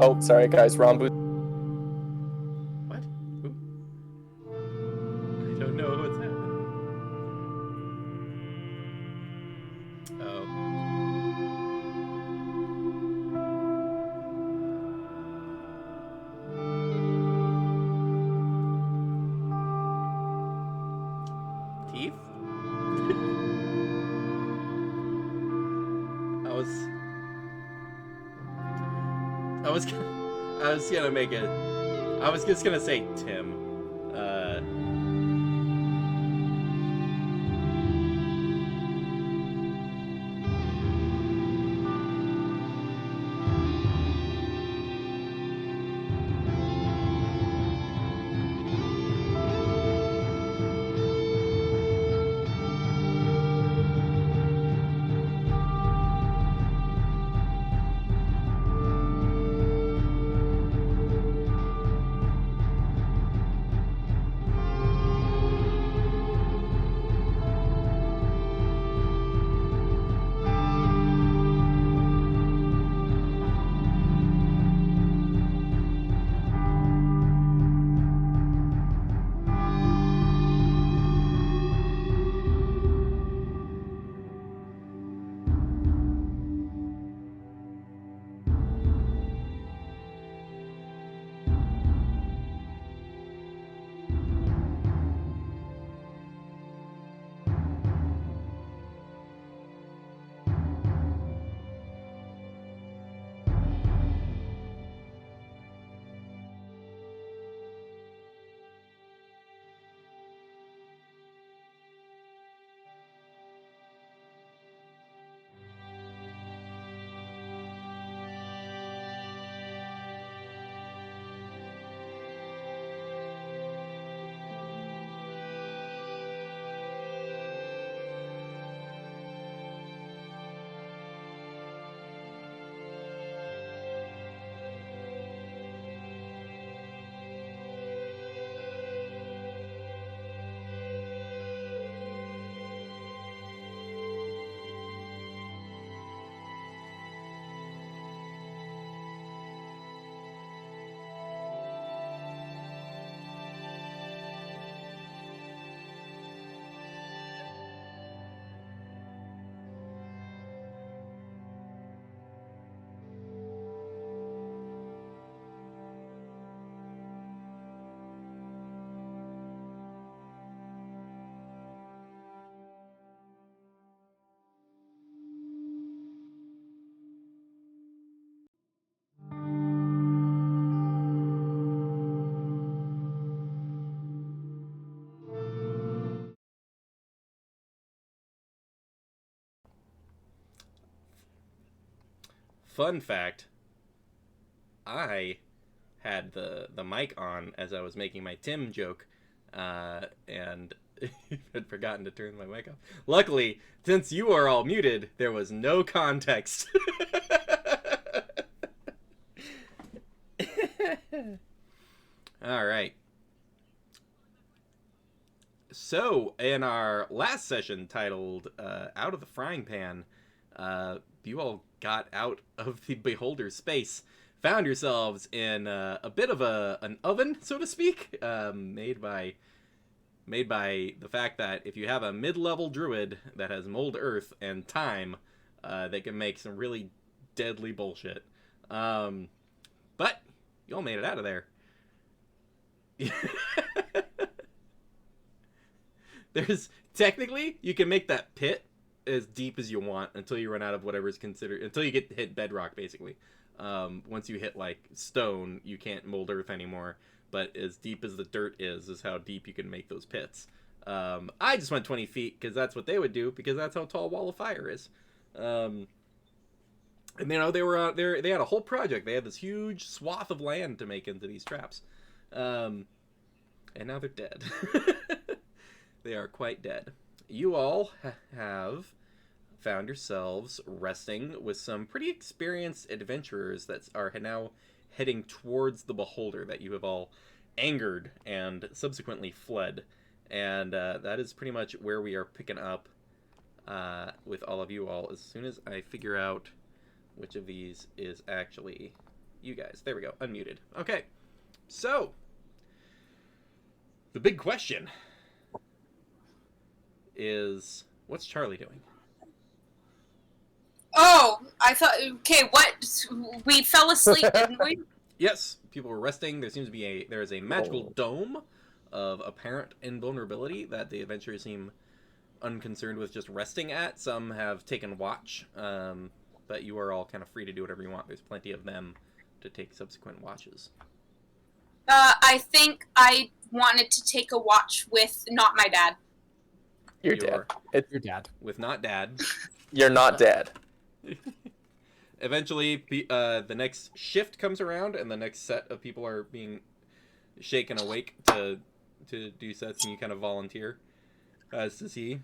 Oh, sorry guys, wrong boost. What? Who? I don't know what's happening. Oh. Keith? I was I was gonna make it. I was just gonna say Tim. Uh, fun fact: I had the mic on as I was making my Tim joke, and had forgotten to turn my mic off. Luckily, since you are all muted, there was no context. All right. So, in our last session titled Out of the Frying Pan, you all got out of the Beholder's space, found yourselves in a bit of an oven, so to speak, made by the fact that if you have a mid-level druid that has mold earth and time, they can make some really deadly bullshit. But you all made it out of there. There's technically you can make that pit as deep as you want until you run out of whatever is considered until you hit bedrock basically. Once you hit like stone, you can't mold earth anymore. But as deep as the dirt is how deep you can make those pits. I just went 20 feet because that's what they would do because that's how tall Wall of Fire is. And they were they had a whole project. They had this huge swath of land to make into these traps, and now they're dead. They are quite dead. You all have found yourselves resting with some pretty experienced adventurers that are now heading towards the Beholder that you have all angered and subsequently fled. And that is pretty much where we are picking up with all of you all as soon as I figure out which of these is actually you guys. There we go. Unmuted. Okay. So, the big question is, what's Charlie doing? Oh, I thought. Okay, what? We fell asleep, didn't we? Yes, people were resting. There seems to be there is a magical dome of apparent invulnerability that the adventurers seem unconcerned with just resting at. Some have taken watch, but you are all kind of free to do whatever you want. There's plenty of them to take subsequent watches. I think I wanted to take a watch with not my dad. Your dad. It's Your dad. With not dad. You're not dad. Eventually, the next shift comes around, and the next set of people are being shaken awake to do sets, and you kind of volunteer, as does he.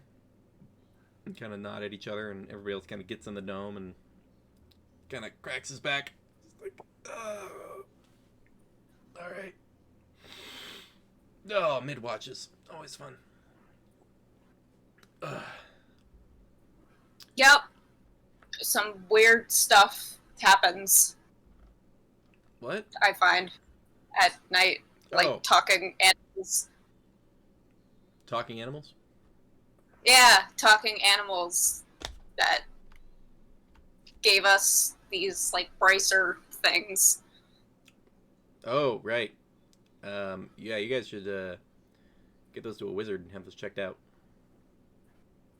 And kind of nod at each other, and everybody else kind of gets in the dome and kind of cracks his back. It's like, all right. Oh, mid watches, always fun. Yep. Some weird stuff happens. What? I find at night, like talking animals. Talking animals? Yeah, talking animals that gave us these like bracer things. Oh, right. Yeah, you guys should get those to a wizard and have those checked out.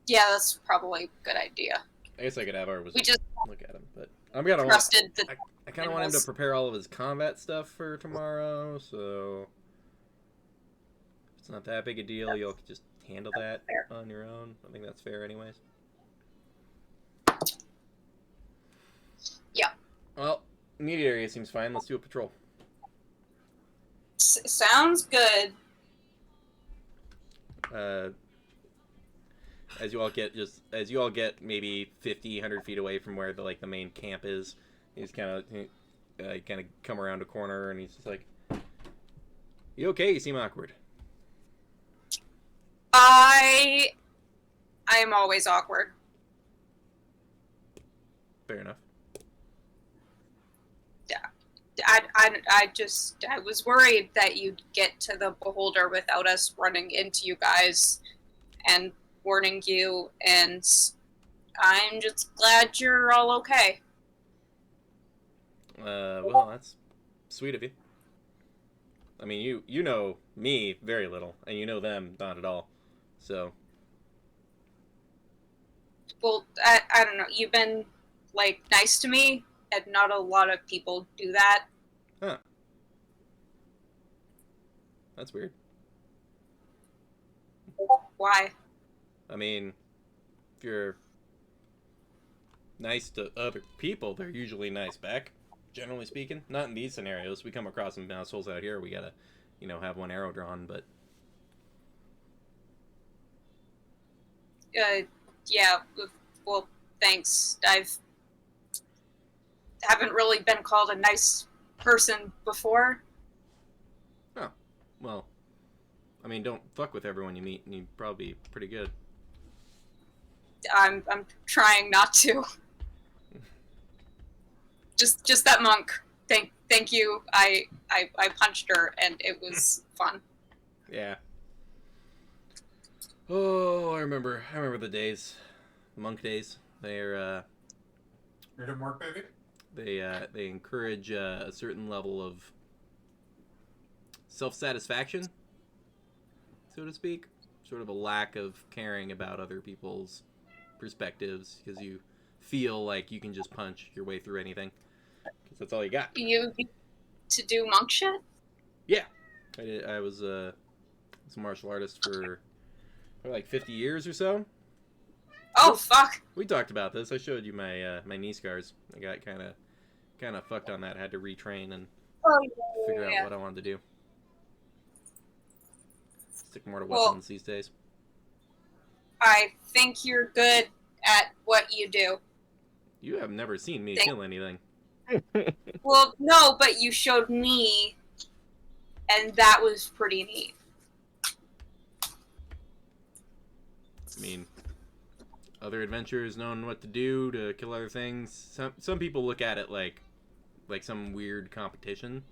Yeah, that's probably a good idea. I guess I could have our wizard We just look at him, but I'm gonna trusted the I kind of want him to prepare all of his combat stuff for tomorrow, so if it's not that big a deal, you'll just handle that on your own. I think that's fair, anyways. Yeah. Well, immediate area seems fine. Let's do a patrol. Sounds good. As you all get maybe 50, 100 feet away from where the main camp is, he's kind of come around a corner and he's just like, "You okay? You seem awkward." I am always awkward. Fair enough. Yeah. I was worried that you'd get to the Beholder without us running into you guys and warning you, and I'm just glad you're all okay. Well, that's sweet of you. I mean, you know me very little, and you know them not at all. So. Well, I don't know. You've been, like, nice to me, and not a lot of people do that. Huh. That's weird. Why? I mean, if you're nice to other people, they're usually nice back, generally speaking. Not in these scenarios. We come across some assholes out here, we gotta, have one arrow drawn, but... Yeah, well, thanks. Haven't really been called a nice person before. Oh, well, I mean, don't fuck with everyone you meet, and you'd probably be pretty good. I'm trying not to. Just that monk. Thank you. I punched her and it was fun. Yeah. Oh, I remember the days, the monk days. They're Freedom work, baby. they encourage a certain level of self-satisfaction, so to speak. Sort of a lack of caring about other people's perspectives, because you feel like you can just punch your way through anything, because that's all you got. You to do monk shit? Yeah, I was a martial artist for probably like 50 years or so. Oh, fuck. We talked about this. I showed you my my knee scars. I got kind of fucked on that. I had to retrain and figure out what I wanted to do. Stick more to weapons these days. I think you're good at what you do. You have never seen me kill anything. Well, no, but you showed me, and that was pretty neat. I mean, other adventurers knowing what to do to kill other things. Some people look at it like like some weird competition.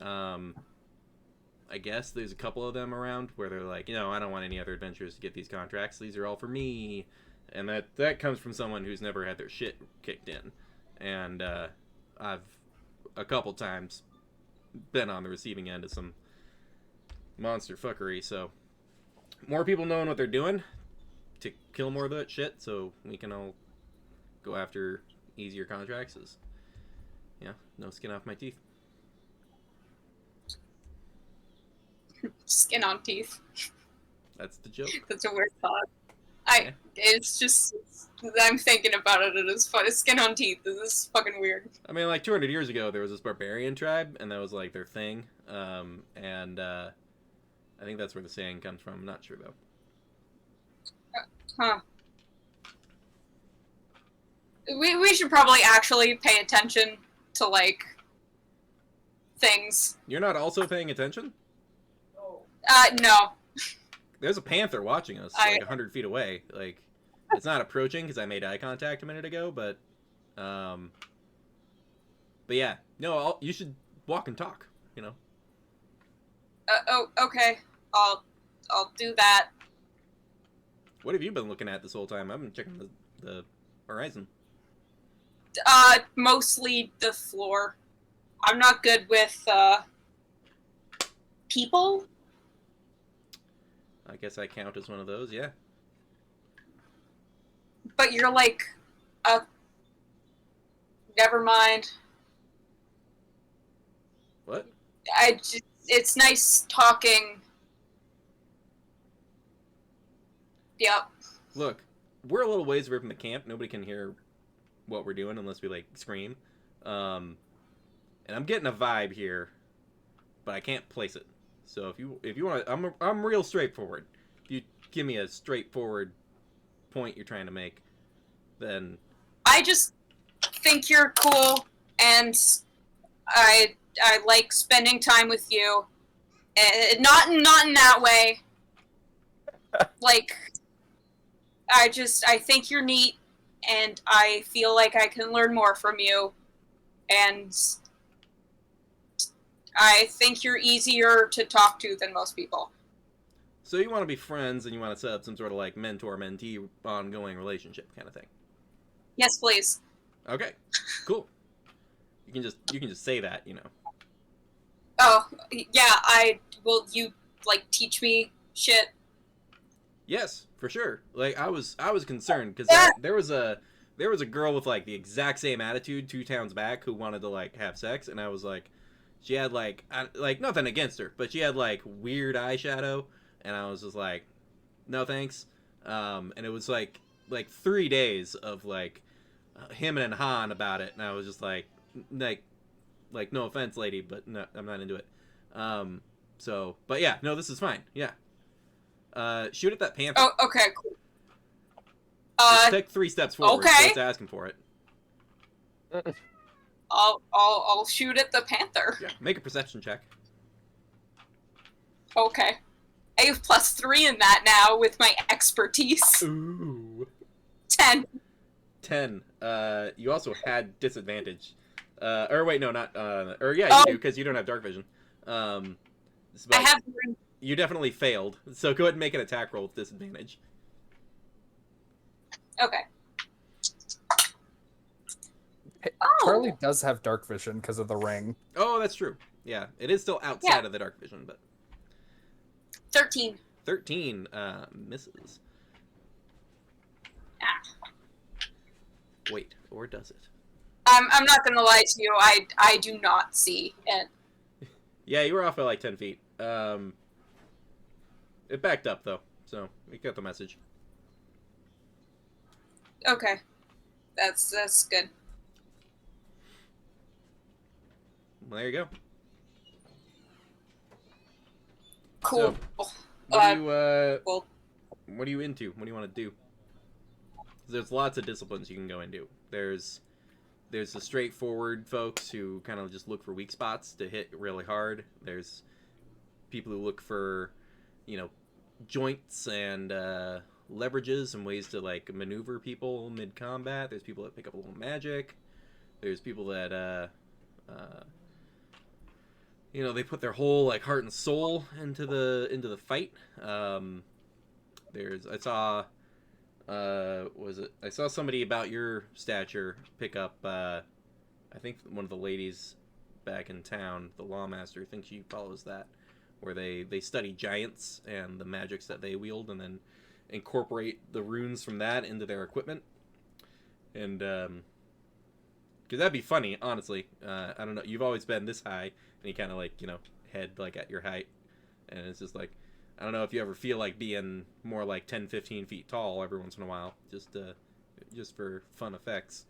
I guess there's a couple of them around where they're like, I don't want any other adventurers to get these contracts. These are all for me, and that comes from someone who's never had their shit kicked in, and I've a couple times been on the receiving end of some monster fuckery. So more people knowing what they're doing to kill more of that shit, so we can all go after easier contracts. Is no skin off my teeth. Skin on teeth. That's the joke. That's a weird thought. It's just, I'm thinking about it, and it's fun. Skin on teeth. This is fucking weird. I mean, like 200 years ago, there was this barbarian tribe, and that was like their thing. I think that's where the saying comes from. I'm not sure though. Huh. We should probably actually pay attention to, like, things. You're not also paying attention? No. There's a panther watching us, like 100 feet away. Like, it's not approaching because I made eye contact a minute ago, but yeah. No, you should walk and talk, Okay. I'll do that. What have you been looking at this whole time? I've been checking the horizon. Mostly the floor. I'm not good with, people. I guess I count as one of those, yeah. But you're like, never mind. What? It's nice talking. Yep. Look, we're a little ways away from the camp. Nobody can hear what we're doing unless we, like, scream. And I'm getting a vibe here, but I can't place it. So if you want to, I'm real straightforward. If you give me a straightforward point you're trying to make, then I just think you're cool, and I like spending time with you. Not in that way. Like, I think you're neat, and I feel like I can learn more from you, and I think you're easier to talk to than most people. So you want to be friends, and you want to set up some sort of like mentor-mentee ongoing relationship kind of thing. Yes, please. Okay, cool. You can just say that, Oh, yeah, will you, like, teach me shit? Yes, for sure. Like I was concerned because there was a girl with like the exact same attitude 2 towns back who wanted to like have sex, and I was like, she had like nothing against her, but she had like weird eyeshadow, and I was just like, no thanks. And it was like 3 days of like him and Han about it, and I was just like no offense, lady, but no, I'm not into it. So, but yeah, no, this is fine. Yeah. Shoot at that panther. Oh, okay, cool. Just take 3 steps forward. Okay. So it's asking for it. I'll shoot at the panther. Yeah. Make a perception check. Okay. I have +3 in that now with my expertise. Ooh. 10. 10. You also had disadvantage. Or wait, no, not. Or yeah, Oh. you do because you don't have dark vision. But I have. You definitely failed. So go ahead and make an attack roll with disadvantage. Okay. Hey, Oh. Charlie does have dark vision because of the ring. Oh, that's true. Yeah, it is still outside of the dark vision, but 13. 13 misses. Ah. Wait, or does it? I'm not gonna lie to you. I do not see it. Yeah, you were off by like 10 feet. It backed up though, so we got the message. Okay. That's good. Well, there you go. Cool. So, what are you Well, what are you into? What do you want to do? There's lots of disciplines you can go into. There's the straightforward folks who kind of just look for weak spots to hit really hard. There's people who look for, joints and leverages and ways to like maneuver people mid combat. There's people that pick up a little magic. There's people that They put their whole like heart and soul into the fight. I saw somebody about your stature pick up. I think one of the ladies back in town, the lawmaster, thinks she follows that, where they study giants and the magics that they wield, and then incorporate the runes from that into their equipment. And because that'd be funny, honestly. I don't know. You've always been this high, and you kind of like head like at your height, and it's just like, I don't know if you ever feel like being more like 10, 15 feet tall every once in a while, just for fun effects.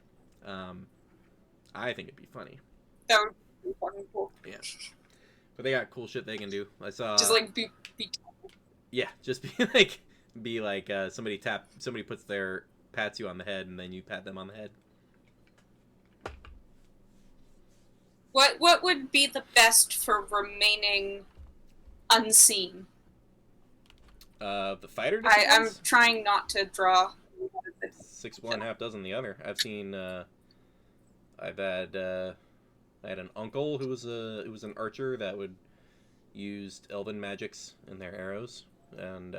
I think it'd be funny. That would be fucking cool. Yeah. But they got cool shit they can do. I saw. Just like be Yeah, just be like somebody pats you on the head, and then you pat them on the head. What would be the best for remaining unseen? The fighter. I'm trying not to draw. 6-1, half dozen the other. I've seen. I had an uncle who was an archer that would use elven magics in their arrows, and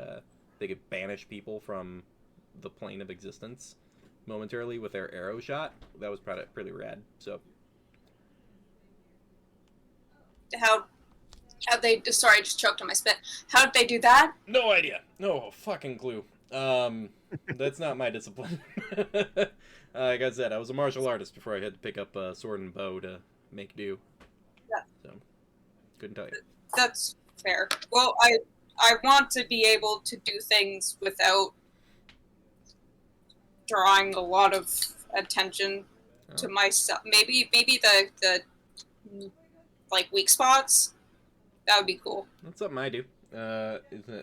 they could banish people from the plane of existence momentarily with their arrow shot. That was pretty rad. So How they? Sorry, I just choked on my spit. How did they do that? no idea. No fucking clue. That's not my discipline. Like I said, I was a martial artist before I had to pick up a sword and bow to make do. Yeah. So couldn't tell you. That's fair. Well, I want to be able to do things without drawing a lot of attention to myself. Maybe the like weak spots. That would be cool. That's something I do.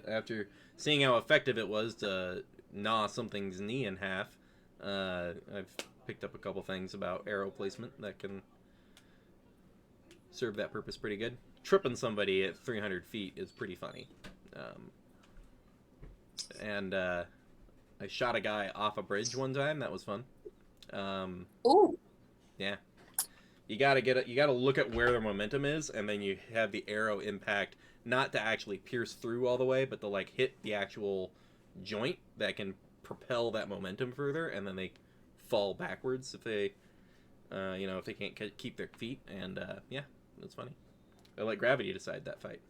After seeing how effective it was to gnaw something's knee in half, I've picked up a couple things about arrow placement that can serve that purpose pretty good. Tripping somebody at 300 feet is pretty funny. And I shot a guy off a bridge one time. That was fun. Ooh. Yeah. You gotta look at where the momentum is, and then you have the arrow impact not to actually pierce through all the way, but to like hit the actual joint that can propel that momentum further, and then they fall backwards if they if they can't keep their feet. And yeah, that's funny. I let gravity decide that fight.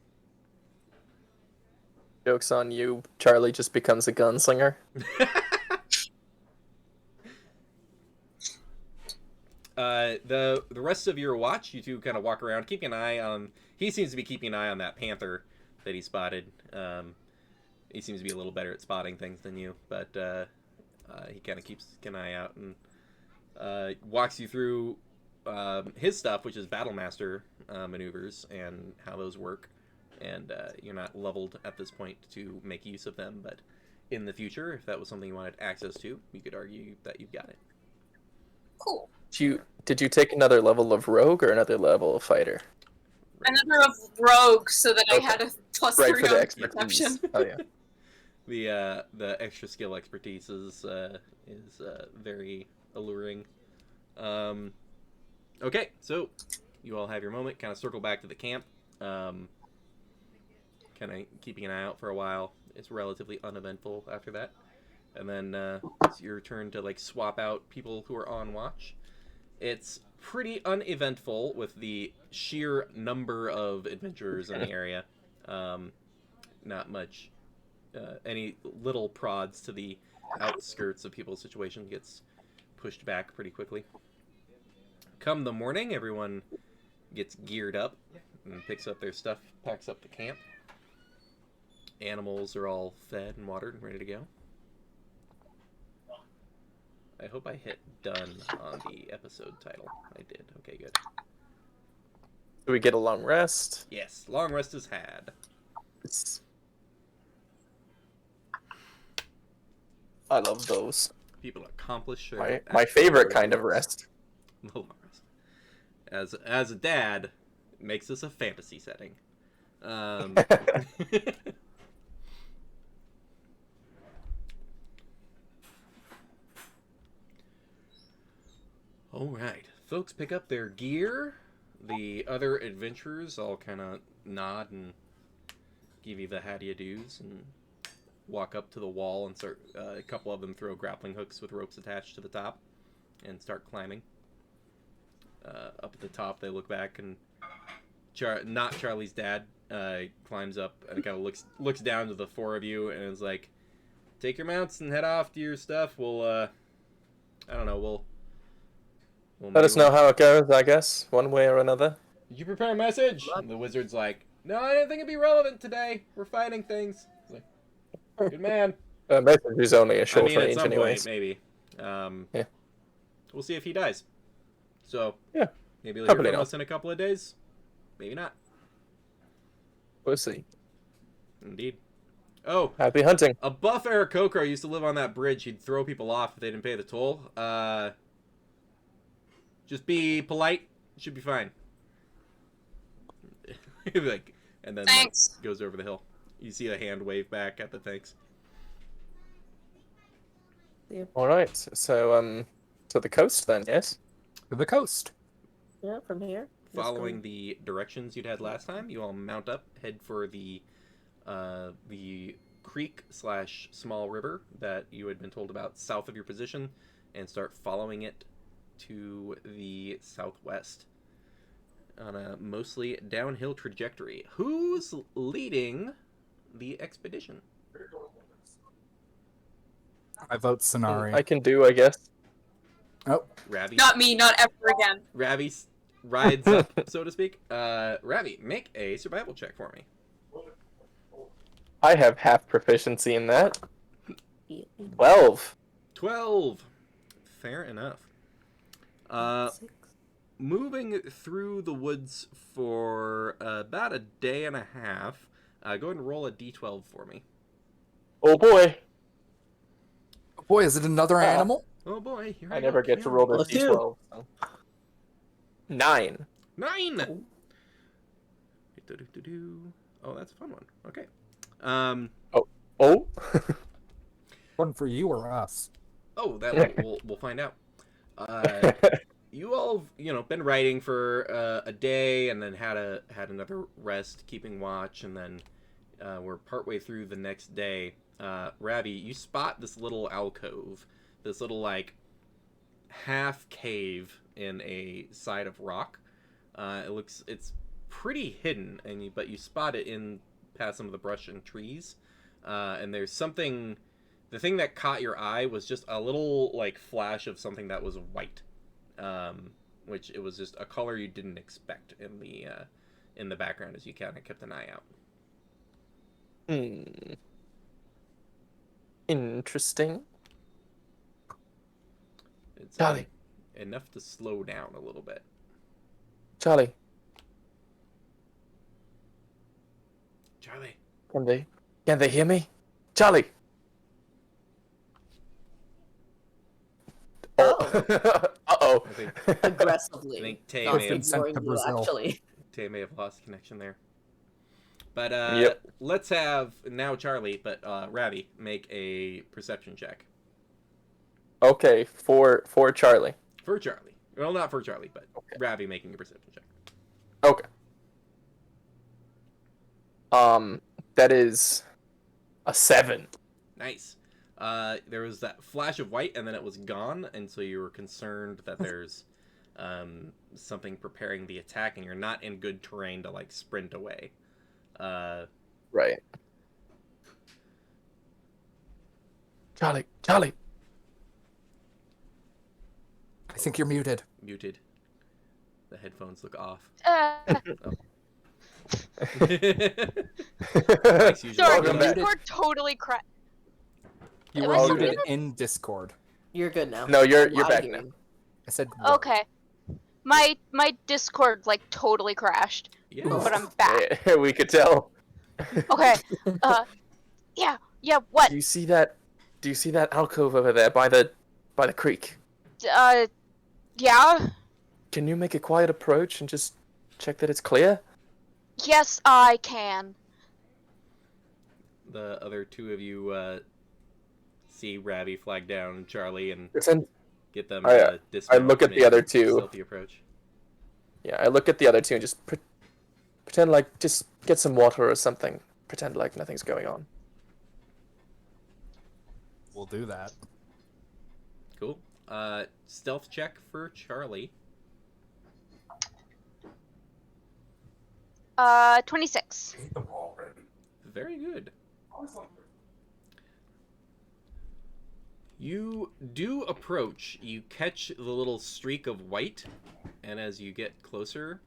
Joke's on you. Charlie just becomes a gunslinger. The rest of your watch, you two kind of walk around, keeping an eye on. He seems to be keeping an eye on that panther that he spotted. He seems to be a little better at spotting things than you, but he kind of keeps an eye out and walks you through his stuff, which is Battlemaster maneuvers and how those work. And you're not leveled at this point to make use of them, but in the future, if that was something you wanted access to, you could argue that you've got it. Cool. Did you take another level of rogue or another level of fighter? Another of rogue, so that Okay. I had a plus Right, 3 for the on expertise. perception. Oh yeah. The extra skill expertise is very alluring. Okay, so you all have your moment. Kind of circle back to the camp. Kind of keeping an eye out for a while. It's relatively uneventful after that, and then it's your turn to like swap out people who are on watch. It's pretty uneventful with the sheer number of adventurers in the area. Not much. Any little prods to the outskirts of people's situation gets pushed back pretty quickly. Come the morning, everyone gets geared up and picks up their stuff, packs up the camp. Animals are all fed and watered and ready to go. I hope I hit done on the episode title. I did. Okay, good. Do we get a long rest? Yes, long rest is had. I love those. People accomplish their My favorite kind of rest. The long rest. As a dad, it makes this a fantasy setting. All right, folks pick up their gear. The other adventurers all kind of nod and give you the how do you do's and walk up to the wall and start. A couple of them throw grappling hooks with ropes attached to the top and start climbing. Up at the top, they look back and not Charlie's dad climbs up and kind of looks down to the four of you and is like, "Take your mounts and head off to your stuff. We'll I don't know. We'll Let us know how it goes, I guess, one way or another. Did you prepare a message?" And the wizard's like, "No, I didn't think it'd be relevant today. We're fighting things." It's like, good man. Message is only a short I mean, at range, some anyways. point, maybe. Yeah. We'll see if he dies. So, Yeah. maybe he'll hear Probably from not. us in a couple of days. Maybe not. We'll see. Indeed. Oh, Happy hunting. a buff Aarakocra used to live on that bridge. He'd throw people off if they didn't pay the toll. Just be polite. Should be fine. Like, and then Thanks. goes over the hill. You see a hand wave back at the thanks. All right. So, to the coast then, yes? To the coast. Yeah, from here. Following the directions you'd had last time, you all mount up, head for the creek / small river that you had been told about south of your position, and start following it to the southwest on a mostly downhill trajectory. Who's leading the expedition? I vote Sonari. I can do, I guess. Oh, Ravi. Not me, not ever again. Ravi rides up, so to speak. Ravi, make a survival check for me. I have half proficiency in that. 12. 12. Fair enough. Moving through the woods for about a day and a half. Go ahead and roll a d12 for me. Oh boy. boy, is it another animal? Oh boy. Here I go. never get to Carry roll on. this Let's d12. So. 9. 9! Oh, that's a fun one. Okay. Oh? One for you or us? Oh, that we'll find out. You all have, been writing for a day, and then had another rest, keeping watch, and then we're partway through the next day. Ravi, you spot this little alcove, this little half cave in a side of rock. It's pretty hidden, but you spot it in past some of the brush and trees, and there's something. The thing that caught your eye was just a little flash of something that was white. Which it was just a color you didn't expect in the background as you kind of kept an eye out. Interesting. It's Charlie. Enough to slow down a little bit. Charlie, Charlie. can they hear me? Charlie. Oh. Uh-oh. I think Aggressively. Tay Not may have, been sent ignoring to you, Brazil. actually. Tay may have lost connection there. But Yep. let's have now Charlie, but Ravi make a perception check Okay, for Charlie. for Charlie. Well, not for Charlie, but Okay. Ravi making a perception check. Okay. That is a 7. Nice. There was that flash of white, and then it was gone, and so you were concerned that there's something preparing the attack, and you're not in good terrain to sprint away. Right. Charlie. I think you're muted. Muted. The headphones look off. Mike's usually Sorry, Welcome back. Discord totally crashed. You Am were I still muted muted? in Discord. You're good now. No, you're Out of back here. now. I said Okay. My Discord totally crashed, Yeah. but I'm back. We could tell. Okay. Yeah. What? Do you see that alcove over there by the creek? Yeah. Can you make a quiet approach and just check that it's clear? Yes, I can. The other two of you see Ravi flag down Charlie and Since get them I dismount look at and the make other a two. stealthy approach. Yeah, I look at the other two and just pretend like just get some water or something. Pretend like nothing's going on. We'll do that. Cool. Stealth check for Charlie. 26. Hate the wall already. Very good. Always like You do approach. You catch the little streak of white, and as you get closer,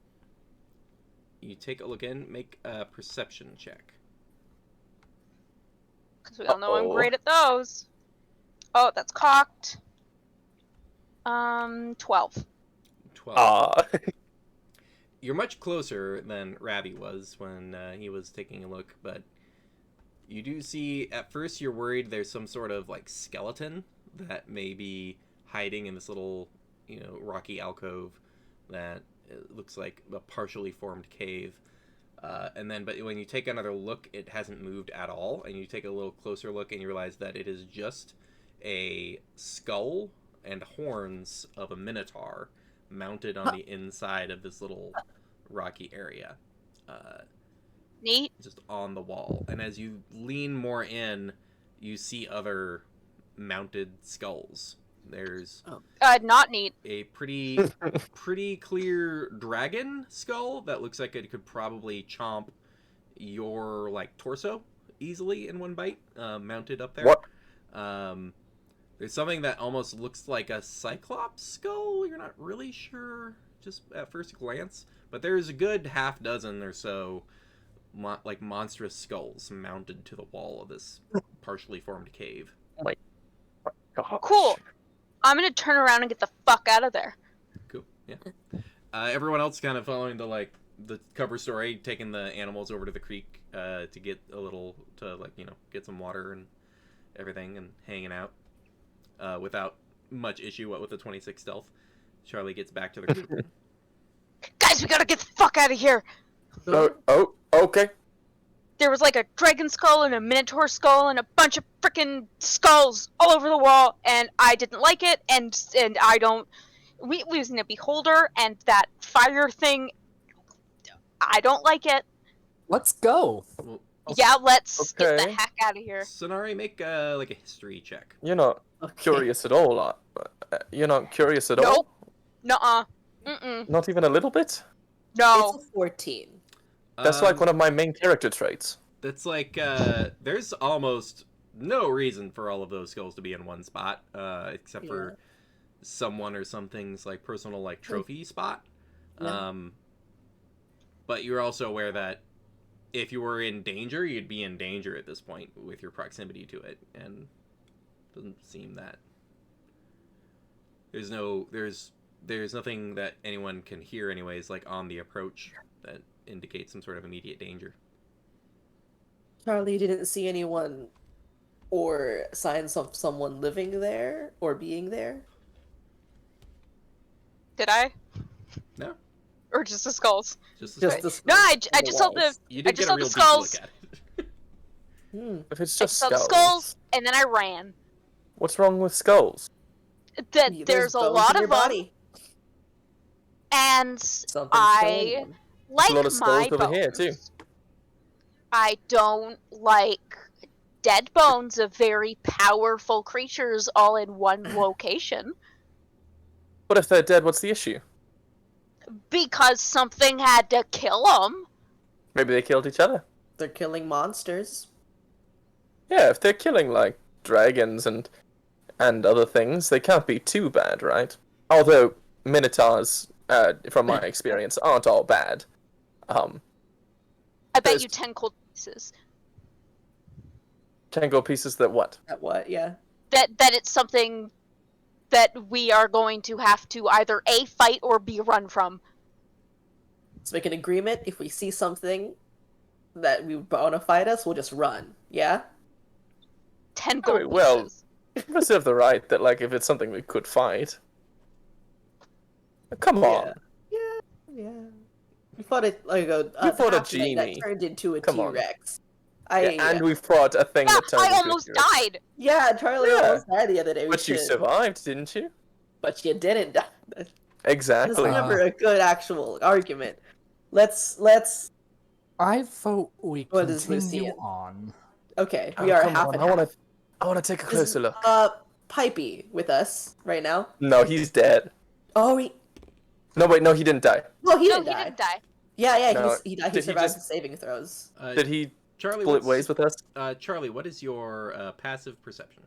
you take a look in. Make a perception check. Because we all know I'm Uh-oh. great at those. Oh, that's cocked. 12. 12. Ah. You're much closer than Ravi was when he was taking a look, but you do see, at first you're worried there's some sort of like skeleton that may be hiding in this little, rocky alcove that it looks like a partially formed cave. But when you take another look, it hasn't moved at all, and you take a little closer look and you realize that it is just a skull and horns of a minotaur mounted on the inside of this little rocky area. Neat. Just on the wall. And as you lean more in, you see other mounted skulls. There's Not neat. a pretty clear dragon skull that looks like it could probably chomp your torso easily in one bite, mounted up there. What? There's something that almost looks like a cyclops skull. You're not really sure just at first glance, but there's a good half dozen or so monstrous skulls mounted to the wall of this partially formed cave. Gosh. Cool. I'm gonna turn around and get the fuck out of there. Cool. Yeah. Everyone else kind of following the cover story, taking the animals over to the creek to get a little get some water and everything, and hanging out without much issue. What with the 26 stealth, Charlie gets back to the creek. Guys, we gotta get the fuck out of here. Oh, okay. There was like a dragon skull and a minotaur skull and a bunch of freaking skulls all over the wall, and I didn't like it, and I don't. We was in a beholder, and that fire thing. I don't like it. Let's go. Well, Yeah, let's get the Okay. heck out of here. Sonari, make a history check. You're not curious at all. You're not curious at all. Nope. Nuh-uh. Mm-mm. Not even a little bit. No. It's a 14. That's like one of my main character traits. That's there's almost no reason for all of those skulls to be in one spot, except for someone or something's personal trophy spot. Yeah. But you're also aware that if you were in danger, you'd be in danger at this point with your proximity to it, and it doesn't seem that there's nothing that anyone can hear anyways, on the approach that indicates some sort of immediate danger. Charlie didn't see anyone or signs of someone living there or being there. Did I? No, Or just the skulls? just Just the the No, I the just saw the walls. you I did just get a saw the real deep skulls. look at it. If it's I just saw the skulls, skulls, and then I ran. what's wrong with skulls? There's There's a bones lot in your of them, body. and Something's I- killing them. like a lot of skulls my over here, too. bones, I don't like dead bones of very powerful creatures all in one location, What if they're dead? What's the issue? because something had to kill them. Maybe they killed each other. They're killing monsters. Yeah, if they're killing dragons and other things, they can't be too bad, right? Although minotaurs, from my experience, aren't all bad. I bet There's- you 10 cold pieces. Tango pieces that what? That what? Yeah. That it's something that we are going to have to either A, fight or B, run from. Let's make an agreement. If we see something that we want to fight us, we'll just run. Yeah? 10 gold Oh, well, pieces. Reserve the right that if it's something we could fight. Come on. Yeah. We fought a We fought a halfling that genie. turned into a Come on. T-Rex. Yeah, and we fought a thing Yeah, that turned I into a almost T-Rex. died. Yeah, Charlie Yeah. almost died the other day. But you should- survived, didn't you? But you didn't die. That's Exactly. never a good actual argument. Let's. I vote we What is continue Lucian? on. Okay, Oh, we are come half on, and I wanna- half. I want to take a Is closer look. Pipey with us right now? No, he's dead. Oh, No, wait, no, he didn't die. no, he No, didn't he die. didn't die. Yeah, No, he did he survived just- the saving throws. Did he Charlie, split what's, ways with us? Charlie, what is your passive perception?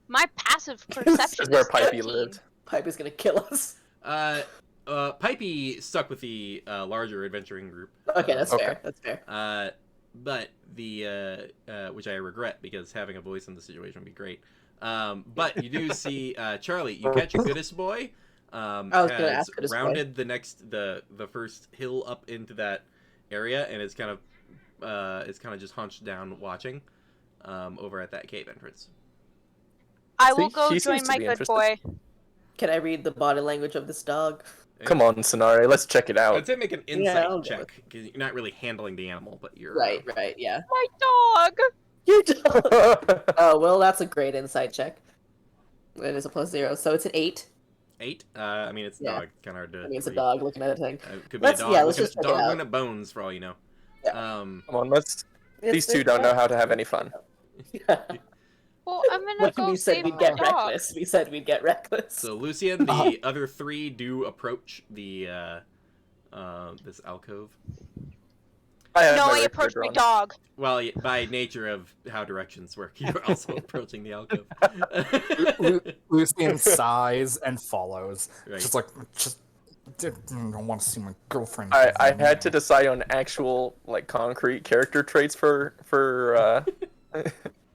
My passive This perception is where is Pipey 13. lived. Pipey's gonna kill us. Pipey stuck with the larger adventuring group. Okay, that's Okay. fair. That's fair. But the which I regret because having a voice in the situation would be great. But you do see Charlie. You catch a goodest boy. I was gonna Has ask Goodest Boy. rounded the first hill up into that area and is kind of just hunched down watching over at that cave entrance. I will See, go he join seems to my be good interested. boy. Can I read the body language of this dog? Come on, Sonari, let's check it out. I'd say make an Yeah, insight I'll do check because you're not really handling the animal, but you're Right, yeah. My dog. You don't. Oh well, that's a great insight check. It is a +0, so it's an 8. 8. I mean, it's a Yeah. dog. Kind of hard to. I mean, it's a read. dog looking at a thing. Could be Let's- a dog. yeah, let's looking just at, check it dog out. looking at bones for all you know. Yeah. Come on, let's. These It's- two don't know how to have any fun. Well, I'm gonna When go we said save we'd my get dog. reckless, we said we'd get reckless. So Lucian, the other 3 do approach the this alcove. I have No, my I rapier approached my drawn. dog. Well, by nature of how directions work, you're also approaching the alcove. Lucian sighs and follows. Right. Just like, don't want to see my girlfriend. I had to decide on actual like concrete character traits for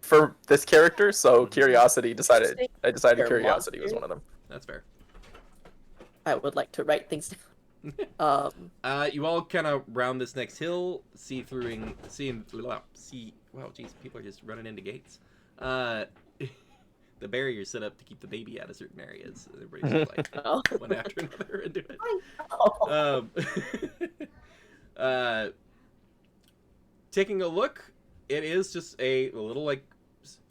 for this character, so curiosity decided. I decided Your curiosity was monster. one of them. That's fair. I would like to write things down. You all kind of round this next hill, wow, geez, people are just running into gates. The barriers set up to keep the baby out of certain areas. Everybody's just like Oh. one after another into it. Oh. Taking a look, it is just a little like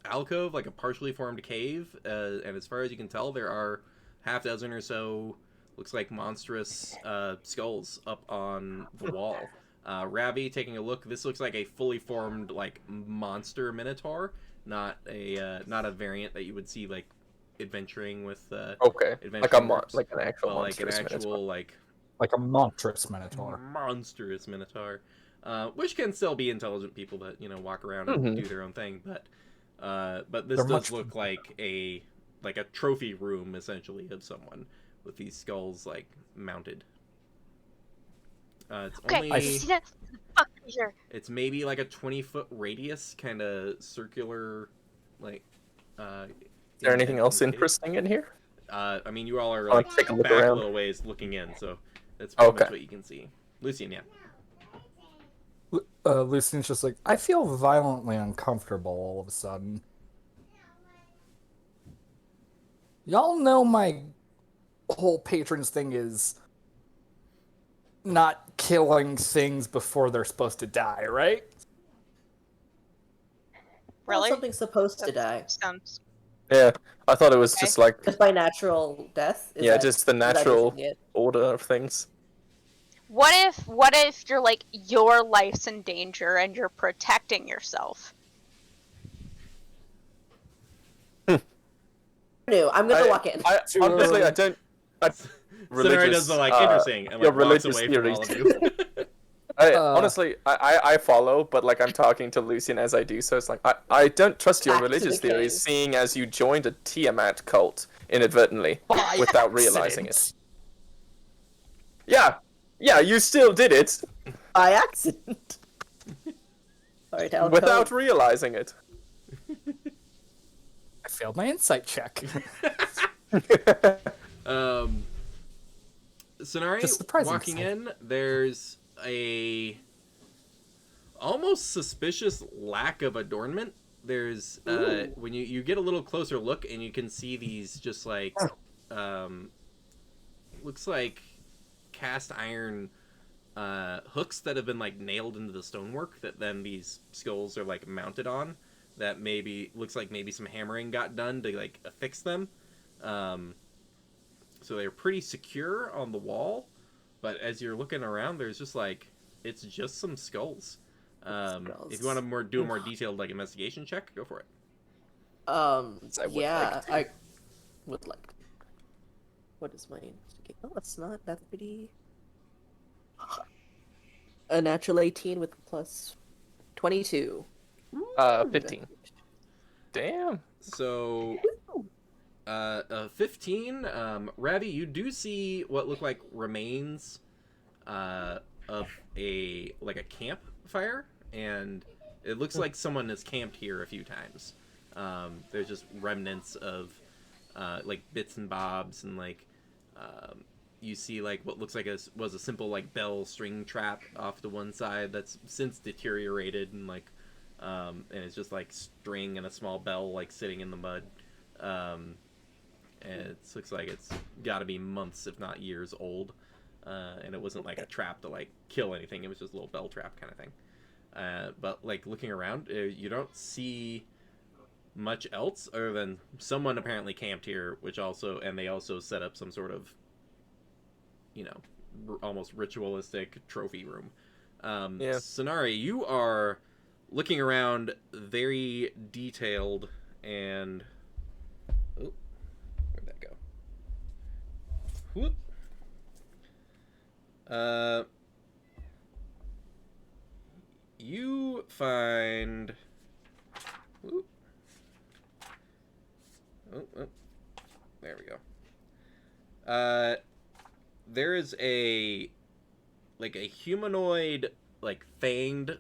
alcove, like a partially formed cave, and as far as you can tell, there are half dozen or so, looks like monstrous skulls up on the wall. Ravi, taking a look, this looks like a fully formed like monster minotaur, not a variant that you would see like adventuring with. Okay, Adventure groups. like an actual Well, like an monstrous actual minotaur. like a monstrous minotaur. monstrous minotaur, which can still be intelligent people that walk around and do their own thing, but this They're does much- look like a trophy room essentially of someone with these skulls like mounted. It's Okay, only see that? Fuck here. it's maybe like a 20-foot radius, kind of circular, like. Is there anything else interesting in here? I mean, you all are I'll like take a look back around. a little ways looking in, so that's pretty much Okay. what you can see. Lucian, yeah. Lucian's just like, I feel violently uncomfortable all of a sudden. Y'all know my whole patrons thing is not killing things before they're supposed to die, right? Well, Really? something's supposed to die. Sounds. Yeah, I thought it was Okay. just like Just by natural death? Yeah, just the is that natural- just it? order of things. What if you're like your life's in danger and you're protecting yourself? No, I'm gonna walk in. Honestly, I don't. Sonari does the like interesting and your like walks religious away theories. from all of you. Honestly, I follow, but like I'm talking to Lucian as I do, so it's like I don't trust your Back to religious the theories, cave. seeing as you joined a Tiamat cult inadvertently without realizing it. Accident. Yeah, you still did it By accident. Alright, I'll without realizing it. I failed my insight check. Sonari, Just surprising walking sight. in, there's a almost suspicious lack of adornment. There's when you get a little closer look and you can see these just like looks like cast iron hooks that have been like nailed into the stonework that then these skulls are like mounted on. That maybe looks like maybe some hammering got done to like affix them. So they're pretty secure on the wall, but as you're looking around, there's just like it's just some skulls. If you want to do a more detailed like investigation check, go for it. I would like to. I would like to. What is my investigation? Oh, it's not. That's pretty. A natural 18 with plus 22. 15. Damn. So, 15. Ravi, you do see what look like remains of a campfire, and it looks like someone has camped here a few times. There's just remnants of like bits and bobs, and like you see like what looks like was a simple like bell string trap off to one side that's since deteriorated, and like and it's just like string and a small bell like sitting in the mud. And it looks like it's got to be months, if not years, old. And it wasn't like a trap to like kill anything. It was just a little bell trap kind of thing. But like looking around, you don't see much else other than someone apparently camped here, and they also set up some sort of, almost ritualistic trophy room. Yeah. Sonari, you are looking around very detailed and... Oh, where'd that go? Whoop. You find... Whoop. Oh, there we go. There is a humanoid, like, fanged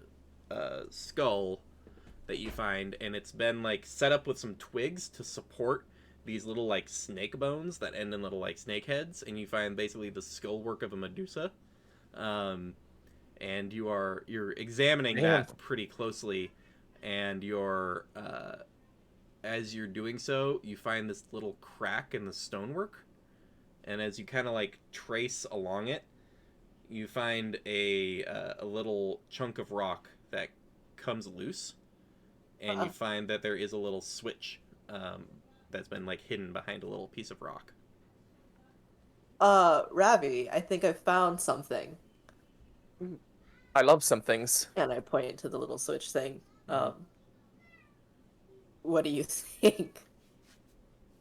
skull that you find, and it's been, like, set up with some twigs to support these little, like, snake bones that end in little, like, snake heads, and you find basically the skull work of a Medusa. And you're examining that pretty closely, and as you're doing so, you find this little crack in the stonework, and as you kind of like trace along it, you find a little chunk of rock that comes loose, and you find that there is a little switch that's been like hidden behind a little piece of rock. Ravi, I think I found something. I love some things. And I point to the little switch thing. What do you think?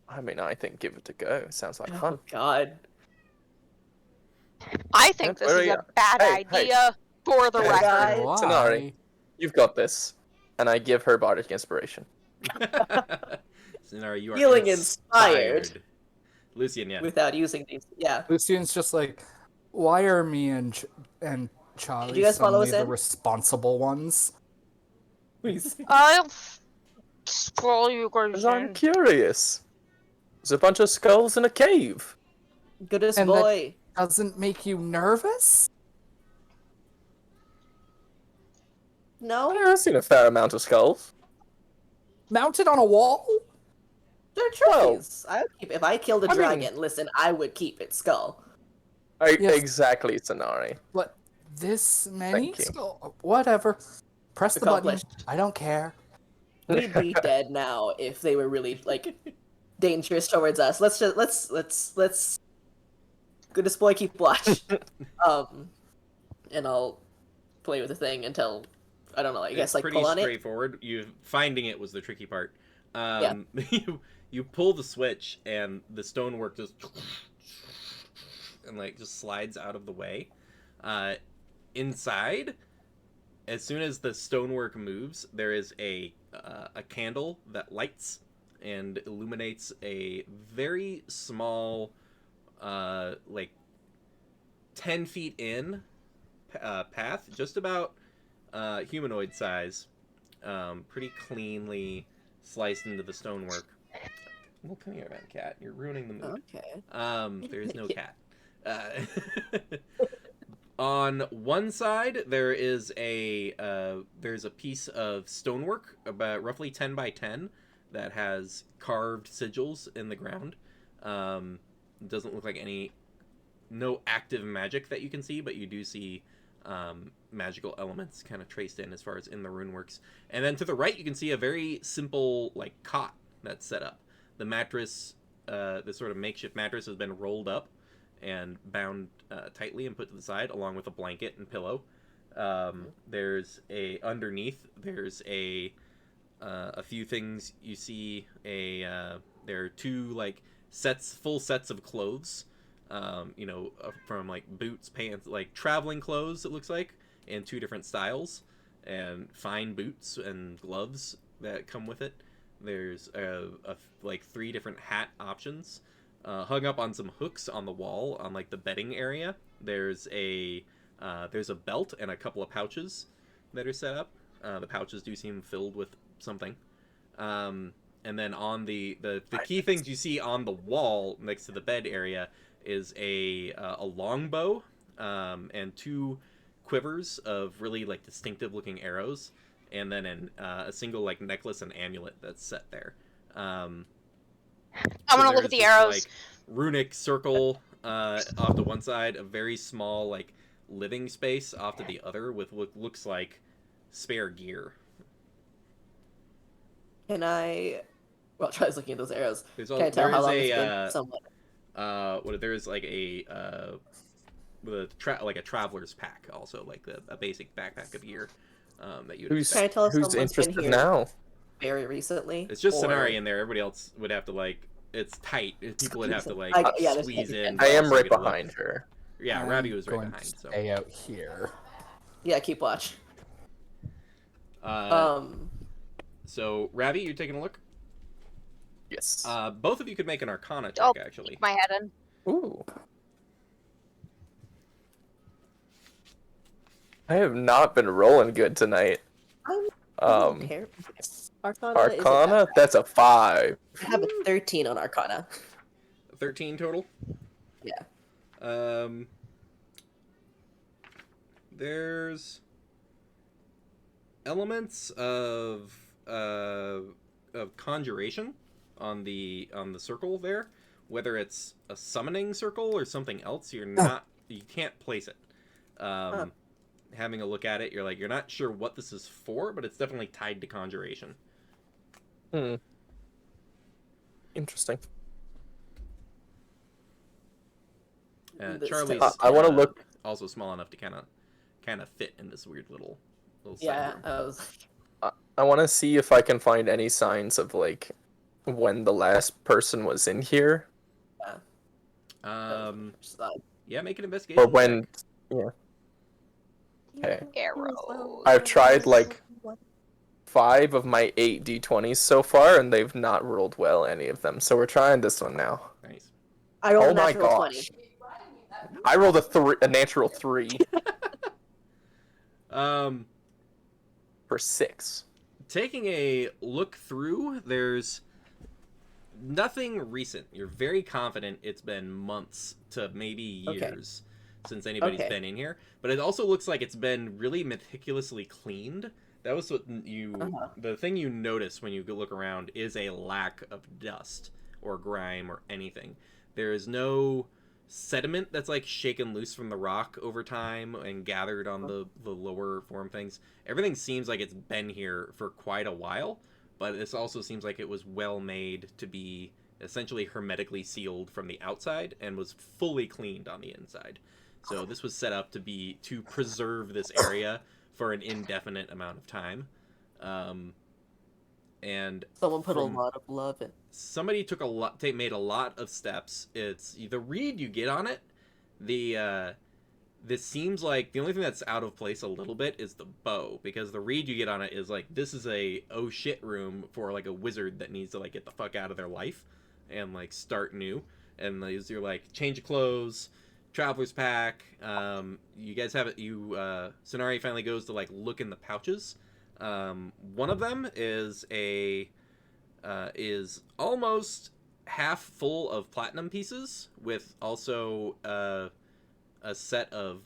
I mean, I think give it a go. Sounds like fun. Oh, God. I think this is a bad idea for the record. guys. Why? Sonari, you've got this. And I give her bardic inspiration. Sonari, you are Feeling inspired. Lucian, yeah. Without using these. Yeah. Lucian's just like, why are me and Charlie Did you guys follow suddenly us the in? responsible ones? Please. I'll scroll you guys Because I'm in. curious. There's a bunch of skulls in a cave. Goodest And boy. Doesn't make you nervous? No? I've seen a fair amount of skulls. Mounted on a wall? They're Well, trophies. I would keep, if I killed a I mean- dragon, listen, I would keep its skull. Yes. Exactly, Sonari. What? This many? Thank you. Whatever. Press the button. Accomplished. I don't care. We'd be dead now if they were really like dangerous towards us. Let's goodest boy keep watch. And I'll play with the thing until I don't know, I guess It's like pretty pull on it. straightforward. Finding it was the tricky part. You pull the switch, and the stonework just and like just slides out of the way. Inside, as soon as the stonework moves, there is a candle that lights and illuminates a very small, like 10 feet in path, just about humanoid size, pretty cleanly sliced into the stonework. Well, come here, man, cat. You're ruining the mood. Okay. There's no cat. On one side, there is there's a piece of stonework about roughly 10 by 10 that has carved sigils in the ground. It doesn't look like no active magic that you can see, but you do see magical elements kind of traced in as far as in the runeworks. And then to the right, you can see a very simple like cot that's set up. The mattress this sort of makeshift mattress has been rolled up and bound tightly and put to the side, along with a blanket and pillow. There's underneath. There's a few things you see. There are two like full sets of clothes. From like boots, pants, like traveling clothes. It looks like, in two different styles, and fine boots and gloves that come with it. There's like 3 different hat options, hung up on some hooks on the wall on like the bedding area. There's a belt and a couple of pouches that are set up. The pouches do seem filled with something. And then on the key things you see on the wall next to the bed area is a longbow, and 2 quivers of really like distinctive looking arrows, and then a single like necklace and amulet that's set there. I'm gonna look at the arrows. Like runic circle off to one side, a very small like living space off to the other with what looks like spare gear. Can I? Well, try looking at those arrows. There's Can I tell how long it's been? Somewhat. There's like like a traveler's pack, also like a basic backpack of gear that you. Can I tell if who's someone's been interested here now? very recently? It's just or... Sonari in there. Everybody else would have to like. It's tight. People would have to like squeeze in. I am also right get a look. behind her. Yeah, Ravi was right behind. So Stay out here. Yeah, keep watch. So Ravi, you're taking a look. Yes. Both of you could make an Arcana check, I'll actually. peek my head in. Ooh. I have not been rolling good tonight. Arcana? That's a 5. I have a 13 on Arcana. 13 total? Yeah. There's elements of conjuration on the circle there. Whether it's a summoning circle or something else, you can't place it. Having a look at it, you're not sure what this is for, but it's definitely tied to conjuration. Interesting. Charlie's I want to look. Also small enough to kind of fit in this weird little Yeah, side room. I want to see if I can find any signs of like when the last person was in here. Yeah, make an investigation. Or when. check. Yeah. Okay. Arrows. I've tried like 5 of my 8 d20s so far, and they've not rolled well, any of them. So we're trying this one now. Nice. I rolled Oh a my natural gosh. 20. I rolled a natural 3 for 6. Taking a look through, there's nothing recent. You're very confident it's been months to maybe years since anybody's been in here. But it also looks like it's been really meticulously cleaned. That was what the thing you notice when you go look around is a lack of dust or grime or anything. There is no sediment that's like shaken loose from the rock over time and gathered on the lower form things. Everything seems like it's been here for quite a while, but this also seems like it was well made to be essentially hermetically sealed from the outside and was fully cleaned on the inside. So this was set up to preserve this area for an indefinite amount of time. And Someone put a lot of love in. Somebody made a lot of steps. It's the read you get on it. This seems like the only thing that's out of place a little bit is the bow, because the read you get on it is like, this is a oh shit room for like a wizard that needs to like get the fuck out of their life and like start new. And you're like, change of clothes, traveler's pack. You guys have it. Sonari finally goes to like look in the pouches. One of them is is almost half full of platinum pieces, with also a set of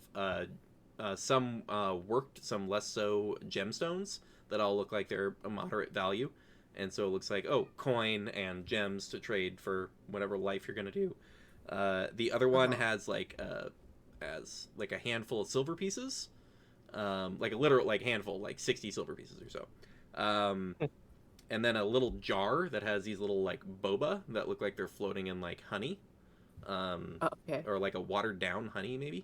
some worked, some less so gemstones that all look like they're a moderate value, and so it looks like coin and gems to trade for whatever life you're gonna do. The other one has like a handful of silver pieces, like a literal like handful, like 60 silver pieces or so. and then a little jar that has these little like boba that look like they're floating in like honey, Okay. or like a watered down honey maybe.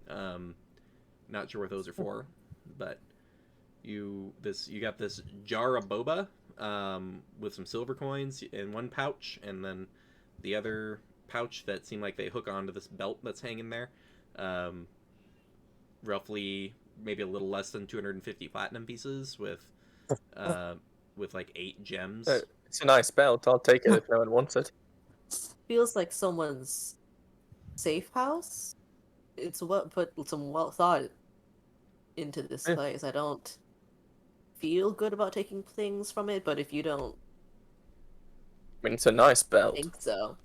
Not sure what those are for, but you got this jar of boba with some silver coins in one pouch, and then the other pouch that seem like they hook onto this belt that's hanging there. Roughly maybe a little less than 250 platinum pieces with like 8 gems. It's a nice belt. I'll take it if no one wants it. Feels like someone's safe house. It's what put some well thought into this Yeah. place. I don't feel good about taking things from it, but if you don't I mean, it's a nice belt. think so.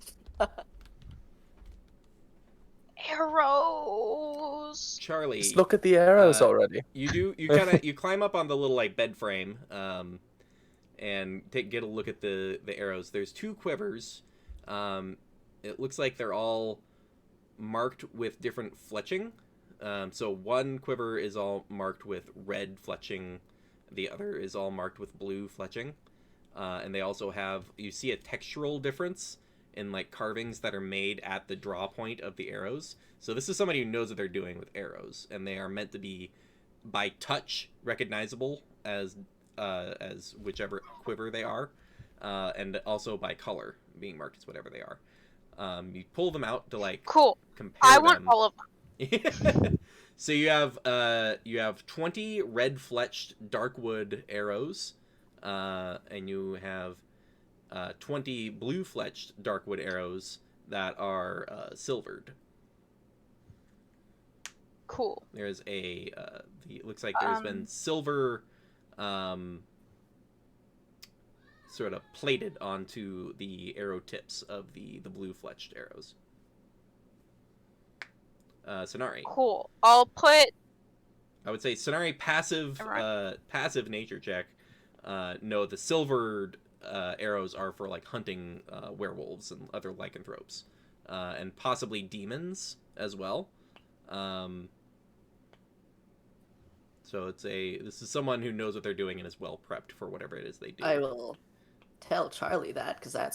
Arrows. Charlie, Just look at the arrows already. you climb up on the little like bed frame, and get a look at the arrows. There's 2 quivers. It looks like they're all marked with different fletching. So one quiver is all marked with red fletching, the other is all marked with blue fletching, and they also have, you see a textural difference in like carvings that are made at the draw point of the arrows. So this is somebody who knows what they're doing with arrows, and they are meant to be by touch recognizable as whichever quiver they are, and also by color being marked as whatever they are. You pull them out to like Cool. compare I want them. all of them. So you have 20 red fletched darkwood arrows, and you have 20 blue fletched darkwood arrows that are silvered. Cool. There's it looks like there's been silver sort of plated onto the arrow tips of the blue fletched arrows. Sonari. Cool. I'll put. I would say Sonari passive passive nature check. No, the silvered arrows are for like hunting werewolves and other lycanthropes, and possibly demons as well. So this is someone who knows what they're doing and is well prepped for whatever it is they do. I will tell Charlie that because that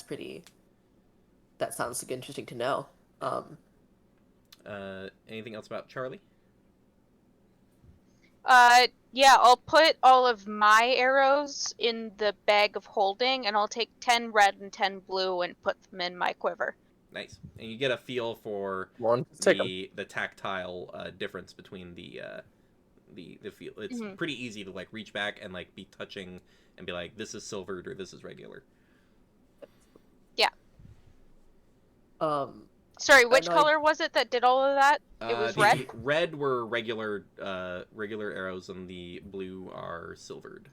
sounds interesting to know. Anything else about Charlie? Yeah, I'll put all of my arrows in the bag of holding, and I'll take 10 red and 10 blue and put them in my quiver. Nice. And you get a feel for Take 'em. the tactile difference between the feel. It's pretty easy to like reach back and like be touching and be like, this is silvered or this is regular. Yeah. Um, Sorry, which know color was it that did all of that? It was The red? red were regular arrows, and the blue are silvered.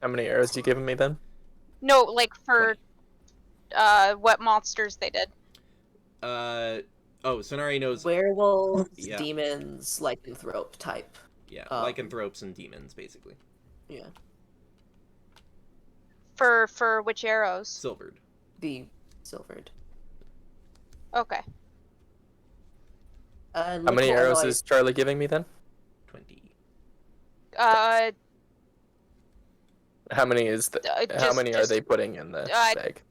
How many arrows you giving me then? No, like for what monsters they did. Sonari knows. werewolves, Yeah. demons, lycanthrope type. Yeah, lycanthropes and demons, basically. Yeah. For which arrows? Silvered. The silvered. Okay. How How many arrows is Charlie giving me then? 20. How many is how many are just- they putting in the bag?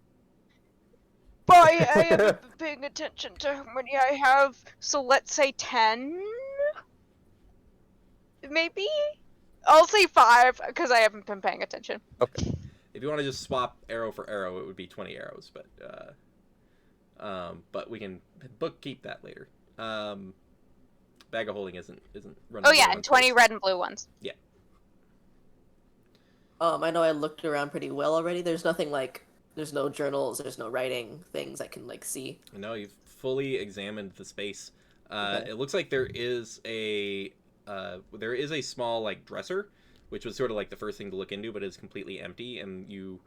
I haven't been paying attention to how many I have, so let's say 10? Maybe? I'll say 5, because I haven't been paying attention. Okay. If you want to just swap arrow for arrow, it would be 20 arrows, but we can keep that later. Bag of holding isn't running. Oh yeah, and 20 red and blue ones. Yeah. I know I looked around pretty well already. There's nothing like, there's no journals, there's no writing things I can like see. No, you've fully examined the space. Okay. It looks like there is a small like dresser, which was sort of like the first thing to look into, but it's completely empty. And you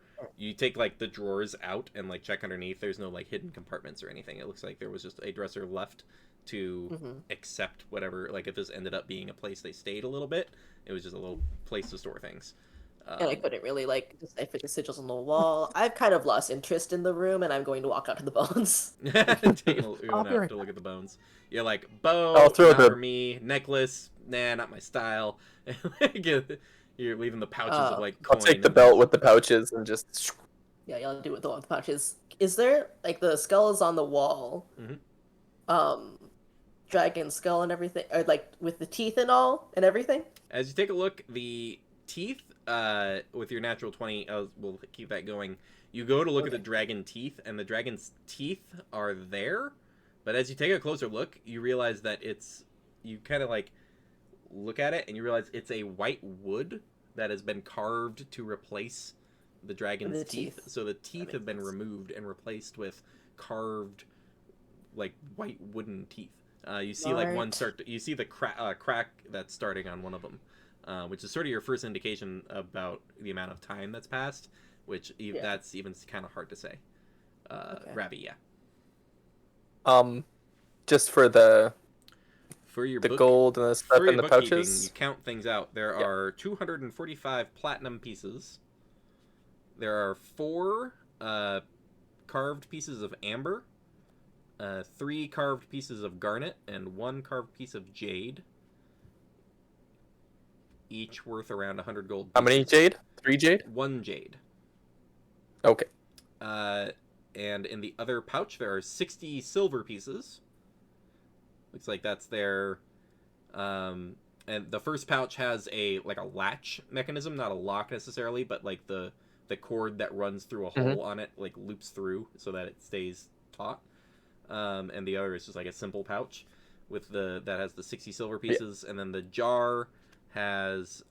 take like the drawers out and like check underneath. There's no like hidden compartments or anything. It looks like there was just a dresser left to accept whatever. Like if this ended up being a place they stayed a little bit, it was just a little place to store things. And I couldn't really like decipher the sigils on the wall. I've kind of lost interest in the room, and I'm going to walk out to the bones. Taking a I'll be right to look at the bones. You're like, bow, I'll throw not the- for me. Necklace, nah, not my style. you You're leaving the pouches of like I'll coin. take the and- belt with the pouches and just. Yeah, y'all do it with the one with the pouches. Is there like the skull is on the wall? Mhm. Dragon skull and everything, or like with the teeth and all and everything. As you take a look, the teeth, with your natural 20, we'll keep that going. You go to look at the dragon teeth, and the dragon's teeth are there. But as you take a closer look, you realize that you kind of like look at it, and you realize it's a white wood that has been carved to replace the dragon's teeth. So the teeth have been removed and replaced with carved, like, white wooden teeth. You see like one you see the crack that's starting on one of them, which is sort of your first indication about the amount of time that's passed, which that's even kind of hard to say. Ravi, just for the your gold and the stuff in the pouches. You count things out. There are 245 platinum pieces. There are 4 carved pieces of amber, 3 carved pieces of garnet, and 1 carved piece of jade. Each worth around 100 gold pieces. How many jade? 3 jade? 1 jade. Okay. And in the other pouch, there are 60 silver pieces. Looks like that's their... and the first pouch has a latch mechanism, not a lock necessarily, but like the cord that runs through a hole on it like loops through so that it stays taut. And the other is just like a simple pouch with that has the 60 silver pieces, and then the jar has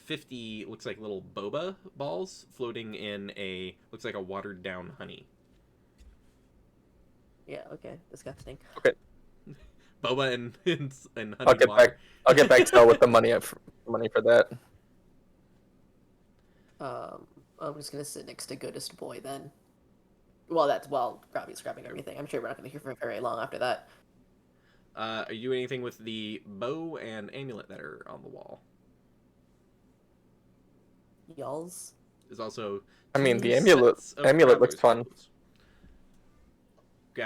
50 looks like little boba balls floating in looks like a watered down honey. Yeah. Okay. Disgusting. Okay. Boba and honey water. I'll get back to y'all with the money for that. I'm just gonna sit next to Goodest Boy then. Robbie's grabbing everything. I'm sure we're not gonna hear for very long after that. Are you doing anything with the bow and amulet that are on the wall? Y'all's. There's also I mean, 2 the amulet sets of looks traveler's fun. clothes.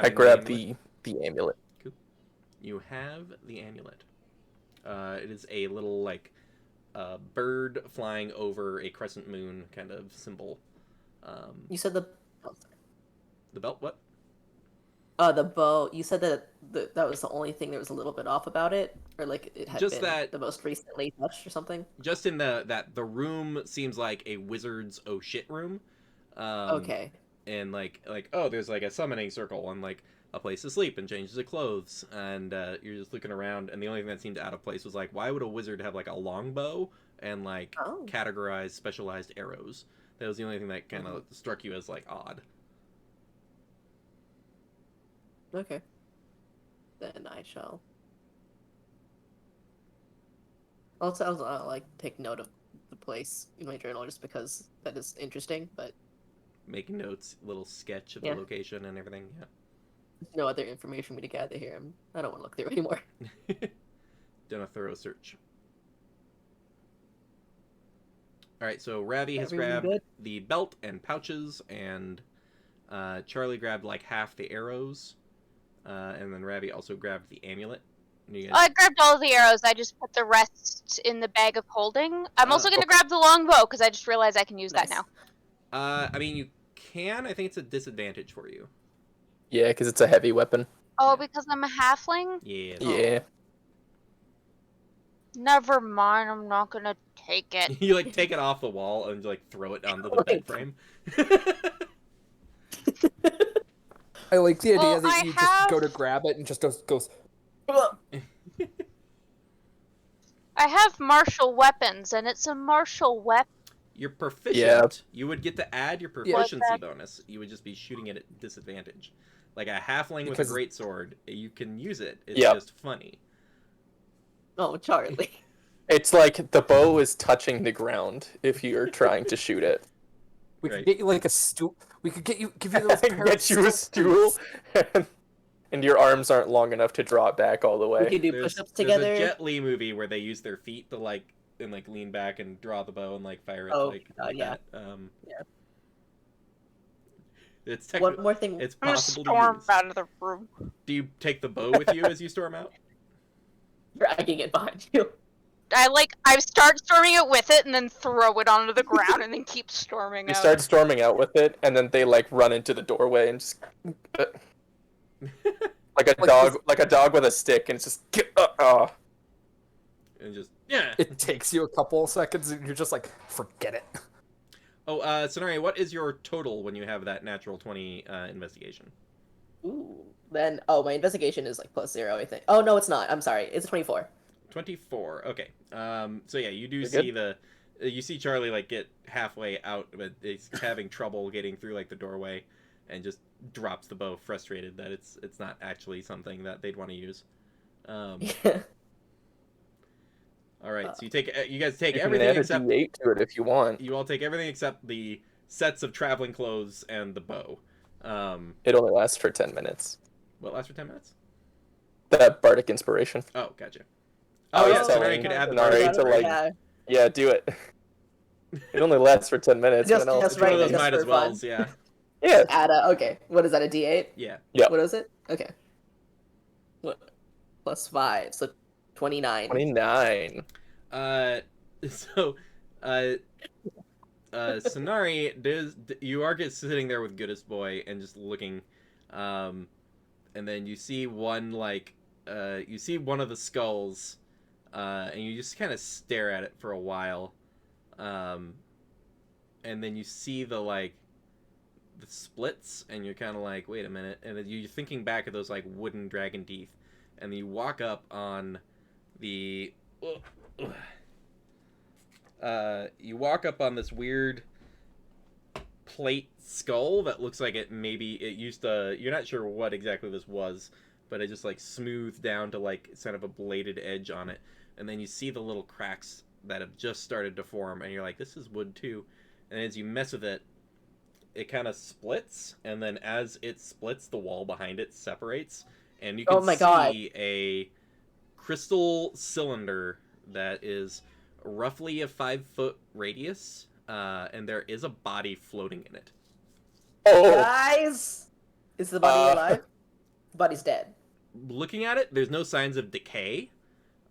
I grabbed the amulet. Cool. You have the amulet. It is a little like bird flying over a crescent moon kind of symbol. You said the. Oh, sorry. The belt? What? The bow. You said that that was the only thing that was a little bit off about it, or like it had Just been that- the most recently touched or something. Just in the room seems like a wizard's oh shit room. Okay. And like oh, there's like a summoning circle and like a place to sleep and changes of clothes, and you're just looking around, and the only thing that seemed out of place was like, why would a wizard have like a longbow and like categorized specialized arrows? That was the only thing that kind of struck you as like odd. Okay. Then I shall. Also, I'll like take note of the place in my journal just because that is interesting, but Make notes, little sketch of the location and everything. Yeah. there's no other information for me to gather here. I don't want to look through anymore. Done a thorough search. All right, so Ravi has Everyone grabbed good? the belt and pouches, and Charlie grabbed like half the arrows, and then Ravi also grabbed the amulet. You guys... I grabbed all the arrows. I just put the rest in the bag of holding. I'm also going to grab the longbow because I just realized I can use that now. I mean, you can. I think it's a disadvantage for you. Yeah, because it's a heavy weapon. Oh, because I'm a halfling? Yeah. Yeah. Never mind, I'm not going to take it. You like take it off the wall and like throw it onto the bed frame. I like the idea Well, that I you have- just go to grab it and just goes I have martial weapons, and it's a martial weapon. You're proficient. Yeah. You would get to add your Yeah. proficiency What's that? bonus. You would just be shooting it at disadvantage. Like a halfling with Because- a great sword, you can use it. It's Yep. just funny. Oh, Charlie. It's like the bow is touching the ground if you're trying to shoot it. we Right. could get you like a stool. We could give you those I pair of get you a stool, and your arms aren't long enough to draw it back all the We way. can do There's push-ups a together. Jet Li movie where they use their feet to like lean back and draw the bow and like fire it like yeah. that. Yeah. It's One technically more thing. it's I'm gonna possible to storm use. out of the room. Do you take the bow with you as you storm out? Dragging it behind you. I start storming it with it and then throw it onto the ground and then keep storming You out. start storming out with it, and then they like run into the doorway and just like a dog with a stick, and it's just And just yeah. It takes you a couple of seconds, and you're just like, forget it. Oh, Sonari, what is your total when you have that natural 20 investigation? Ooh. Then my investigation is like +0, I think. Oh no, it's not. I'm sorry. It's a 24. 24. Okay. So yeah, you do You're see you see Charlie like get halfway out, but he's having trouble getting through like the doorway, and just drops the bow, frustrated that it's not actually something that they'd want to use. All right, so you guys take you can everything add a except D8 to it if you want. you all take everything except the sets of traveling clothes and the bow. It only lasts for 10 minutes. What lasts for 10 minutes? That bardic inspiration. Oh, gotcha. I Oh was yeah, so telling now you could add the Sonari bardic to, like, inspiration. Yeah, do it. It only lasts for 10 minutes. Just- and then just It's one of right, those just might for as fun. wells, yeah. Yeah. Add okay. What is that? A D8? Yeah. Yeah. What is it? Okay. What? +5, so 29. 29. So, Sonari, you are sitting there with Goodest Boy and just looking, and then you see one you see one of the skulls, and you just kind of stare at it for a while, and then you see the splits, and you're kind of like, wait a minute, and then you're thinking back of those like wooden dragon teeth, and then you walk up on the. You walk up on this weird plate skull that looks like it used to. You're not sure what exactly this was, but it just like smoothed down to like kind of a bladed edge on it, and then you see the little cracks that have just started to form, and you're like, this is wood too. And as you mess with it, it kind of splits, and then as it splits, the wall behind it separates, and you can see a crystal cylinder that is roughly a 5-foot radius, and there is a body floating in it. Oh! Guys! Is the body alive? The body's dead. Looking at it, there's no signs of decay.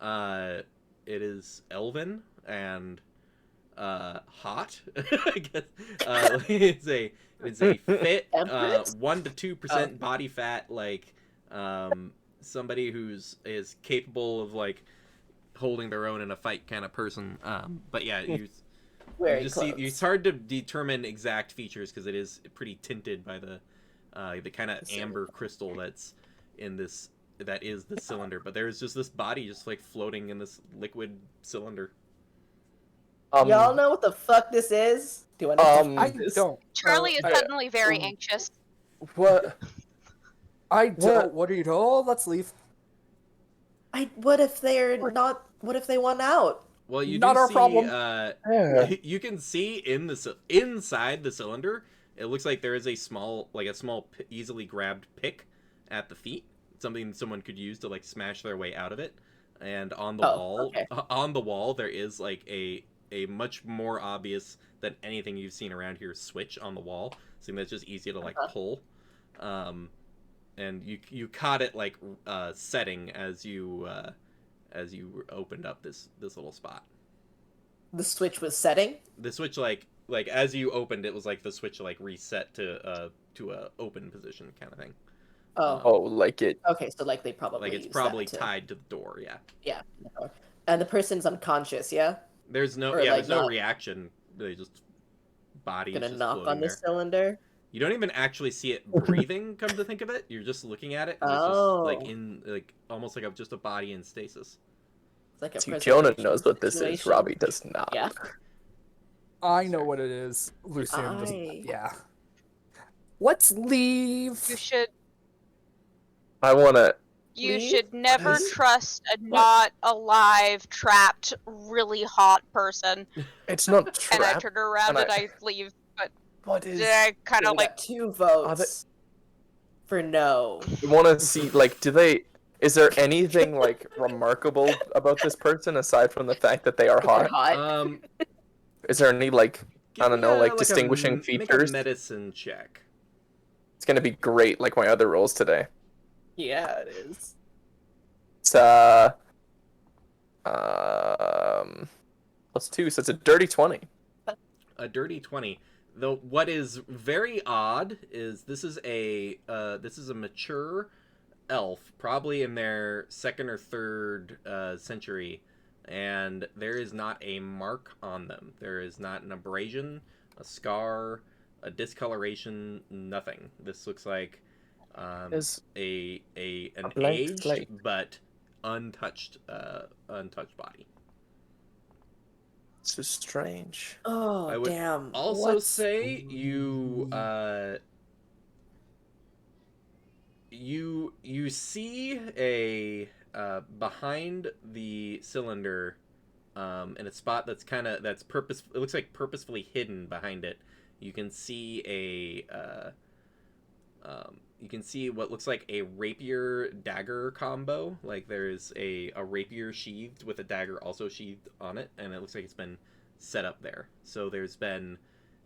It is elven and hot. I guess it's a fit 1 to 2% body fat, like somebody who's is capable of like holding their own in a fight kind of person. But yeah, you just see it's hard to determine exact features because it is pretty tinted by the kind of amber crystal that's in this. That is the cylinder, but there's just this body just like floating in this liquid cylinder. Y'all know what the fuck this is? Do I know? I don't. Charlie is suddenly very anxious. What? I don't. What are you doing? Oh, let's leave. What if they're not? What if they want out? Well, you Not do our see, problem. You can see inside the cylinder. It looks like there is a small, easily grabbed pick at the feet. Something someone could use to like smash their way out of it. And on the wall, there is like a much more obvious than anything you've seen around here switch on the wall. Something that's just easy to like pull. And you caught it like setting as you opened up this little spot. The switch was setting. The switch like as you opened it was like the switch like reset to a open position kind of thing. Like it. Okay, so like they probably like it's used probably that to... tied to the door. Yeah. Yeah. And the person's unconscious. Yeah. There's no like there's no reaction. They just body gonna just knock on the there. cylinder. You don't even actually see it breathing. Come to think of it, you're just looking at it. And it's just like almost like just a body in stasis. It's like a See, Jonah preservation knows what this is. situation. Robbie does not. Yeah. I know what it is. Lucian just yeah. Let's leave. You should I wanna. should never trust a not alive, trapped, really hot person. It's not trapped. And I turn around and I leave, but I kind of like 2 votes for no. You want to see like do they? Is there anything like remarkable about this person aside from the fact that they are They're hot? hot. Is there any like I don't know like a distinguishing features? Make a medicine check. It's gonna be great like my other rolls today. Yeah, it is. It's +2, so it's a dirty 20. A dirty 20. Though what is very odd is this is a mature elf, probably in their second or third century, and there is not a mark on them. There is not an abrasion, a scar, a discoloration, nothing. This looks like Is an blank aged slate. but untouched body. so strange. Oh, I would damn. Also What's say you see a behind the cylinder in a spot that's it looks like purposefully hidden behind it. You can see you can see what looks like a rapier dagger combo. Like there's a rapier sheathed with a dagger also sheathed on it, and it looks like it's been set up there. So there's been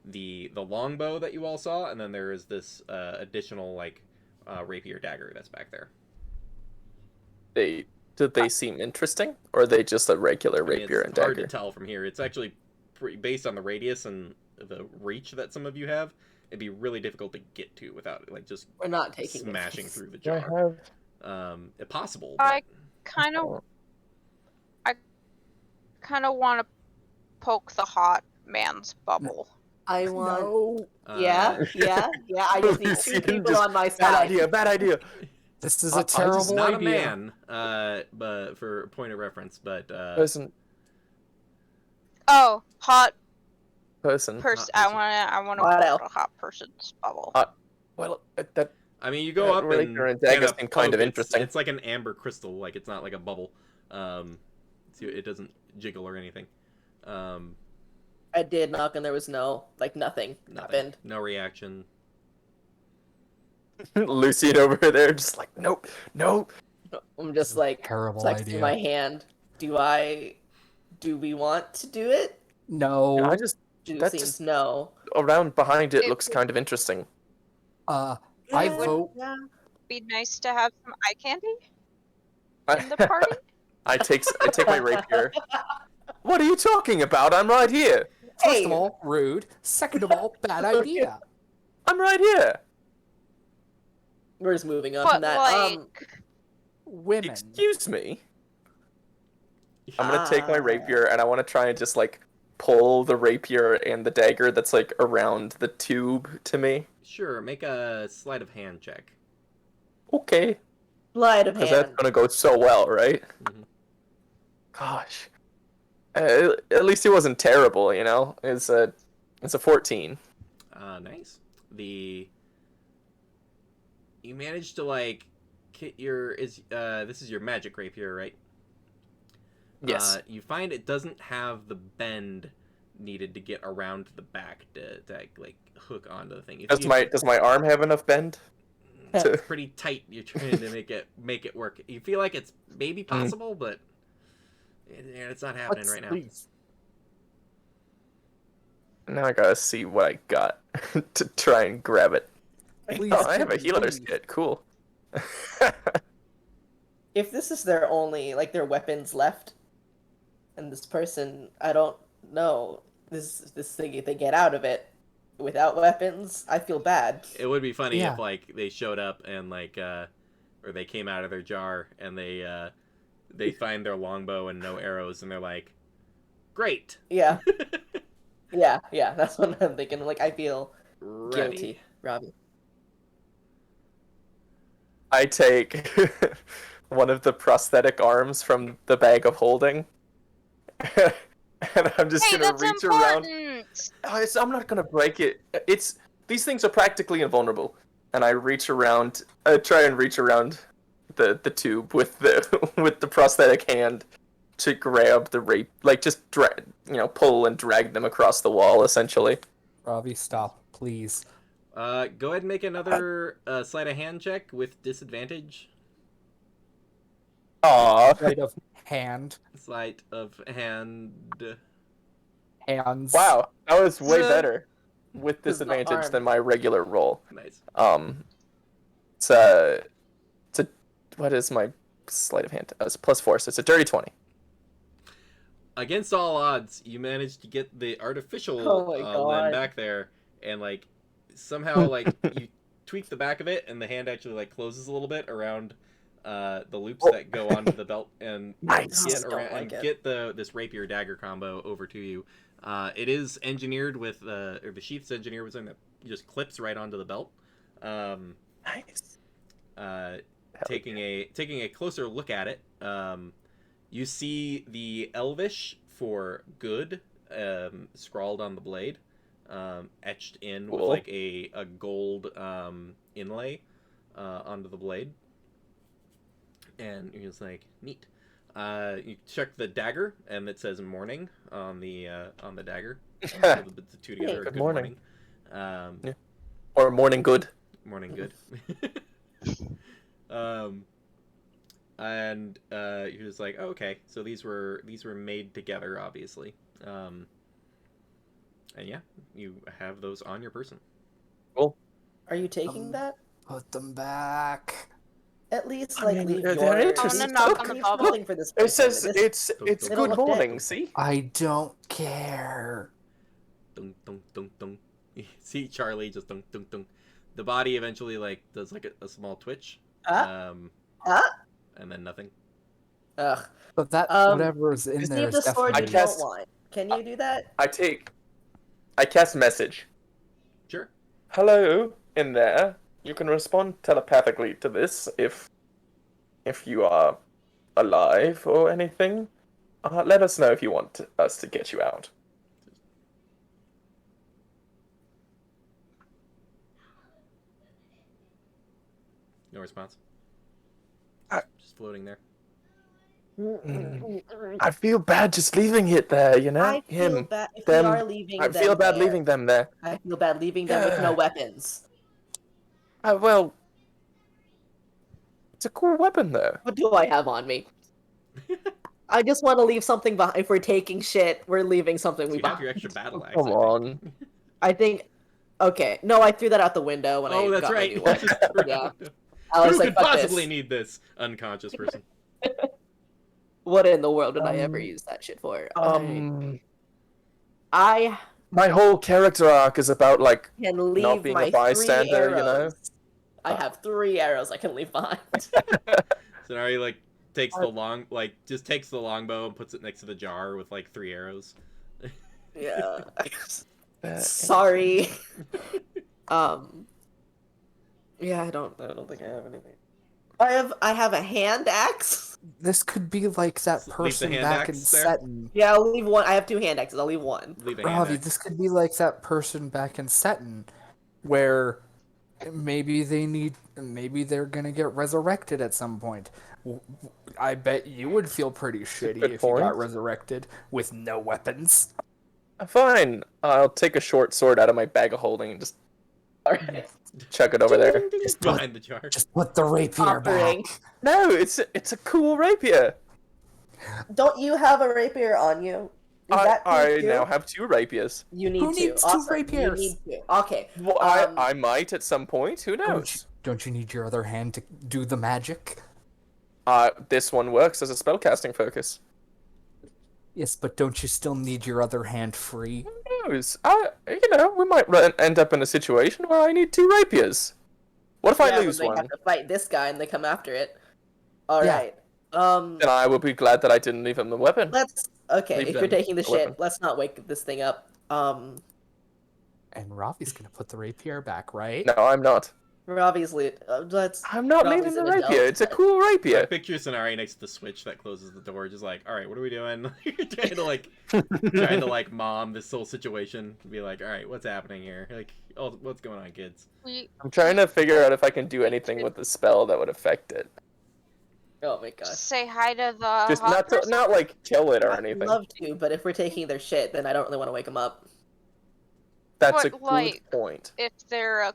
the longbow that you all saw, and then there is this additional like rapier dagger that's back there. Did they seem interesting, or are they just a regular I mean, rapier it's and hard dagger? to tell from here. It's actually based on the radius and the reach that some of you have. It'd be really difficult to get to without like just We're not taking smashing it. through the Do I jar. have? If possible. I but- kind of want to poke the hot man's bubble. I want. No. Yeah. I just need two Lucian people just- on my Bad side. idea. Bad idea. This is I a just terrible not idea. a man, but for point of reference, but Person. Oh, hot Person. person. Hot I want to What poke else? a hot person's bubble. Well, that I mean, you go Yeah, up really, and your dagger kinda seem kind of poke. interesting. It's like an amber crystal, like it's not like a bubble. So it doesn't jiggle or anything. I did knock and there was nothing happened. No reaction. Lucian over there, just like nope. I'm just like Terrible flexing idea. my hand. Do we want to do it? No. I just Juice That seems just- no. around behind it It looks would- kind of interesting. I Yeah, vote. yeah. Be nice to have some eye candy I, in the party. I take my rapier. What are you talking about? I'm right here. First Hey. of all, rude. Second of all, bad idea. I'm right here. We're just moving on But from that. like, Women. Excuse me. I'm gonna take my rapier and I want to try and just like pull the rapier and the dagger that's like around the tube to me. Sure, make a sleight of hand check. Okay, Sleight of because hand. that's gonna go so well, right? Mhm. Gosh, at least it wasn't terrible, you know. It's a 14. Nice. You managed to like get this is your magic rapier, right? Yes. You find it doesn't have the bend needed to get around the back to like hook onto the thing. Does my arm have enough bend? It's pretty tight. You're trying to make it work. You feel like it's maybe possible, but it's not happening Let's right now. leave. Now I gotta see what I got to try and grab it. Please Oh, I have a leave. healer's kit. Cool. If this is their only their weapons left, and this person, I don't know, this thing, if they get out of it without weapons, I feel bad. It would be funny Yeah. if like they showed up and like or they came out of their jar and they find their longbow and no arrows and they're like, great. Yeah, yeah. That's what I'm thinking. Like, I feel Ready. guilty, Robbie. I take one of the prosthetic arms from the bag of holding, and I'm just hey, gonna that's reach around. important. I'm not gonna break it. These things are practically invulnerable, and I reach around, try and reach around the tube with the prosthetic hand to grab the rape, like just pull and drag them across the wall, essentially. Robbie, stop, please. Go ahead and make another sleight of hand check with disadvantage. Aww. Sleight of hand. Sleight of hand. Hands. Wow, that was way Yeah. better with This is the disadvantage arm. than my regular roll. Nice. It's a what is my sleight of hand? It's +4, so it's a dirty 20. against all odds, you managed to get the artificial Oh my limb God. back there, and like somehow like you tweak the back of it, and the hand actually like closes a little bit around the loops that go onto the belt, and Nice. get Don't around like and it. get this rapier dagger combo over to you. It is engineered with or the sheath's engineered with something that just clips right onto the belt. Nice. Taking a closer look at it, you see the Elvish for good scrawled on the blade, etched in with Cool. like a gold inlay onto the blade, and you're just like, neat. You check the dagger, and it says "morning" on the dagger. So the two together. Good Good morning. morning. Yeah. Or morning good. Morning good. And he was like, oh, okay, so these were made together, obviously. And yeah, you have those on your person. Are you taking that? Put them back. At least, I like, mean, leave they're your... interesting. I wanna knock on the leave bubble. something for this It person. says This- it's They don't good look dead. morning. See. I don't care. Dun, dun, dun, dun. You see Charlie just dun, dun, dun. The body eventually like does like a small twitch. Ah. And then nothing. Ugh. But that Um, whatever is in there Receive is the sword you definitely. cast- don't want. Can you do that? I cast message. Sure. Hello in there. You can respond telepathically to this if you are alive or anything. Let us know if you want us to get you out. No response. I- Just floating there. I feel bad just leaving it there, you know? I feel Him, bad if them. we are leaving I them feel bad there. leaving them there. I feel bad leaving them with no Yeah. weapons. Well, it's a cool weapon though. What do I have on me? I just want to leave something behind. If we're taking shit, we're leaving something So we you have behind. your extra battle axe. Come I think. on. I think. Okay, no, I threw that out the window when I Oh, that's got right. my new one. Yeah. I was Who like, could fuck possibly this. need this unconscious person? What in the world did I ever use that shit for? I My whole character arc is about like can not leave being my a bystander, 3 you know? arrows. I have 3 arrows I can leave behind. So now he like takes the longbow and puts it next to the jar with like 3 arrows. Yeah. Sorry. Yeah, I don't think I have anything. I have a hand axe. This could be like that Leave the person hand back in axe there? Seton. Yeah, I'll leave one. I have 2 hand axes. I'll leave one. Leave a hand Ravi, axe. this could be like that person back in Seton, where maybe they're gonna get resurrected at some point. I bet you would feel pretty shitty good if you got point. resurrected with no weapons. Fine. I'll take a short sword out of my bag of holding and just Alright. chuck it over there. Just put, Behind the jar. just put the rapier back. Offering. No, it's a cool rapier. Don't you have a rapier on you? Is that cool I too? now have 2 rapiers. You need Who to. needs 2 Awesome. rapiers? You need to. Okay. Well, I might at some point. Who knows? Don't you need your other hand to do the magic? This one works as a spellcasting focus. Yes, but don't you still need your other hand free? Who knows? We might end up in a situation where I need 2 rapiers. What if I Yeah, lose when they one? have to fight this guy and they come after it. All Yeah. right. Then I will be glad that I didn't leave him the weapon. Okay. Leave If you're them taking the the shit, weapon. let's not wake this thing up. And Ravi's gonna put the rapier back, right? No, I'm not. Obviously, let's. I'm not Robbie's leaving the an adult, rapier. It's a but- cool I rapier. picture Sonari next to the switch that closes the door, just like, all right, what are we doing? trying to like mom this whole situation, be like, all right, what's happening here? Like, oh, what's going on, kids? I'm trying to figure out if I can do anything with the spell that would affect it. Oh my gosh. Just say hi to the Just hot person. not like kill it or I'd anything. love to, but if we're taking their shit, then I don't really want to wake them up. That's a What, good like, point. If they're a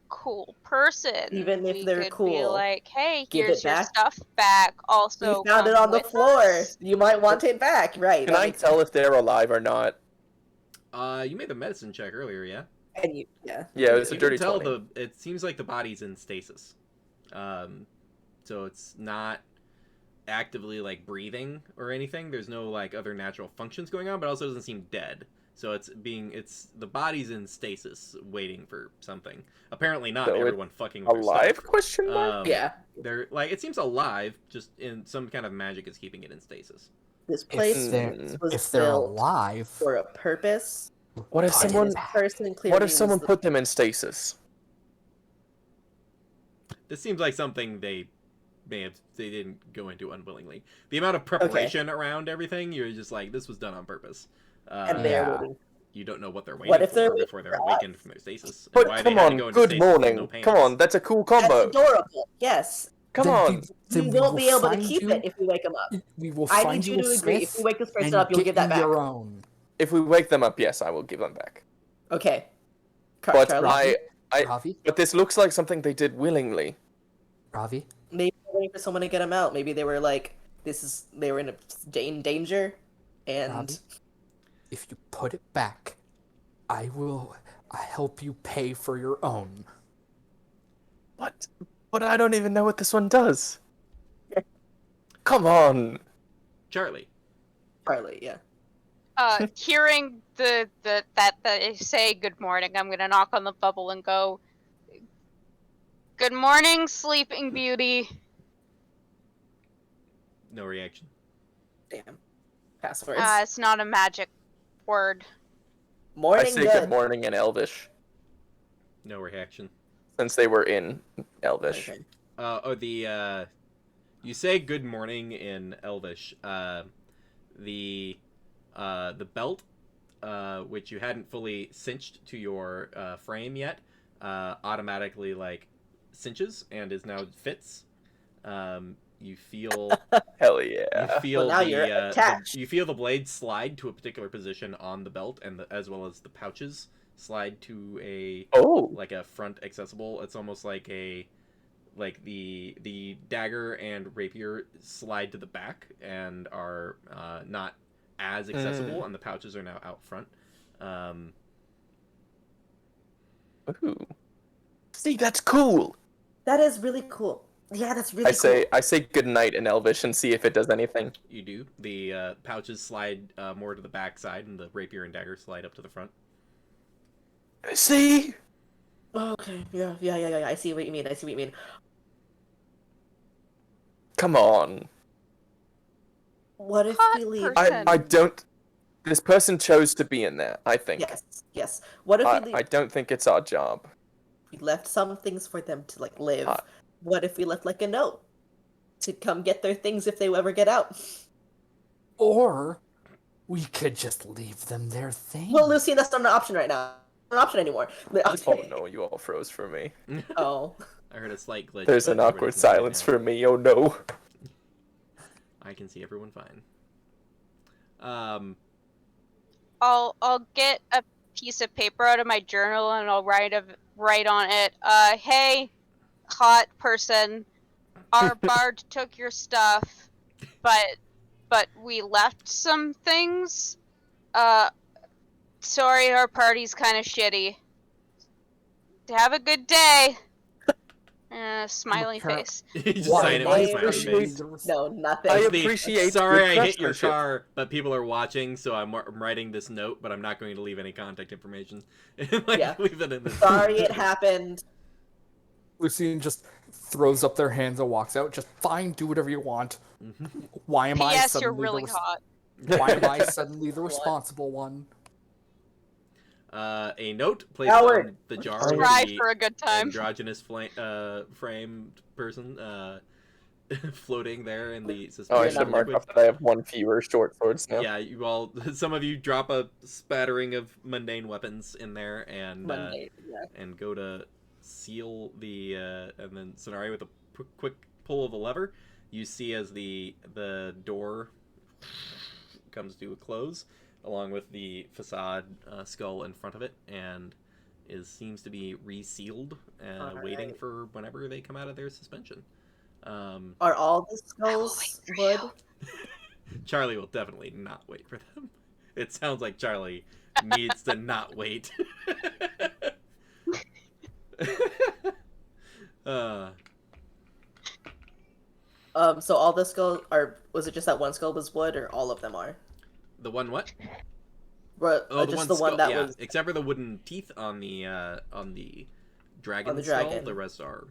cool person, Even if we they're could be cool, like, hey, give here's it your back. stuff back. Also, You found it come on the with floor. us. You might want it back, right? Can that I makes tell if they're alive or not? You made the medicine check earlier, yeah? sense. And yeah. Yeah, it's a You dirty can tell 20. it seems like the body's in stasis. So it's not actively like breathing or anything. There's no like other natural functions going on, but also doesn't seem dead. So it's the body's in stasis, waiting for something. Apparently not So everyone fucking with their Alive? stuff. Question mark. Yeah. They're like it seems alive, just in some kind of magic is keeping it in stasis. This place was If they're built alive, for a purpose. What if Put someone? it This back. person clearly What if someone was put them in stasis? This seems like something they didn't go into unwillingly. The amount of preparation around everything, you're just like, this was done on purpose. and they're Yeah. waiting. You don't know what they're waiting What if for they're before they're waiting for awakened from their stasis. And But why come they had to on, go into good stasis with morning. no pants. Come on, that's a cool That's combo. adorable. Yes. Come Then on. We we won't will be able to find keep you- it if we wake them up. We will I find need you you to a agree. If smith we wake this person and up, you'll get give that you back. your own. If we wake them up, yes, I will give them back. Okay. But Charlie, Ravi, but this looks like something they did willingly. Ravi, maybe they're waiting for someone to get them out. Maybe they were like, they were in danger, and Ravi, if you put it back, I will help you pay for your own. What? But I don't even know what this one does. Come on. Charlie. Charlie, yeah. Hearing that they say good morning, I'm gonna knock on the bubble and go, "Good morning, Sleeping Beauty." No reaction. Damn. Passwords. It's not a magic word. Morning I say good. good morning in Elvish, No reaction. since they were in Elvish. Okay. You say good morning in Elvish. The belt, which you hadn't fully cinched to your frame yet, automatically like cinches and is now fits. You feel Hell yeah. you feel Well, now you're attached. you feel the blade slide to a particular position on the belt, and as well as the pouches slide to a Oh. like a front accessible. It's almost like the dagger and rapier slide to the back and are not as accessible, and the pouches are now out front. Ooh. See, that's cool. That is really cool. Yeah, that's really cool. I say good night in Elvish and see if it does anything. You do. The pouches slide more to the back side, and the rapier and dagger slide up to the front. See? Okay. Yeah. I see what you mean. Come on. What if Hot we leave? person. I don't. This person chose to be in there, I think. Yes. What if we I don't think it's our job. we left some things for them to like live? Uh, What if we left like a note to come get their things if they ever get out? Or we could just leave them their thing. Well, Lucy, that's not an option right now. Not an option anymore. Oh no, you all froze for me. Oh. I heard a slight glitch. There's but an awkward everybody's moving silence now. for me, oh no. I can see everyone fine. I'll get a piece of paper out of my journal and I'll write on it. Hey, hot person, our bard took your stuff, but we left some things. Sorry, our party's kind of shitty. Have a good day. Smiley face. You just Why sign it am I with a smiley appreciate- face. No, nothing. I It's the, appreciate sorry your I hit your craftsmanship." car, but people are watching, so I'm writing this note, but I'm not going to leave any contact information. Like, Yeah. leave it in this. Sorry it happened. Lucine just throws up their hands and walks out. Just fine, do whatever you want. Why am I P.S. suddenly You're really hot. Why am I suddenly the responsible one? A note placed Howard. on the jar with Try the for a good time. androgynous framed person floating there in the Oh, I You're should not have marked liquid. up that I have one fewer short swords now. Yeah, you all. Some of you drop a spattering of mundane weapons in there, and Monday. Yeah. and go to seal the and then Sonari with a quick pull of a lever, you see as the door comes to a close, along with the facade skull in front of it, and seems to be resealed, waiting Alright. for whenever they come out of their suspension. Are all the skulls wait for wood? Charlie will definitely not wait for them. It sounds like Charlie needs to not wait. So all the skulls are. Was it just that one skull was wood, or all of them are? The one what? But Oh, the just one the skull. one that yeah, was except for the wooden teeth on the dragon on the skull. dragon. The rest are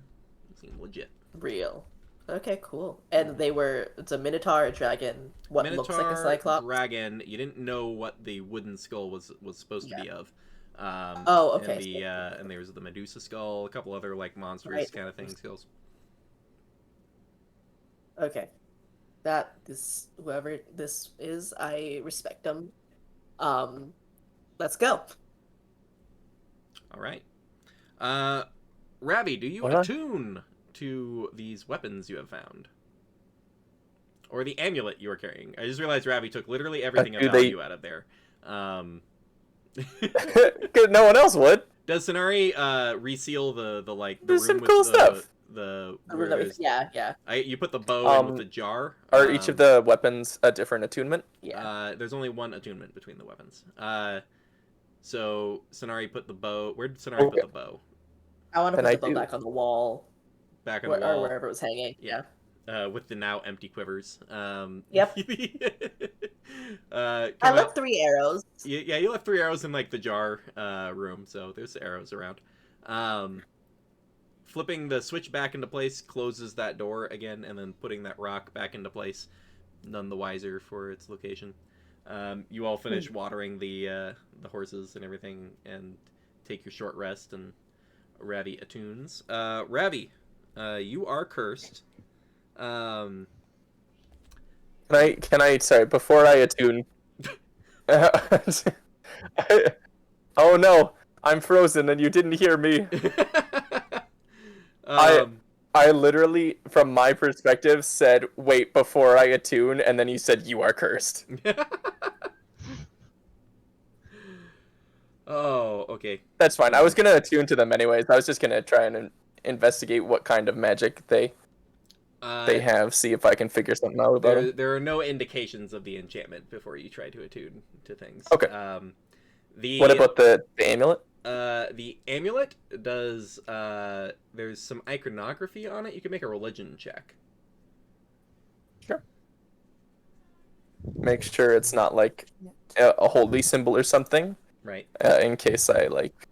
seem legit. real. Okay, cool. And they were. It's a minotaur, a dragon. What looks like a Minotaur, cyclops? dragon. You didn't know what the wooden skull was supposed to be of. Oh, okay. And there's the Medusa skull, a couple other like monstrous Right. kind of thing skulls. Okay. Whoever this is, I respect them. Let's go. All right. Ravi, do you What? attune to these weapons you have found? Or the amulet you are carrying? I just realized Ravi took literally everything of do value out of there. Because no one else would. Does Sonari reseal the There's room some with cool stuff. where there's- Yeah. you put the bow in with the jar. Are each of the weapons a different attunement? Yeah. There's only one attunement between the weapons. So Sonari put the bow. Where did Sonari put the bow? I want to And put I the bow do. back on the wall. Back on the Or wall. wherever it was hanging. Yeah. With the now empty quivers. Yep. I I left 3 arrows. Yeah, you left 3 arrows in like the jar room, so there's arrows around. Flipping the switch back into place closes that door again, and then putting that rock back into place, none the wiser for its location. You all finish watering the horses and everything, and take your short rest, and Ravi attunes. Ravi, you are cursed. Can I sorry, before I attune oh no, I'm frozen and you didn't hear me. I literally, from my perspective, said wait before I attune, and then you said you are cursed. Oh, okay. That's fine. I was gonna attune to them anyways. I was just gonna try and investigate what kind of magic they have, see if I can figure something out about them. There are no indications of the enchantment before you try to attune to things. Okay. What What about the amulet? The amulet does. There's some iconography on it. You can make a religion check. Sure. Make sure it's not like a holy symbol or something. Right. In case I like.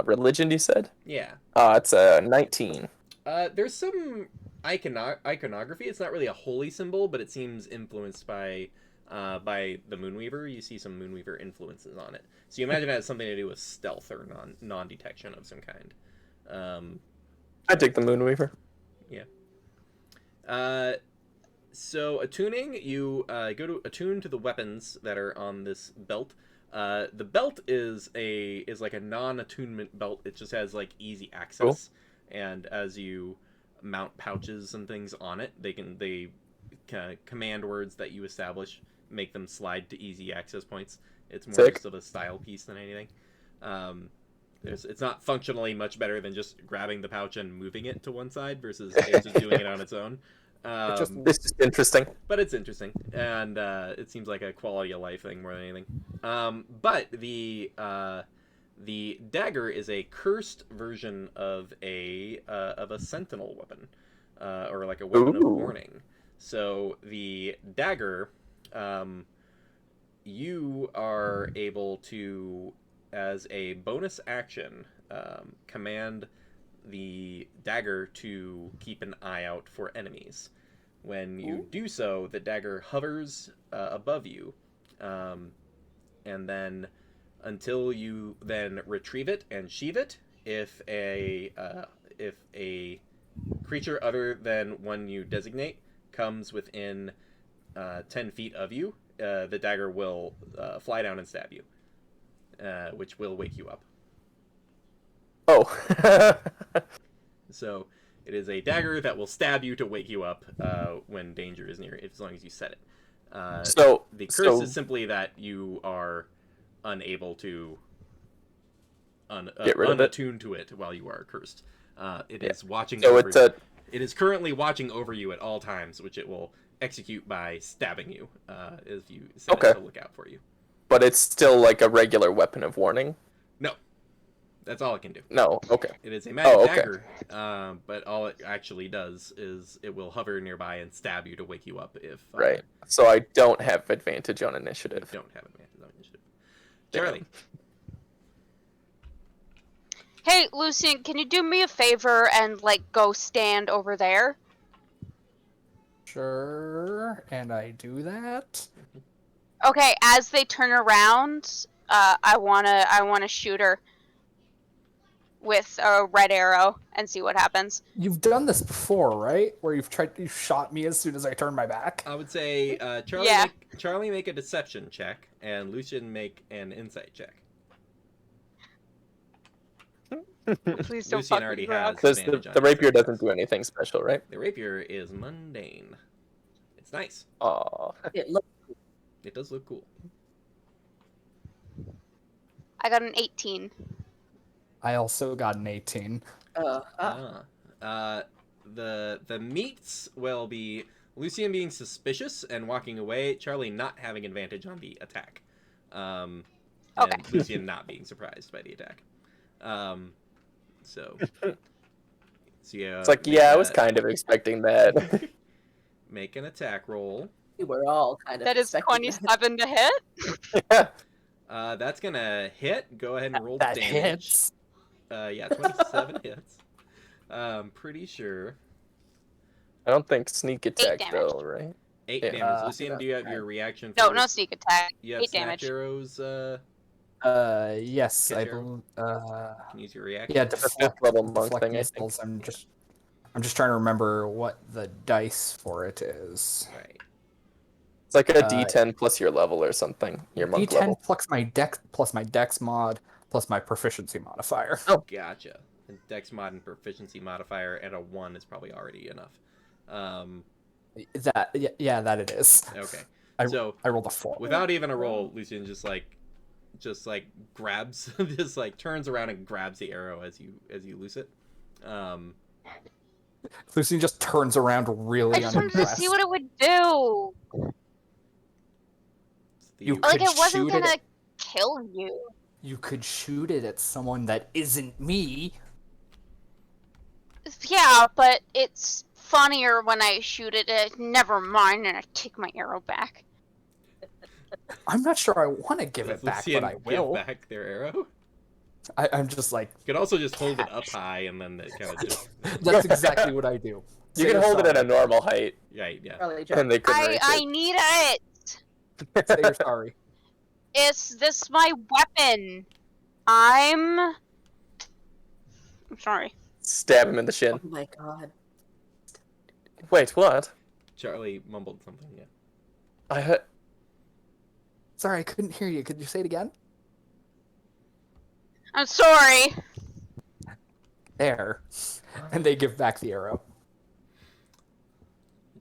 Religion, you said? Yeah. It's a 19. There's some iconography. It's not really a holy symbol, but it seems influenced by the Moonweaver. You see some Moonweaver influences on it. So you imagine it has something to do with stealth or non-detection of some kind. I take the Moonweaver. Yeah. So attuning, you go to attune to the weapons that are on this belt. The belt is like a non-attunement belt. It just has like easy access, and as you mount pouches and things on it, they command words that you establish make them slide to easy access points. It's more just of a style piece than anything. It's not functionally much better than just grabbing the pouch and moving it to one side versus it just doing it on its own. This is interesting. But it's interesting, and it seems like a quality of life thing more than anything. But the dagger is a cursed version of a sentinel weapon, or like a weapon of warning. So the dagger, you are able to, as a bonus action, command the dagger to keep an eye out for enemies. When you do so, the dagger hovers above you, and then until you then retrieve it and sheath it, if a creature other than one you designate comes within 10 feet of you, the dagger will fly down and stab you, which will wake you up. Oh. So it is a dagger that will stab you to wake you up when danger is near, as long as you set it. So the curse is simply that you are unable to get rid of it. unattune to it while you are cursed. It is watching So over it's a It is currently watching over you at all times, which it will execute by stabbing you if you set it to look out for you. but it's still like a regular weapon of warning. That's all it can do. No. Okay. It is a magic okay. dagger, but all it actually does is it will hover nearby and stab you to wake you up if Right. So I don't have advantage on you initiative. don't have advantage on initiative. Charlie. Hey, Lucian, can you do me a favor and go stand over there? Sure, and I do that. Okay, as they turn around, I wanna shoot her with a red arrow and see what happens. You've done this before, right? Where you shot me as soon as I turned my back. I would say Charlie, Yeah. Charlie make a deception check, and Lucian make an insight check. Please don't Lucian fuck already me, Grog. has Says advantage on the rapier insight doesn't do anything special, right? The rapier is mundane. It's nice. Aw. It does look cool. I got an 18. I also got an 18. The meats will be Lucian being suspicious and walking away, Charlie not having advantage on the attack, and Okay. Lucian not being surprised by the attack. So yeah, It's like, I was kind of expecting that. make an attack roll. We were all kind of That is expecting that. 27 to hit. That's gonna hit. Go ahead and roll That damage. hits. Yeah, 27 hits. Pretty sure. I don't think sneak attack damage. though, right? 8 Yeah. damage. Lucian, do you have your reaction? No, for- no sneak attack. You have 8 snatch damage. arrows. Yes, Catch I arrow. believe. Can use your reaction. Yeah, It's a fifth level monk deflect thing, I missiles. think. I'm just trying to remember what the dice for it is. Right. It's like a D10 plus your level or something. Your monk D10 level. plus my dex mod plus my proficiency modifier. Gotcha. And Dex mod and proficiency modifier and a 1 is probably already enough. That it is. Okay. I rolled a 4. Without even a roll, Lucian just grabs, turns around and grabs the arrow as you loose it. Lucian just turns around really I just wanted to unimpressed. see what it would do. You Like, could it wasn't shoot it gonna kill you. You could shoot it at someone that isn't me. Yeah, but it's funnier when I shoot it. Never mind, and I take my arrow back. I'm not sure I want to give Does it back, Lucian but I will. give back their arrow? I'm just like, You could also just hold it up high and then it kind of just... that's exactly what I do. You can hold it at a normal height, Right, yeah. Probably and they couldn't reach I it. need it. Say you're sorry. Is this my weapon? I'm sorry. Stab him in the shin. Oh my god. Wait, what? Charlie mumbled something, yeah. I heard. Sorry, I couldn't hear you. Could you say it again? I'm sorry. There. And they give back the arrow.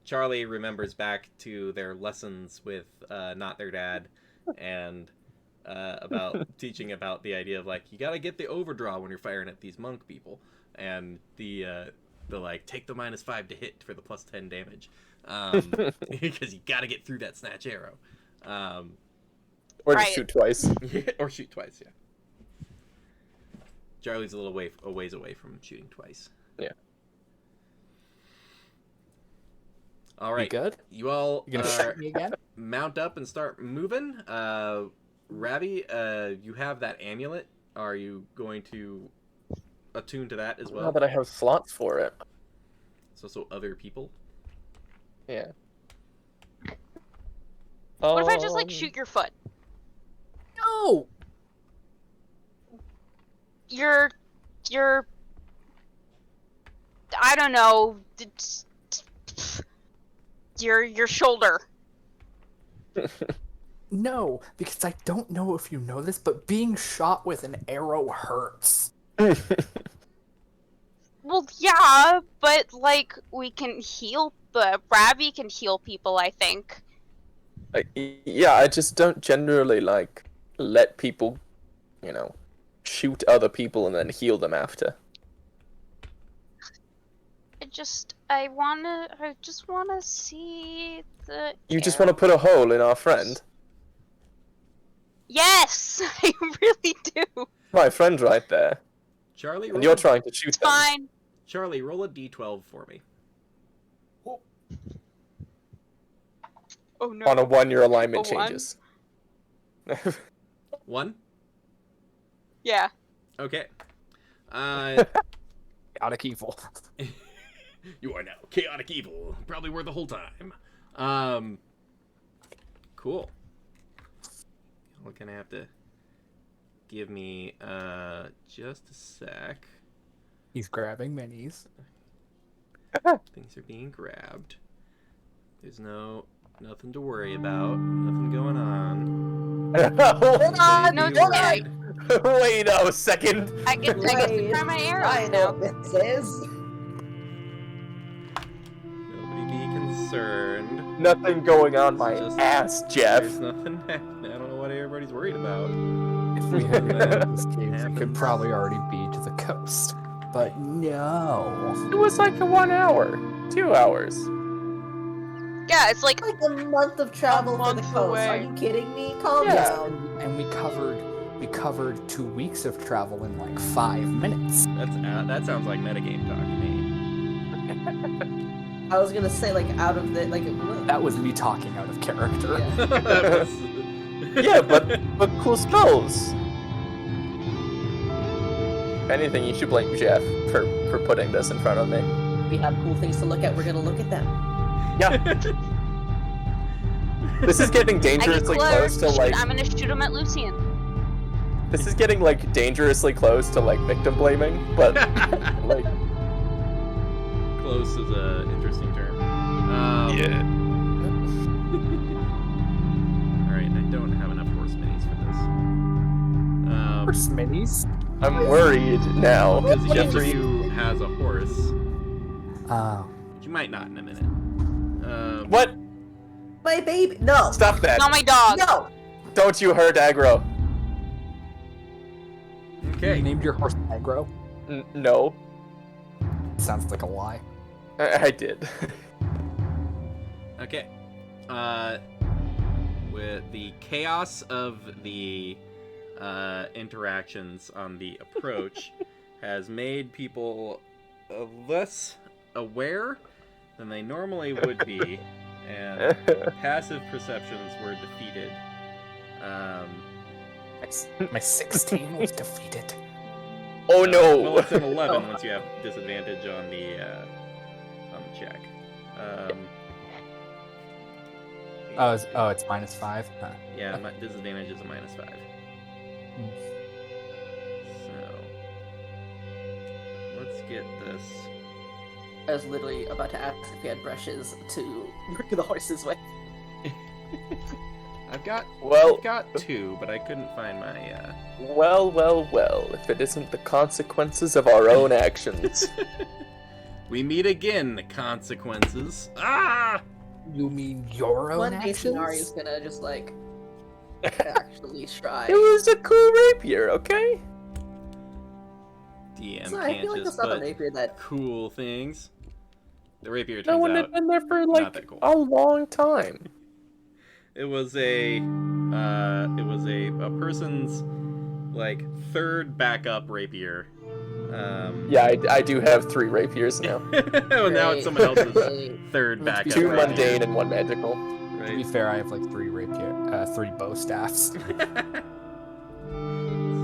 Charlie remembers back to their lessons with not their dad, and about teaching about the idea of you gotta get the overdraw when you're firing at these monk people, and the take the -5 to hit for the +10 damage, because you gotta get through that snatch arrow, Or just Right. shoot twice. or shoot twice. Yeah. Charlie's a ways away from shooting twice. Yeah. All You right. good? You all You gonna shoot me again? mount up and start moving. Ravi, you have that amulet. Are you going to attune to that as Now well? that I have slots for it. So other people. Yeah. What if I just shoot your foot? No! Your I don't know. Your shoulder. No, because I don't know if you know this, but being shot with an arrow hurts. Well, yeah, but we can heal. But Ravi can heal people, I think. Yeah, I just don't generally let people, shoot other people and then heal them after. I just wanna see the. You just want to put a hole in our friend. Yes, I really do. My friend right there. Charlie, And you're trying to shoot It's them. fine. Charlie, roll a d12 for me. Oh no. On a 1, your alignment A 1? changes. 1? Yeah. Okay. Chaotic evil. You are now chaotic evil. Probably worth the whole time. Cool. You're gonna have to give me just a sec. He's grabbing minis. Things are being grabbed. There's nothing to worry about. Nothing going on. Hold on! No, Be it's okay. worried. Wait a second. I get to try my I arrows know now. what this is. Nobody be concerned. Nothing going on my Just- ass, Jeff. There's nothing happening. I don't know what everybody's worried about. If we had been in this cave, we Happens. could probably already be to the coast. But no. It was like a 1 hour, 2 hours. Yeah, it's like Like a month of travel for the month coast. away. Are you kidding me? Calm Yeah. down. And we covered 2 weeks of travel in like 5 minutes. That sounds like metagame talk to me. I was gonna say like out of the like. That was me talking out of character. Yeah. That was- Yeah, but cool spells. If anything, you should blame Jeff for putting this in front of me. We have cool things to look at. We're gonna look at them. Yeah. This is getting I get dangerously close to like. I'm gonna shoot him at Lucian. This is getting like dangerously close to like victim blaming, but like. Close is a interesting term. Alright, I don't have enough horse minis for this. Horse minis? I'm worried now. Because each of Jeffrey, you has a horse. Oh. Which you might not in a minute. what? My baby. No. Stop that! Not my dog. No. Don't you hurt aggro? Okay. You named your horse Aggro? No, Sounds like a lie. I did. Okay. With the chaos of the interactions on the approach has made people less aware than they normally would be, and passive perceptions were defeated. My 16 was defeated. Oh no! Well, it's an 11 once you have disadvantage on the check. It's -5? Huh. Yeah, my disadvantage is a -5. So let's get this. I was literally about to ask if we had brushes to bring the horses with. I've got Well, 2, but I couldn't find my. well. If it isn't the consequences of our own actions. We meet again. Consequences. Ah! You mean your own One day actions? Scenario's gonna just like actually try. It was a cool rapier, okay? DM So I can't feel like just that's not a put rapier that. cool things. The rapier No turns one out had been there for not like that cool. a long time. It was a person's like third backup rapier. Yeah, I do have 3 rapiers now. Well, now it's someone else's third Let's be backup. 2 fair. mundane and 1 magical. To be Right. fair, I have like 3 bow staffs. I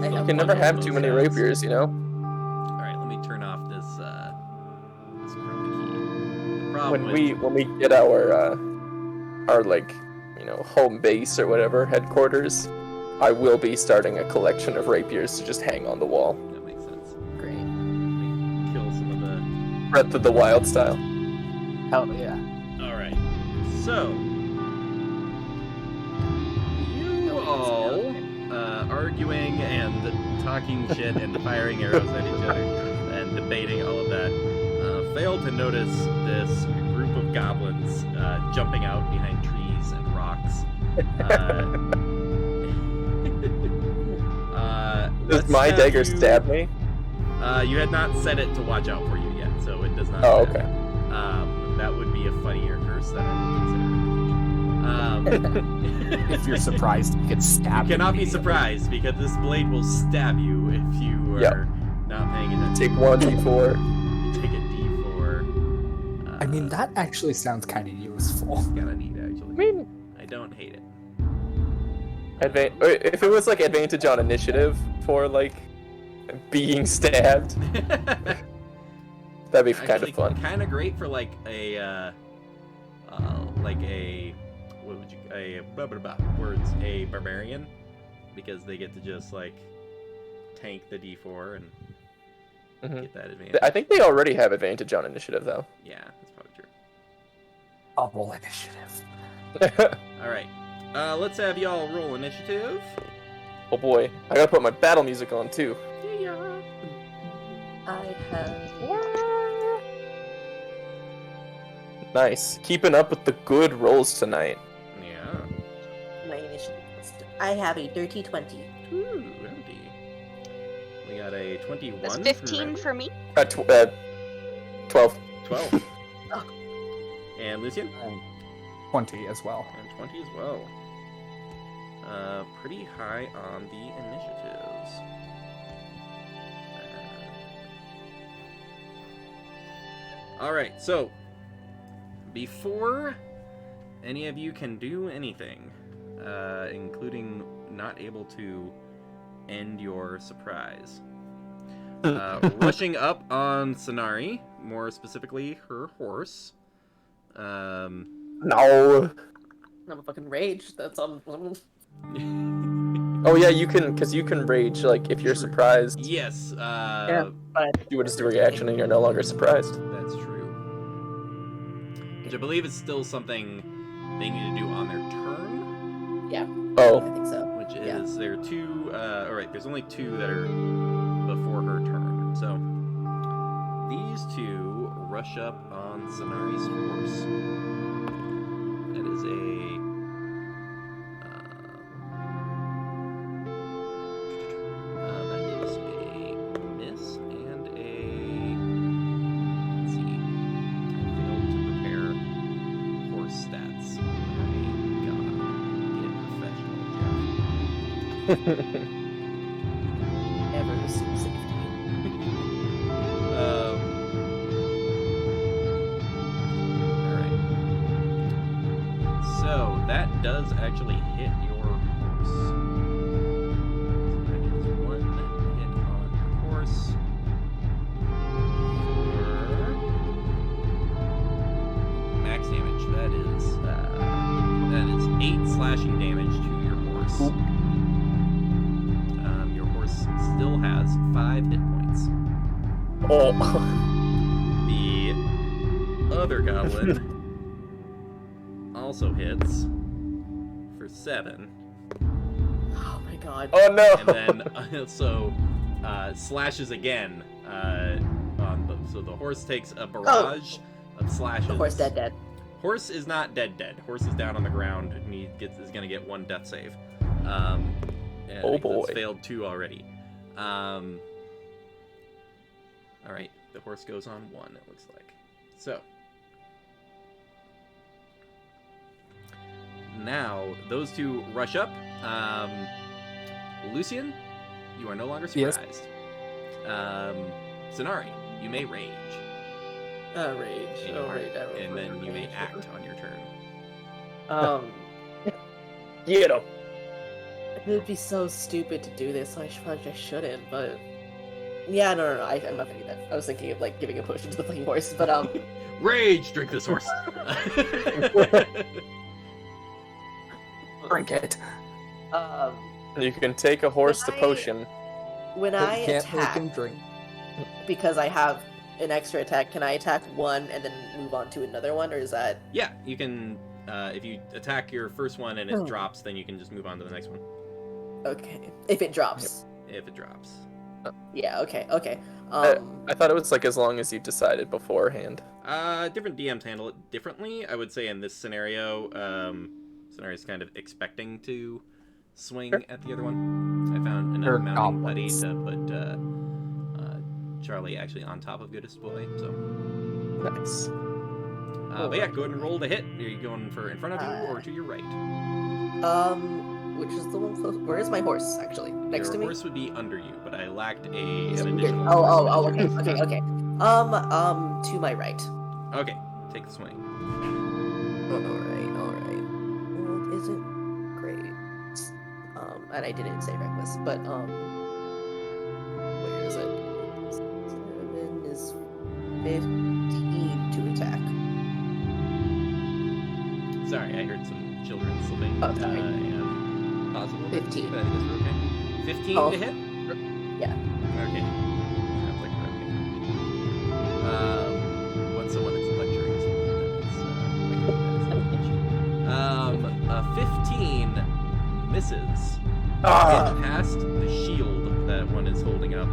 You have can never one have of too those. many rapiers, you know? Alright, let me turn off this chroma key. The problem When we get our like, you know, home base or whatever, headquarters, I will be starting a collection of rapiers to just hang on the wall. that makes sense. Great. Kill some of the. Breath of the Wild style. Hell yeah. Alright. So you all arguing and talking shit and firing arrows at each other and debating all of that failed to notice this group of goblins jumping out behind trees and rocks. Does let's my have dagger you- stab me? You had not set it to watch out for you yet, so it does not. Oh, stab. okay. That would be a funnier curse that I would consider. If you're surprised, you get You stabbed. cannot be immediately. surprised because this blade will stab you if you are Yep. Not paying attention. Take 1d4. You take a d4. I mean, that actually sounds kind of useful. Kind of neat, actually. I don't hate it. If it was like advantage on initiative for like being stabbed, that'd be kind of fun. Kind of great for like a what would you a blah, blah, blah, words a barbarian, because they get to just like tank the d4 and get that advantage. I think they already have advantage on initiative though. Yeah, that's probably true. Double initiative. All right, let's have y'all roll initiative. Oh boy, I gotta put my battle music on too. Yeah. I have. Nice, keeping up with the good rolls tonight. Yeah. My initiative. I have a dirty 20. Ooh, empty. We got a 21. That's from 15 Randy. for me. 12. 12. Oh. And Lucian? 20 as well. And 20 as well. Pretty high on the initiatives. Alright, so before any of you can do anything, including not able to end your surprise, rushing up on Sanari, more specifically her horse. No. I'm a fucking rage. That's on. Oh yeah, you can, because you can rage like if you're surprised. Yes. Yeah, fine. You would just do a reaction and you're no longer surprised. That's true. Which I believe is still something they need to do on their turn. I Oh, think so. Which Yeah. is there are two. Alright, there's only two that are before her turn. So these two rush up on Sanari's horse. That is a. That is a miss and a. Let's see. I failed to prepare horse stats. My God, get professional, Jeff. Never assume safety. Alright. So, that does actually hit your horse. So that is one hit on your horse. For max damage. That is 8 slashing damage to your horse. Your horse still has 5 hit points. oh. The other goblin also hits for 7. Oh my god. Oh no. And then also slashes again on the, so the horse takes a barrage of slashes. The horse dead. Horse is not dead. Horse is down on the ground and is gonna get 1 death save. And I Oh think boy. that's failed 2 already. All right, the horse goes on 1. It looks like. So now those two rush up. Lucian, you are no longer Yes. surprised. Sanari, you may rage. Rage. And, Oh, rage. and then you may act on your turn. Get him. It would be so stupid to do this, so I probably shouldn't, but... Yeah, no, I'm not gonna do that. I was thinking of, like, giving a push into the fucking horse, but, Rage! Drink this horse! Drink it. You can take a horse to When I- potion. when But I you can't make attack, him drink. because I have an extra attack, can I attack one and then move on to another one, or is that... Yeah, you can, if you attack your first one and it Oh. drops, then you can just move on to the next one. Okay. If it drops. If it drops. Yeah, okay. I thought it was like as long as you decided beforehand. Different DMs handle it differently. I would say in this scenario, Scenario's kind of expecting to swing at the other one. I found another They're mounting putty goblins. to put Charlie actually on top of Goodest Boy. So, Nice. but yeah, go ahead and roll the hit. Are you going for in front of you or to your right? which is the one close. Where is my horse actually? Next Your to me. horse would be under you, but I lacked an Good. additional. Oh, horse. okay. To my right. Okay, take the swing. All right. Well, it isn't great. And I didn't say reckless, but where is it? 7 is 15 to attack. Sorry, I heard some children sleeping. Oh, sorry. And possible. 15. But I guess we're okay. 15 Oh. to hit? Yeah. Okay. Sounds like we're okay. When someone is lecturing someone, it's a 15 misses. Ah. It past the shield that one is holding up,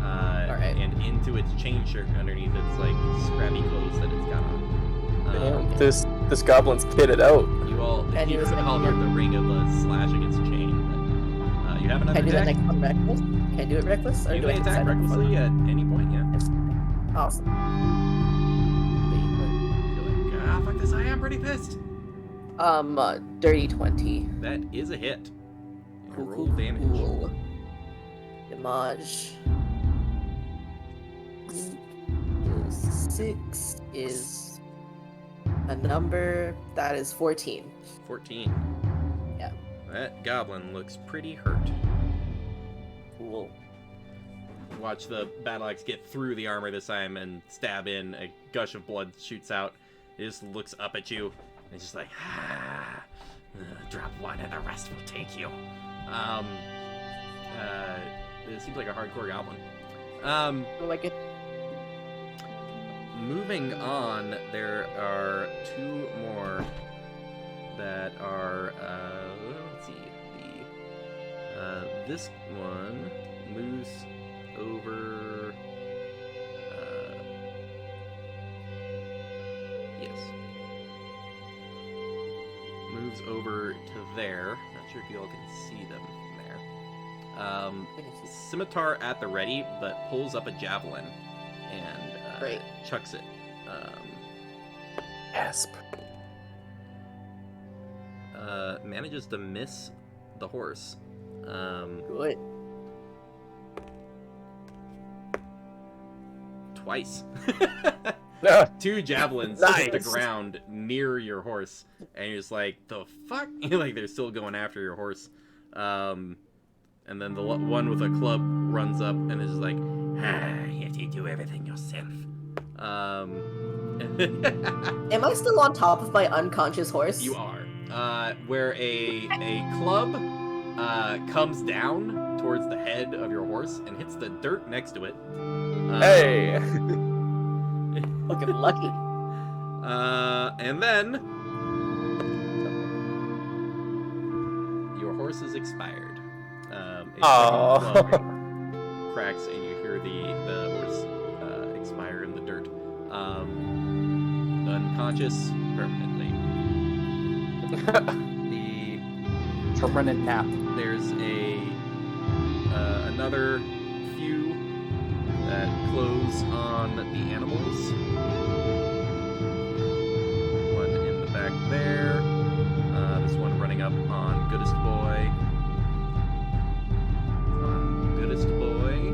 Alright. and into its chain shirt underneath its like scrappy clothes that it's got on. Damn, this goblin's kitted out. You all And you he was all like- hear the ring of the slash against chain. But, you have another Can I do that attack. next one reckless? Can I do it reckless? Or You do I may have to attack decide on one? recklessly at any point. Yeah. Awesome. You're like, ah, fuck this! I am pretty pissed. Dirty 20. That is a hit. You Cool, roll cool, damage. cool. Damage. 6 is a number that is 14. 14. Yeah. That goblin looks pretty hurt. Cool. Watch the battle axe get through the armor this time and stab in. A gush of blood shoots out. It just looks up at you. And it's just like, drop one and the rest will take you. It seems like a hardcore goblin. So I get Moving on, there are 2 more that are, let's see, this one moves over, yes, moves over to there. Not sure if you all can see them there. Scimitar at the ready, but pulls up a javelin and Great. chucks it. Gasp. Manages to miss the horse. good. Twice. Ah, 2 javelins hit the Nice. ground near your horse, and you're just like, the fuck? Like they're still going after your horse. And then the one with a club runs up and is just like, you have to do everything yourself. Am I still on top of my unconscious horse? You are. Where a club comes down towards the head of your horse and hits the dirt next to it. Hey. Fucking lucky. And then your horse is expired. A Aw. second club cracks and you hear the horse expire in the dirt. Unconscious permanently. Permanent nap. There's another few that close on the animals. One in the back there. This one running up on Goodest Boy. On Goodest Boy.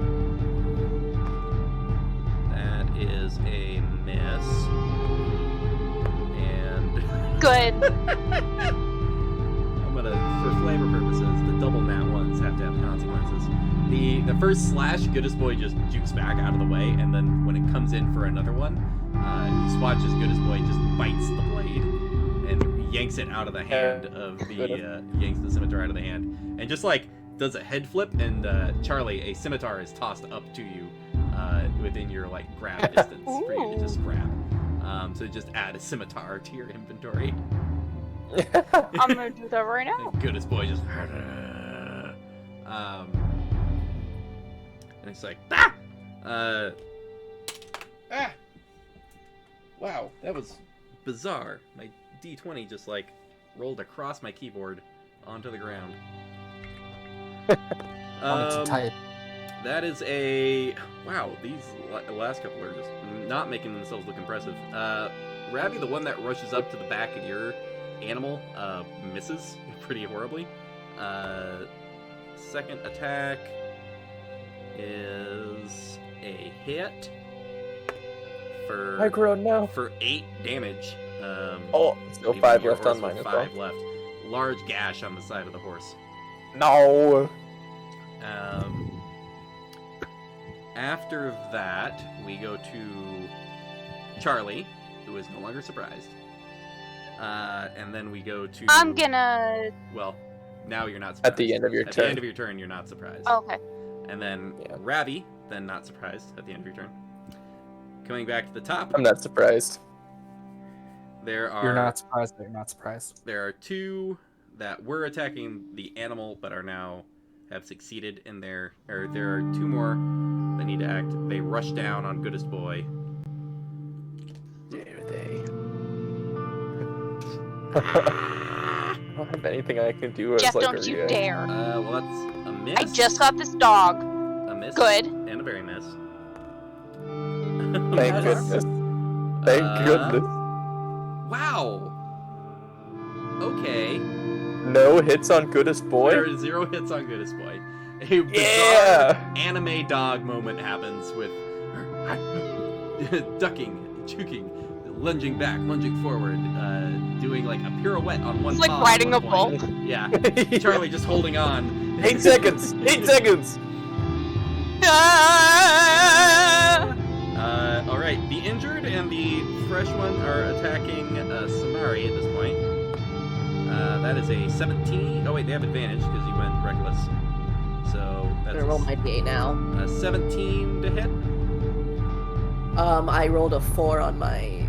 That is a miss. And Good. I'm gonna, for flavor purposes, the double nat ones have to have consequences. The first slash, Goodest Boy just jukes back out of the way, and then when it comes in for another one, you just watch as Goodest Boy just bites the blade and yanks it out of the hand of the yanks the scimitar out of the hand, and just like does a head flip, and Charlie, a scimitar is tossed up to you within your like grab distance for you to just grab. So just add a scimitar to your inventory. I'm gonna do that right now. And Goodest Boy just and it's like wow, that was bizarre. My D20 just like rolled across my keyboard onto the ground. Wanted to type. That is a wow. These last couple are just not making themselves look impressive. Ravi, the one that rushes up to the back of your animal, misses pretty horribly. Second attack is a hit for 8 damage. Still leaving 5 your left on horse with mine as 5 well. left. Large gash on the side of the horse. No. After that, we go to Charlie, who is no longer surprised. And then we go to... I'm gonna... Well, now you're not surprised. At the end of your At turn. the end of your turn, you're not surprised. Okay. And then Yeah. Ravi, then not surprised at the end of your turn. Coming back to the top, I'm not surprised. there are... You're not surprised that you're not surprised. There are 2 that were attacking the animal, but are now have succeeded in their... Or there are 2 more that need to act. They rush down on Goodest Boy. Dare they? I don't have anything I can do as Jeff, like don't a you reaction. dare. Well, that's a miss. I just got this dog. A miss. Good. And a very miss. Thank goodness. Thank goodness. Wow. Okay. No hits on Goodest There Boy? are 0 hits on Goodest Boy. A bizarre Yeah! anime dog moment happens with ducking, juking, lunging back, lunging forward, doing like a pirouette on one It's like paw at riding one a point. bull. Yeah. Charlie just holding on. 8 seconds! 8 seconds! Ah! All right. The injured and the fresh one are attacking Sonari at this point. That is a 17. Oh wait, they have advantage because you went reckless. So I'm that's gonna roll my D8 now. a 17 to hit. I rolled a 4 on my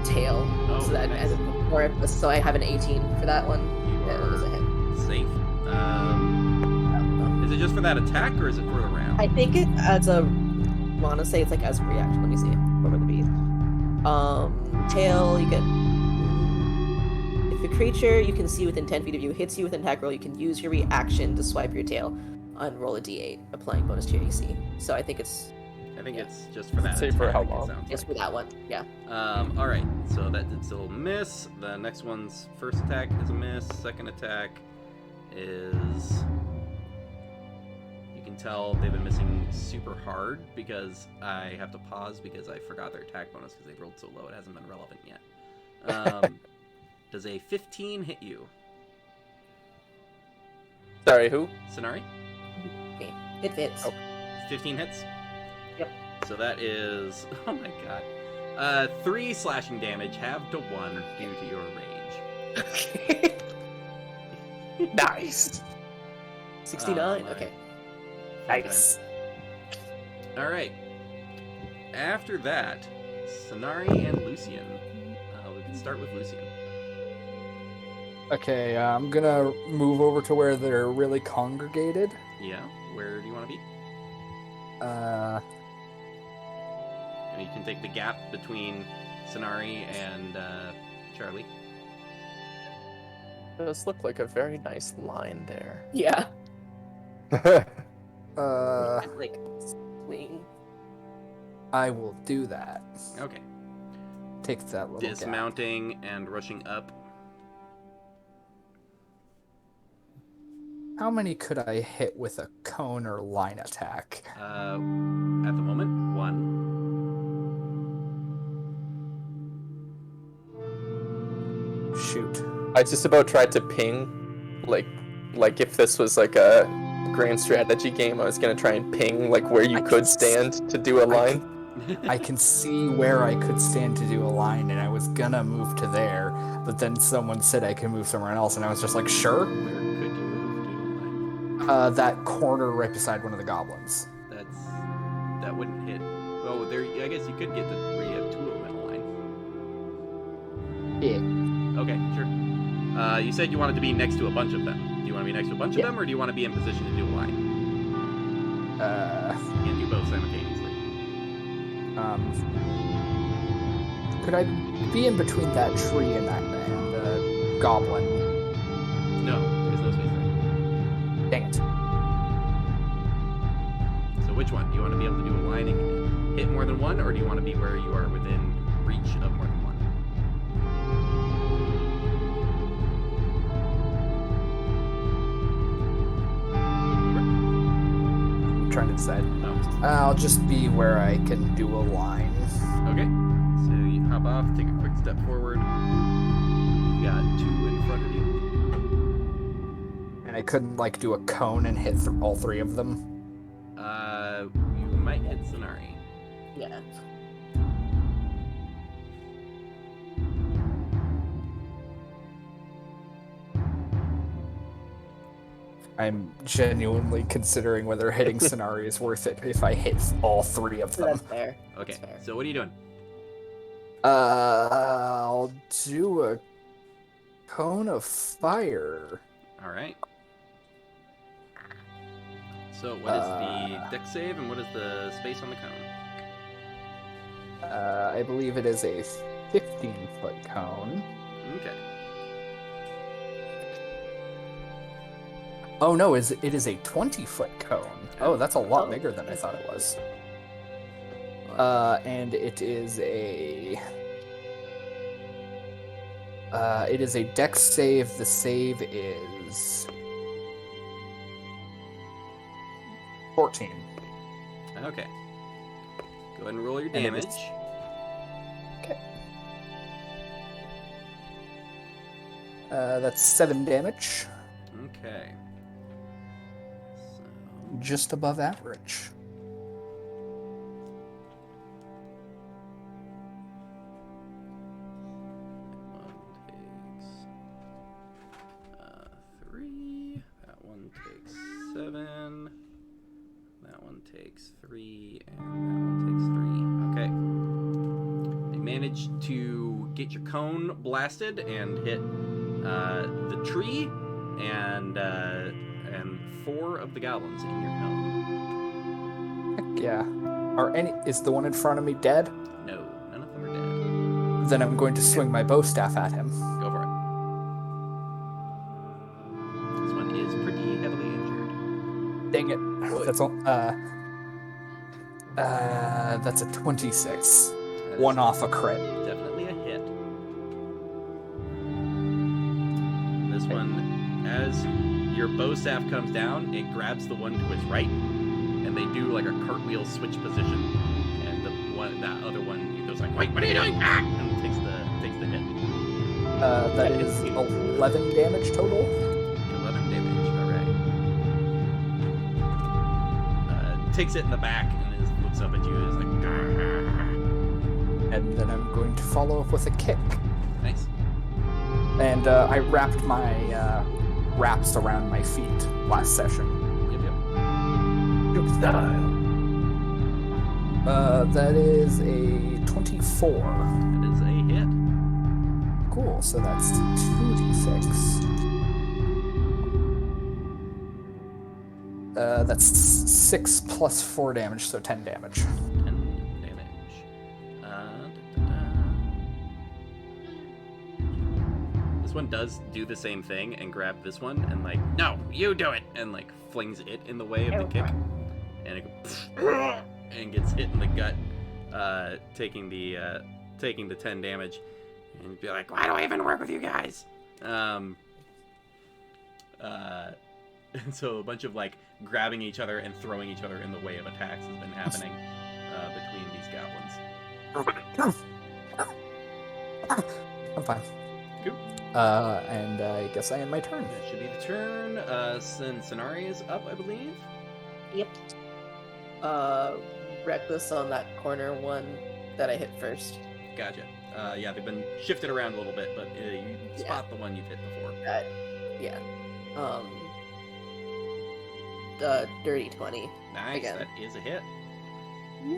tail, Oh, so that nice. as a 4, so I have an 18 for that one. You That was a are hit. safe. Is it just for that attack or is it for the round? I think it as a. I want to say it's like as a reaction. Let me see. What are the bees? Tail. You get. If a creature you can see within 10 feet of you hits you with an attack roll, you can use your reaction to swipe your tail and roll a d8, applying bonus to your AC. So I think it's I think yeah. it's just for that. Say for how attack, it long? sounds just like. for that one. Yeah. All right. So that did still miss. The next one's first attack is a miss. Second attack is. You can tell they've been missing super hard because I have to pause because I forgot their attack bonus because they rolled so low it hasn't been relevant yet. Does a 15 hit you, Sorry, who? Sonari? Okay. It fits. Oh. 15 hits? Yep. So that is, oh my god, 3 slashing damage, halved to 1 due to your rage. Nice! 69. my. Okay. Nice. All right. After that, Sonari and Lucian. We can start with Lucian. Okay, I'm gonna move over to where they're really congregated. Yeah. Where do you want to be? And you can take the gap between Sonari and Charlie. It does look like a very nice line there. Yeah. Like swing. I will do that. Okay. Take that little gap. Dismounting and rushing up. How many could I hit with a cone or line attack? At the moment, 1. Shoot. I just about tried to ping, like if this was like a grand strategy game, I was gonna try and ping like where you I could can stand to do a line. I can see where I could stand to do a line, and I was gonna move to there, but then someone said I can move somewhere else, and I was just like, sure. Where could you move to? That corner right beside one of the goblins. That wouldn't hit. Oh, there. I guess you could get to where you have 2 of them in a line. Yeah. Okay, sure. You said you wanted to be next to a bunch of them. Do you want to be next to a bunch of them, or do you want to be in position to do a line? You can do both simultaneously. Could I be in between that tree and the goblin? No, there's no space there. Dang it. So which one? Do you want to be able to do a line and hit more than one, or do you want to be where you are within reach of more than one? trying to decide. Oh. I'll just be where I can do a line. Okay. So you hop off, take a quick step forward. You got 2 in front of you. And I couldn't, like, do a cone and hit all 3 of them. You might hit Sonari. Yeah. I'm genuinely considering whether hitting Sonari is worth it if I hit all 3 of them. That's fair. Okay, That's fair. so what are you doing? I'll do a cone of fire. Alright. So what is the dex save and what is the space on the cone? I believe it is a 15-foot cone. Okay. Oh no, it is a 20-foot cone. Oh, that's a lot bigger than I thought it was. And it is a dex save. The save is 14. Okay. Go ahead and roll your And it damage. is- Okay. That's 7 damage, Okay. So just above average. that one takes 3. That one takes 7. That one takes 3, and that one takes 3. Okay. They managed to get your cone blasted and hit the tree and 4 of the goblins in your cone. Heck yeah. Is the one in front of me dead? No, none of them are dead. Then I'm going to swing my bow staff at him. Go for it. This one is pretty heavily injured. Dang it. That's all. That's a 26. That is One off a crit. definitely a hit. This one, as your bow staff comes down, it grabs the one to its right, and they do like a cartwheel switch position. And that other one, it goes like, "Wait, what are you doing?" Ah! And takes the hit. That is 11 damage total. 11 damage. All right. Takes it in the back and looks up at you. And is like, "Ah." And then I'm going to follow up with a kick. Nice. And I wrapped my wraps around my feet last session. Yep. That is a 24. That is a hit. Cool, so that's 2d6. That's 6 plus 4 damage, so 10 damage. 10 damage. This one does do the same thing and grab this one and like, "No, you do it!" and like flings it in the way of the kick. And it goes, and gets hit in the gut, taking the 10 damage. And be like, "Why do I even work with you guys?" And so a bunch of like grabbing each other and throwing each other in the way of attacks has been happening between these goblins. I'm fine. Cool. And I guess I end my turn. That should be the turn. Sonari is up, I believe. Yep. Reckless on that corner one that I hit first. Gotcha. Yeah, they've been shifted around a little bit, but you spot the one you've hit before. Yeah. Dirty 20. Nice, Again. that is a hit.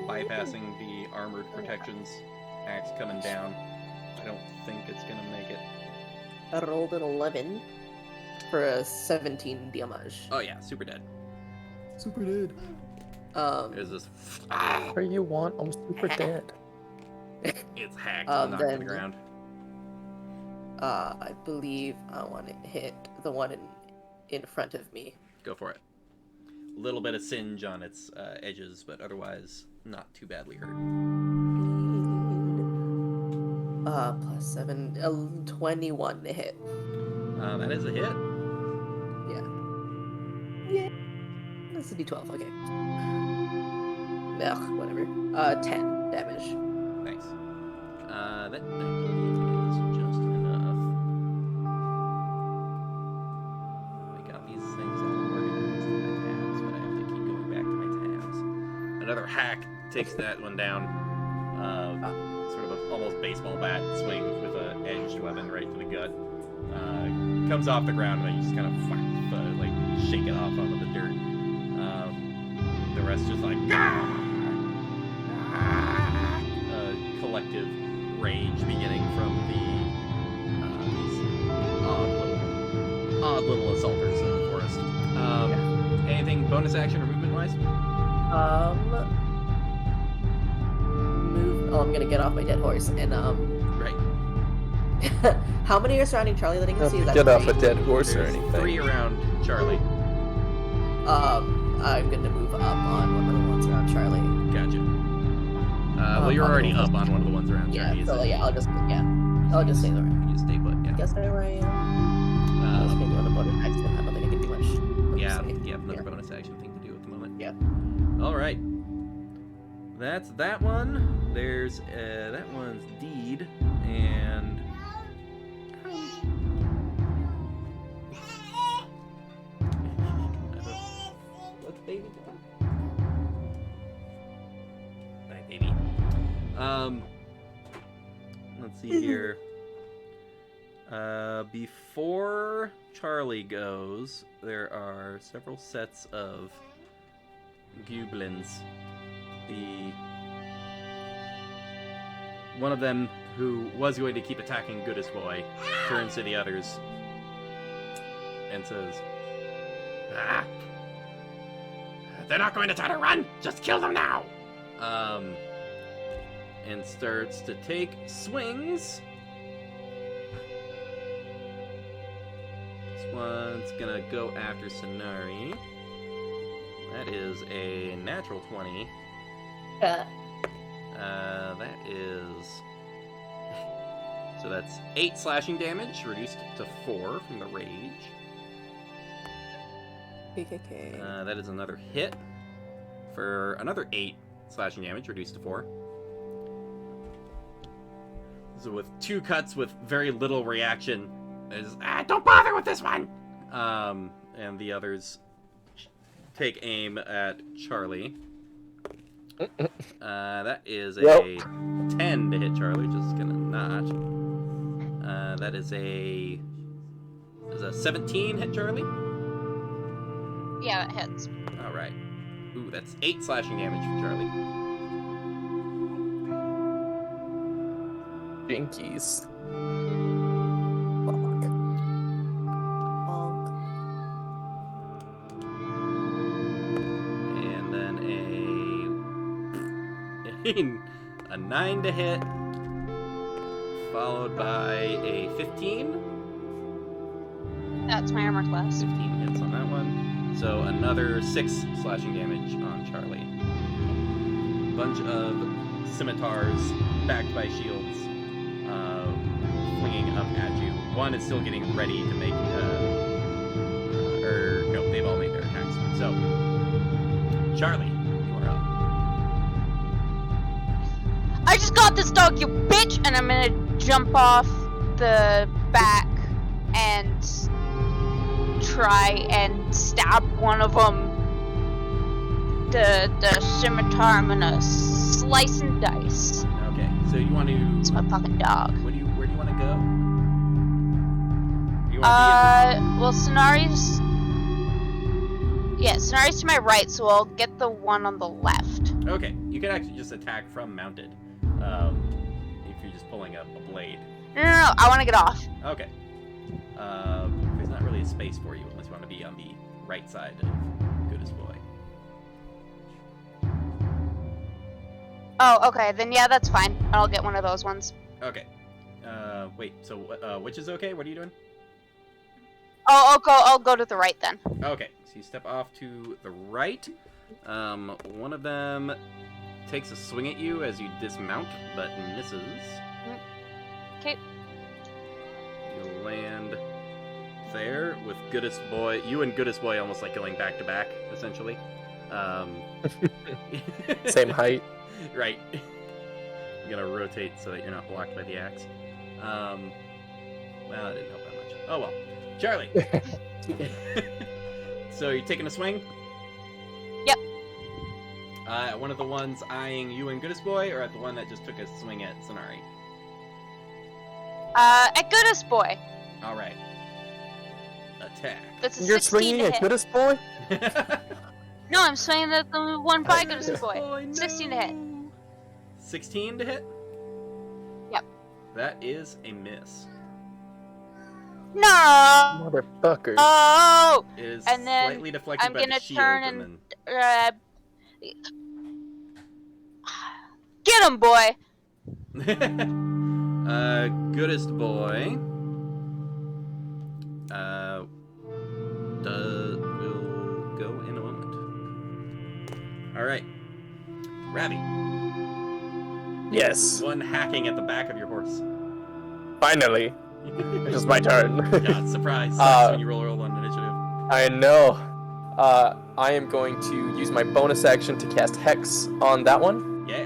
Bypassing the armored protections, axe coming down. I don't think it's gonna make it. I rolled an 11 for a 17 damage. Oh yeah, super dead. Super dead. Is this? What you want? I'm super dead. It's hacked and knocked to the Then- ground. I believe I want to hit the one in front of me. Go for it. A little bit of singe on its edges, but otherwise not too badly hurt. Plus 7, 21 to hit. That is a hit. Yeah. It's a D12. Okay. Ugh, whatever. 10 damage. Nice. That I believe is just enough. I got these things all organized in my tabs, but I have to keep going back to my tabs. Another hack takes that one down. Sort of a almost baseball bat swing with a edged weapon right to the gut. Comes off the ground and then you just kind of like shake it off onto the dirt. The rest just like collective rage beginning from these odd little assaulters in the forest. Anything bonus action or movement wise? Move. Oh, I'm gonna get off my dead horse and Right. How many are surrounding Charlie that I can see? Is that Get off a 3? dead horse or There's anything. 3 around Charlie. I'm gonna move up on one of the ones around Charlie. Gotcha. Well, you're already up on one of the ones around Yeah, Charlie. so yeah, I'll just stay there. You just stay put, yeah. Guess there I am. I was gonna do another bonus action. I don't think I can do much. Yeah, Let's see. you have another bonus action thing to do at the moment. Yeah. Alright. That's that one. There's, that one's Deed, and... What's baby doing? Hi, baby. Let's see here. Before Charlie goes, there are several sets of goblins. One of them, who was going to keep attacking Goodest Boy, turns to the others and says, they're not going to try to run! Just kill them now! And starts to take swings. This one's gonna go after Sonari. That is a natural 20. That is... So that's 8 slashing damage, reduced to 4 from the rage. PKK. That is another hit for another 8 slashing damage, reduced to 4. So with 2 cuts with very little reaction, is don't bother with this one. And the others take aim at Charlie. That is a 10 to hit Charlie, just gonna notch. That is a 17 hit Charlie. Yeah, that hits. All right. Ooh, that's 8 slashing damage for Charlie. Jinkies. And then a 9 to hit, followed by a 15. That's my armor class. 15 hits on that one. So another 6 slashing damage on Charlie. Bunch of scimitars backed by shields, flinging up at you. One is still getting ready to make, no, they've all made their attacks. So, Charlie, you are up. I just got this dog, you bitch! And I'm gonna jump off the back and try and stab one of them. The scimitar, I'm gonna slice and dice. Okay, so you want to... It's my fucking dog. Where do you want to go? You Well, Sonari's... Yeah, Sonari's to my right, so I'll get the one on the left. Okay, you can actually just attack from mounted, if you're just pulling up a blade. No, I want to get off. Okay. There's not really a space for you unless you want to be on the right side of Goodest Boy. Oh, okay, then yeah, that's fine. I'll get one of those ones. Okay. Wait, so which is okay? What are you doing? Oh, I'll go to the right then. Okay, so you step off to the right. One of them takes a swing at you as you dismount, but misses. Okay. You land there with Goodest Boy. You and Goodest Boy almost like going back to back, essentially. Same height. Right. I'm gonna rotate so that you're not blocked by the axe. Well, that didn't help that much. Oh well. Charlie. So you're taking a swing? Yep. At one of the ones eyeing you and Goodest Boy, or at the one that just took a swing at Sonari? At Goodest Boy. All right. Attack. That's a You're 16 swinging to at hit. Goodest Boy? No, I'm swinging at the one by Goodest Boy. Oh, no. 16 to hit. 16 to hit? Yep. That is a miss. No. Motherfucker. Oh. It is And then slightly deflected I'm by gonna the shield, turn and and get him, boy. then... Goodest Boy... will go in a moment. Alright. Ravi. Yes. One hacking at the back of your horse. Finally. It is my turn. God, surprise. That's when you roll one initiative. I know. I am going to use my bonus action to cast Hex on that one. Yeah.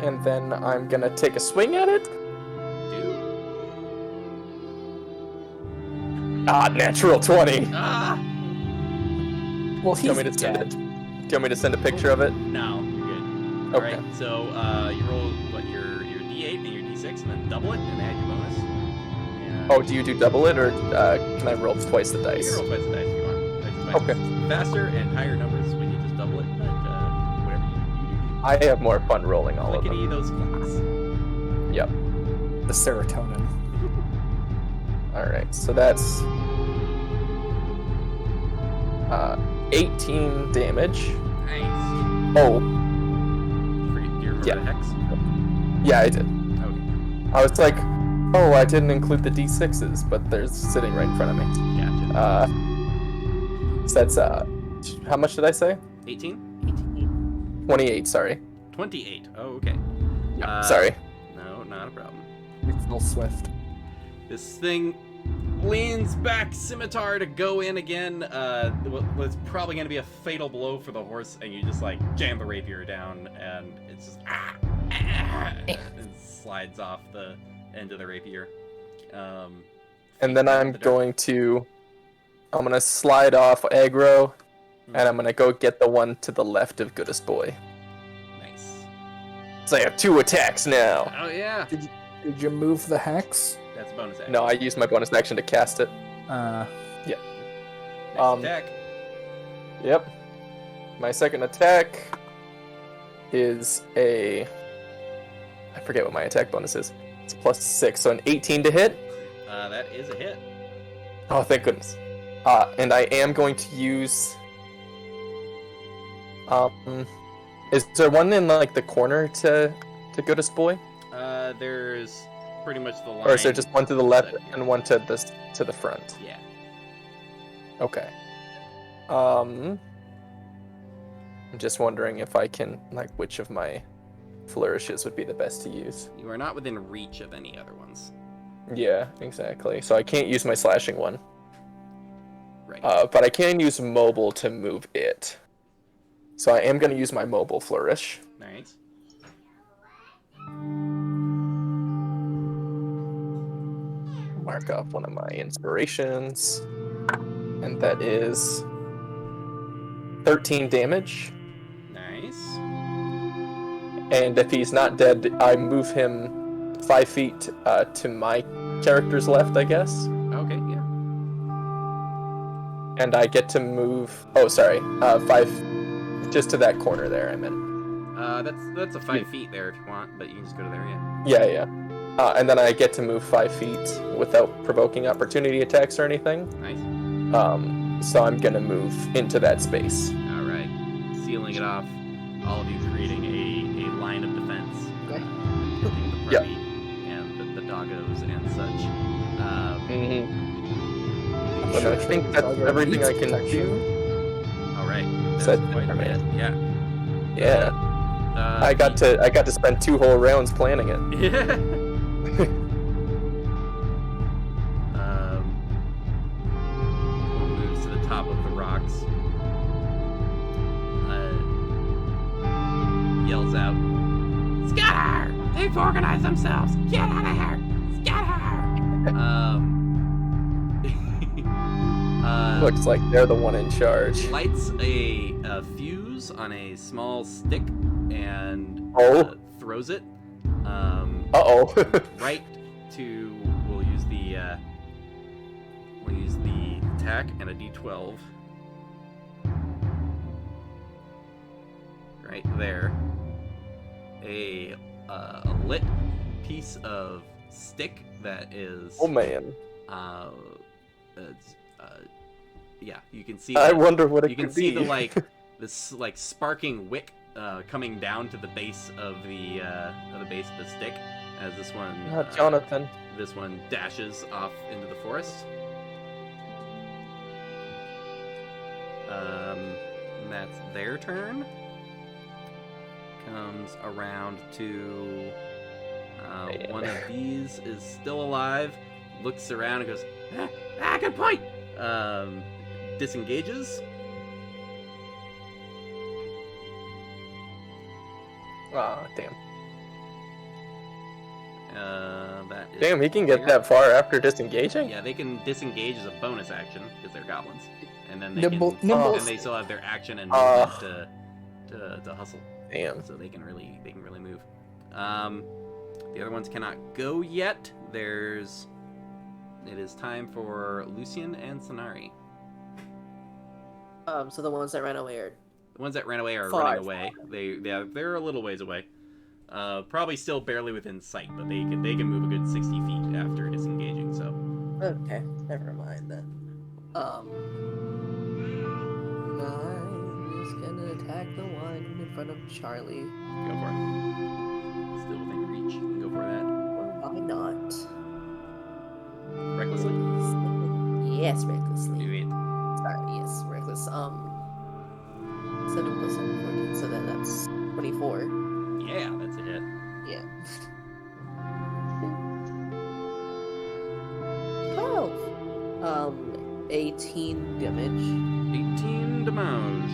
And then I'm gonna take a swing at it. Do. Natural 20. Ah! Well, Do he's you want me to send dead. it? Do you want me to send a picture of it? No, you're good. Okay. Alright, so you roll what your D8 and your D6 and then double it and add your bonus. And Oh, do you do double it, or can I roll twice the you dice? can roll twice the dice if you want. I just find Okay. it's faster and higher numbers when you just double it, but whatever you do. I have more fun rolling all of them. Clickety those clocks. Yep. The serotonin. Alright, so that's 18 damage. Nice. Oh, Do you remember Yeah. the hex? yeah, I did. Okay. I was like, oh, I didn't include the d6s, but they're sitting right in front of me. Gotcha. So that's, how much did I say? 18? 28, sorry. 28. Oh, okay. Sorry. No, not a problem. It's real swift. This thing leans back scimitar to go in again. What's probably going to be a fatal blow for the horse, and you just like jam the rapier down, and it's just and slides off the end of the rapier. And then I'm going to slide off aggro, and I'm gonna go get the one to the left of Goodest Boy. Nice. So I have 2 attacks now. Oh yeah. Did you move the hex? That's a bonus action. No, I used my bonus action to cast it. Next um, attack. Yep. My second attack is I forget what my attack bonus is. It's +6, so an 18 to hit. That is a hit. Oh, thank goodness. And I am going to use. Is there one in like the corner to Goodest Boy, There's pretty much the line. or is there just one to the left that- and one to the front? Yeah. Okay. I'm just wondering if I can which of my flourishes would be the best to use. You are not within reach of any other ones. Yeah, exactly. So I can't use my slashing one. Right. But I can use mobile to move it. So I am going to use my mobile flourish. Nice. Mark off one of my inspirations. And that is 13 damage. Nice. And if he's not dead, I move him 5 feet to my character's left, I guess. Okay, yeah. And I get to move... Oh, sorry. 5... Just to that corner there, I meant. That's a 5 feet there if you want, but you can just go to there, yeah. Yeah. And then I get to move 5 feet without provoking opportunity attacks or anything. Nice. So I'm gonna move into that space. All right. Sealing it off. All of you creating a line of defense. Okay. Including the Yep. party and the doggos and such. But I think that's everything I can do. All right. That's Said quite a bit. Yeah. Yeah. I got to spend 2 whole rounds planning it. Yeah. top of the rocks, yells out, "Scatter! They've organized themselves! Get out of here! Scatter!" Looks like they're the one in charge. Lights a fuse on a small stick and throws it. Right to we'll use the attack and a d12. Right there. A lit piece of stick that is. Oh man. Yeah, you can see. I wonder what it you can could see be. the this sparking wick coming down to the base of the stick as this one. Jonathan. This one dashes off into the forest. And that's their turn. Comes around to one of these is still alive. Looks around and goes, good point. Disengages. Ah, damn. That is Damn, he can get that far after disengaging? Yeah, they can disengage as a bonus action because they're goblins, and then they Nimble- can, nimble- and they still have their action and movement to hustle. Damn. So they can really move. The other ones cannot go yet. It is time for Lucian and Sonari. So the ones that ran away are The ones that ran away are Far. running away. They're a little ways away. Probably still barely within sight, but they can move a good 60 feet after disengaging. So okay. Never mind then. Nine is gonna attack the one in front of Charlie. go for it. Still within reach. You can go for that. Why not? Recklessly. Yes, recklessly. Do it. Sorry, yes, reckless. 7 plus 7, 14, so then that's 24. Yeah, that's a hit. Yeah. 12. 18 damage. 18 damage.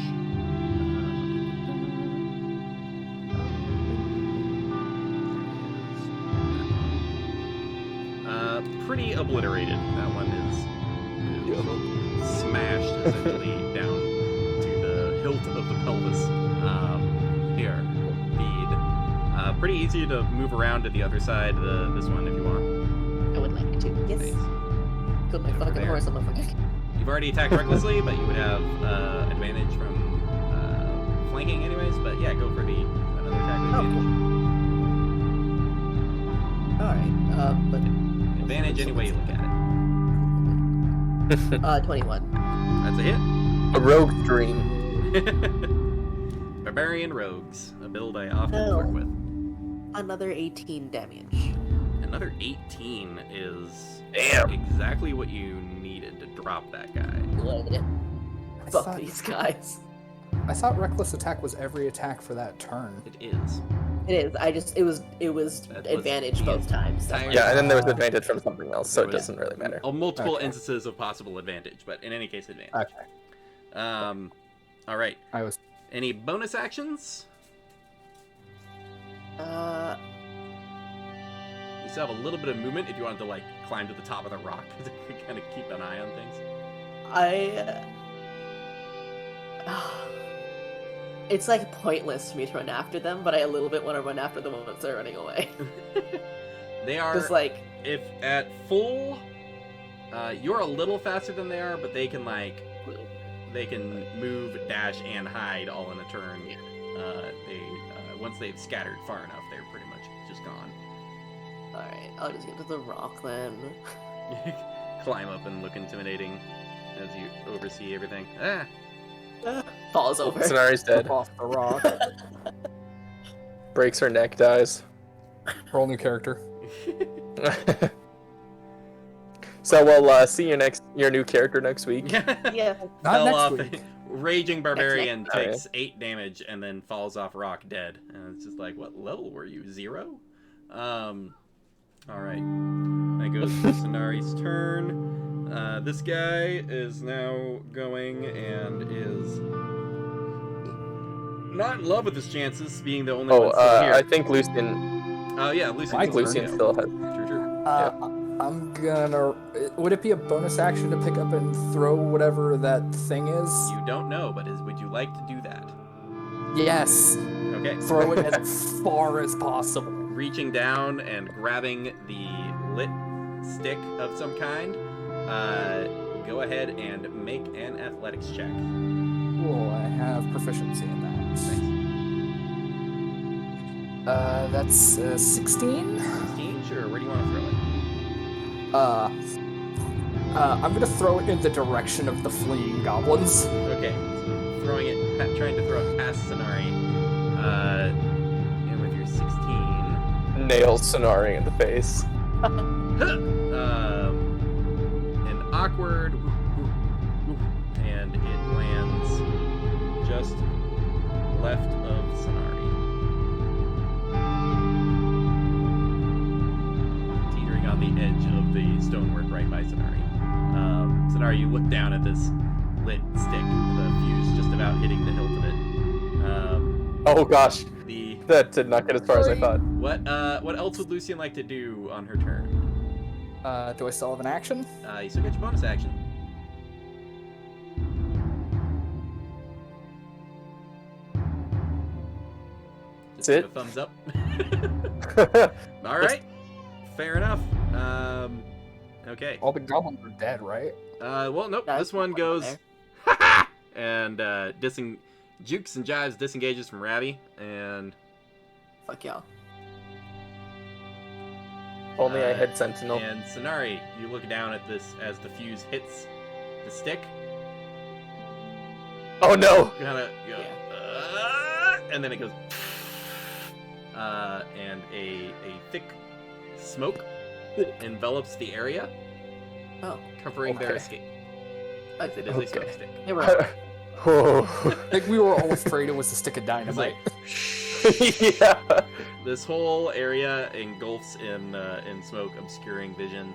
Pretty obliterated. That one is smashed essentially down to the hilt of the pelvis. Here, bead. Pretty easy to move around to the other side of this one if you want. I would like to. Yes. Nice. Put my fucking there. horse on my fucking. You've already attacked recklessly, but you would have advantage from flanking anyways. But yeah, go for another attack with advantage. Alright, but. Advantage any way you look at it. 21. That's a hit. A rogue dream. Barbarian Rogues, a build I often Oh. work with. Another 18 damage. Another 18 is Damn. exactly what you needed to drop that guy. Good. I Fuck thought- these guys. I thought reckless attack was every attack for that turn. It is. It is. It was That was advantage the both times. entire- Yeah, and then there was advantage from something else, so it There was- doesn't really matter. Multiple Okay. instances of possible advantage, but in any case, advantage. Okay. All right. I was Any bonus actions? You still have a little bit of movement if you wanted to like climb to the top of the rock to kind of keep an eye on things. It's like pointless for me to run after them, but I a little bit want to run after the ones that are running away. They are Just like, if at full, you're a little faster than they are, but they can move, dash, and hide all in a turn. Once they've scattered far enough, they're pretty much just gone. alright, I'll just get to the rock then. Climb up and look intimidating as you oversee everything. Falls over. Sonari's dead. off the rock. Breaks her neck, dies. Roll new character. So we'll see your new character next week. Yeah. Not Fell next off. week. Raging Barbarian Next. takes 8 damage and then falls off rock dead. And it's just like, what level were you? 0? Alright. That goes to Sonari's turn. This guy is now going and is not in love with his chances, being the only one still here. I think Lucian. Oh yeah, Lucian. I think Lucian still has. True. I'm gonna. Would it be a bonus action to pick up and throw whatever that thing is? You don't know, but would you like to do that? Yes. Okay. Throw it as far as possible. Reaching down and grabbing the lit stick of some kind. Go ahead and make an athletics check. Cool. I have proficiency in that. That's 16. 16? Sure. Where do you want to throw it? I'm gonna throw it in the direction of the fleeing goblins. Okay. So trying to throw it past Sonari. And with your 16. Nails Sonari in the face. An awkward, and it lands just left of Sonari. Teetering on the edge of the stonework right by Sonari. Sonari, you look down at this lit stick, the fuse just about hitting the hilt of it. Oh gosh, that did not get as far as I thought. What else would Lucian like to do on her turn? Do I still have an action? You still get your bonus action. Just That's give it? a thumbs up. All right, fair enough. Okay. All the goblins are dead, right? Well, nope. That's This one not goes and jukes and jives, disengages from Ravi, and Fuck y'all. Only I had Sentinel. And Sonari, you look down at this as the fuse hits the stick. Oh no! Kind of go, and then it goes, and a thick smoke envelops the area, Oh. covering their Okay. escape. It is a smoke stick. Here we are. Oh. I think we were all afraid it was a stick of dynamite. Yeah. This whole area engulfs in smoke, obscuring vision,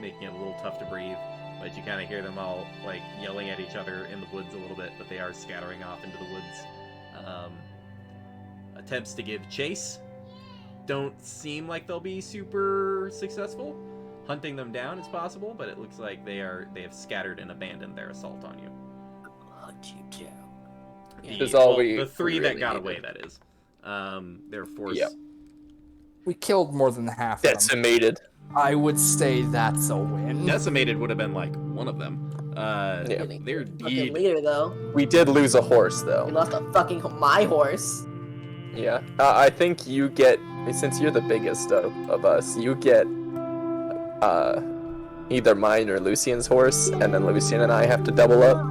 making it a little tough to breathe. But you kind of hear them all like yelling at each other in the woods a little bit, but they are scattering off into the woods. Attempts to give chase don't seem like they'll be super successful. Hunting them down is possible, but it looks like they have scattered and abandoned their assault on you. Hunt you down. That's all the three we that really got needed. away, that is. Their force. Yep. We killed more than half of them. Decimated. I would say that's a win. Decimated would have been like one of them. Yeah. They're Fucking deep. leader though. We did lose a horse We though. lost my horse. Yeah. I think you get, since you're the biggest of us, you get either mine or Lucian's horse, and then Lucian and I have to double up.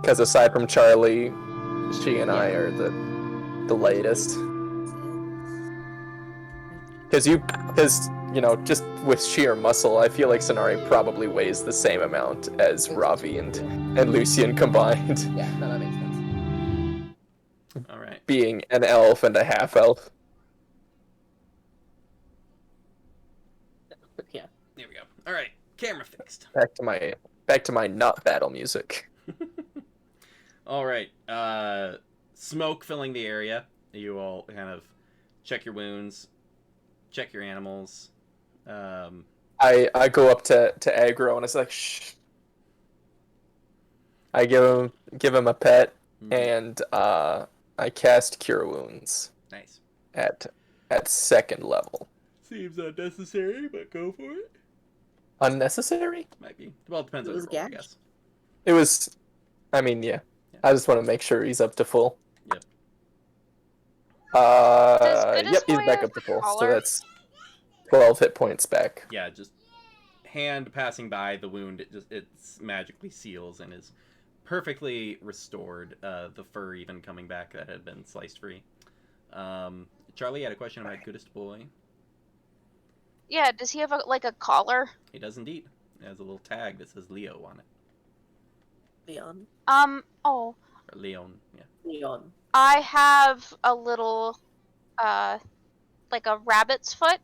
Because aside from Charlie, she and I are the latest. Because just with sheer muscle, I feel like Sonari probably weighs the same amount as Ravi and Lucian combined, Yeah, no, that makes sense. All right. being an elf and a half elf. Yeah. There we go. All right. Camera fixed. Back to my not battle music. All right. Smoke filling the area. You all kind of check your wounds, check your animals. I go up to Aggro and it's like, shh. I give him a pet, and I cast Cure Wounds Nice. at second level. Seems unnecessary, but go for it. Unnecessary? Might be. Well, it depends It on was the roll, I gashed. guess. It was. I mean, yeah. I just want to make sure he's up to full. Yep. Does Yep, he's Goodisboy back have up to full. So collar? that's 12 hit points back. Yeah, just hand passing by the wound, it magically seals and is perfectly restored. The fur even coming back that had been sliced free. Charlie had a question about Goodest Boy. Yeah, does he have a collar? He does indeed. It has a little tag that says Leo on it. Leon. Oh, Or Leon, yeah. Leon. I have a little, like a rabbit's foot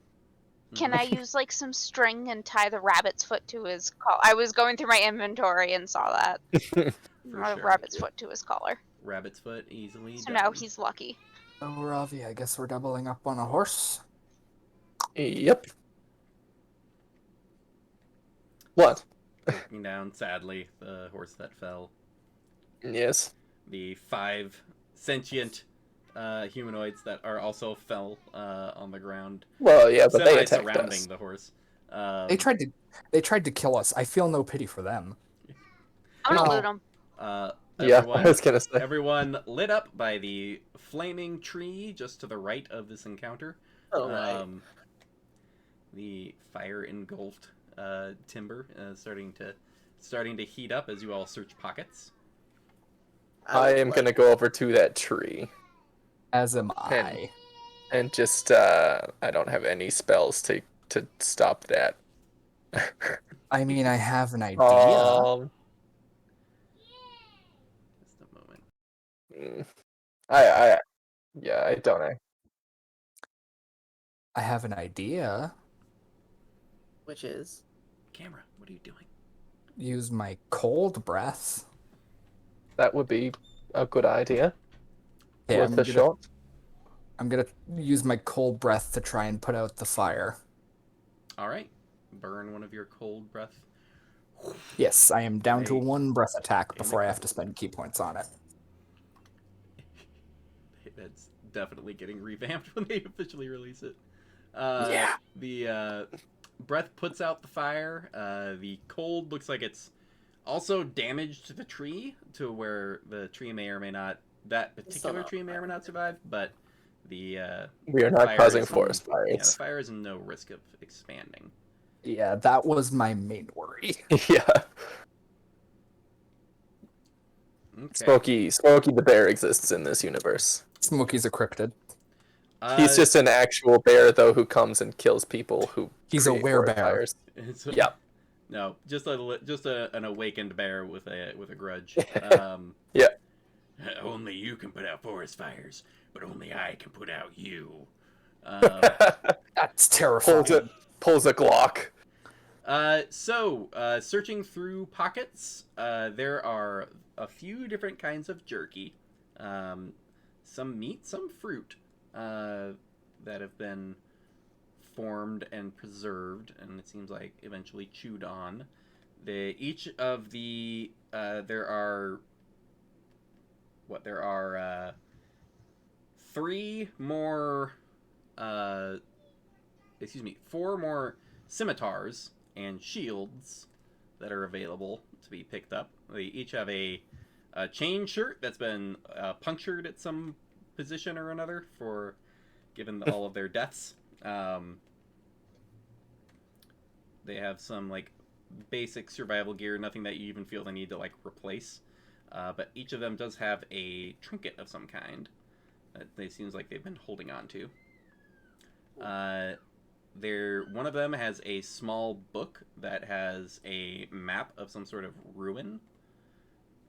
Can I use like some string and tie the rabbit's foot to his collar? I was going through my inventory and saw that. For Or sure. rabbit's foot to his collar. Rabbit's foot easily. So done. now he's lucky. So, Ravi, I guess we're doubling up on a horse. Yep. What? Looking down sadly, the horse that fell. Yes. The 5 sentient humanoids that are also fell on the ground, Well, yeah, but they attacked surrounding us. the horse. They tried to kill us. I feel no pity for them. I'm gonna No. loot him. Yeah, Everyone, I was gonna say. everyone lit up by the flaming tree just to the right of this encounter. Oh, right. The fire engulfed timber starting to heat up as you all search pockets. I am gonna go over to that tree As am I. and just I don't have any spells to stop that. I mean, I have an idea. Just a moment. I don't. I have an idea. Which is? Camera, what are you doing? Use my cold breath. That would be a good idea. Okay, Worth a shot. I'm gonna use my cold breath to try and put out the fire. All right, burn one of your cold breath. Yes, I am down to Hey. 1 breath attack before I have to spend key points on it. That's definitely getting revamped when they officially release it. Yeah. The breath puts out the fire. The cold looks like it's also damaged the tree to where the tree may or may not, that particular tree may or may not survive, but the We are not fire causing is forest yeah, the fires. fire is in no risk of expanding. Yeah, that was my main worry. Yeah. Okay. Smokey the bear exists in this universe. Smokey's a cryptid. He's just an actual bear though who comes and kills people who He's a create forest werebear. fires. Yeah. No, just an awakened bear with a grudge. Yeah. Only you can put out forest fires, but only I can put out you. That's terrifying. Pulls a Glock. Searching through pockets, there are a few different kinds of jerky. Some meat, some fruit, that have been formed and preserved, and it seems like eventually chewed on. There are 4 more scimitars and shields that are available to be picked up. They each have a chain shirt that's been punctured at some position or another for given all of their deaths. They have some like basic survival gear, nothing that you even feel the need to like replace. But each of them does have a trinket of some kind that they seems like they've been holding on to. One of them has a small book that has a map of some sort of ruin.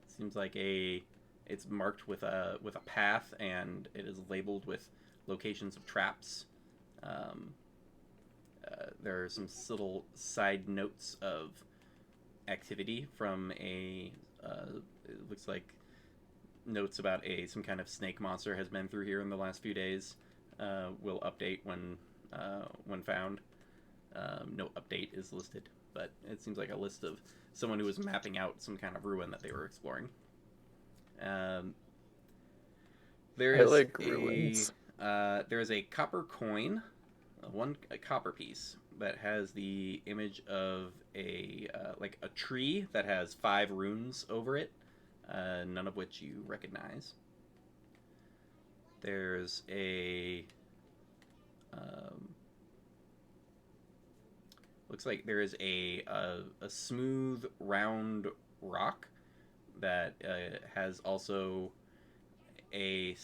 Seems like it's marked with a path, and it is labeled with locations of traps. There are some little side notes of activity from it looks like notes about some kind of snake monster has been through here in the last few days. Will update when found. No update is listed, but it seems like a list of someone who was mapping out some kind of ruin that they were exploring. There is a copper coin, a copper piece that has the image of a tree that has 5 runes over it, none of which you recognize. There's looks like there is a smooth round rock that has also a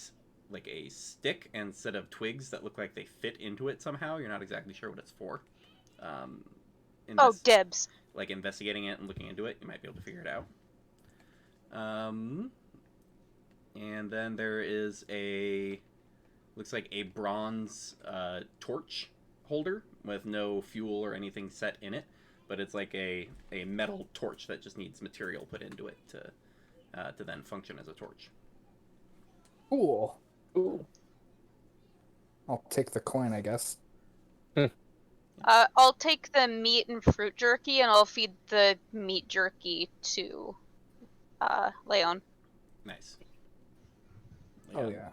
stick and set of twigs that look like they fit into it somehow. You're not exactly sure what it's for. Dibs. Like investigating it and looking into it, you might be able to figure it out. And then there is looks like a bronze torch holder with no fuel or anything set in it, but it's like a metal torch that just needs material put into it to then function as a torch. Cool. Ooh. I'll take the coin, I guess. I'll take the meat and fruit jerky, and I'll feed the meat jerky to Leon. Nice. Oh yeah.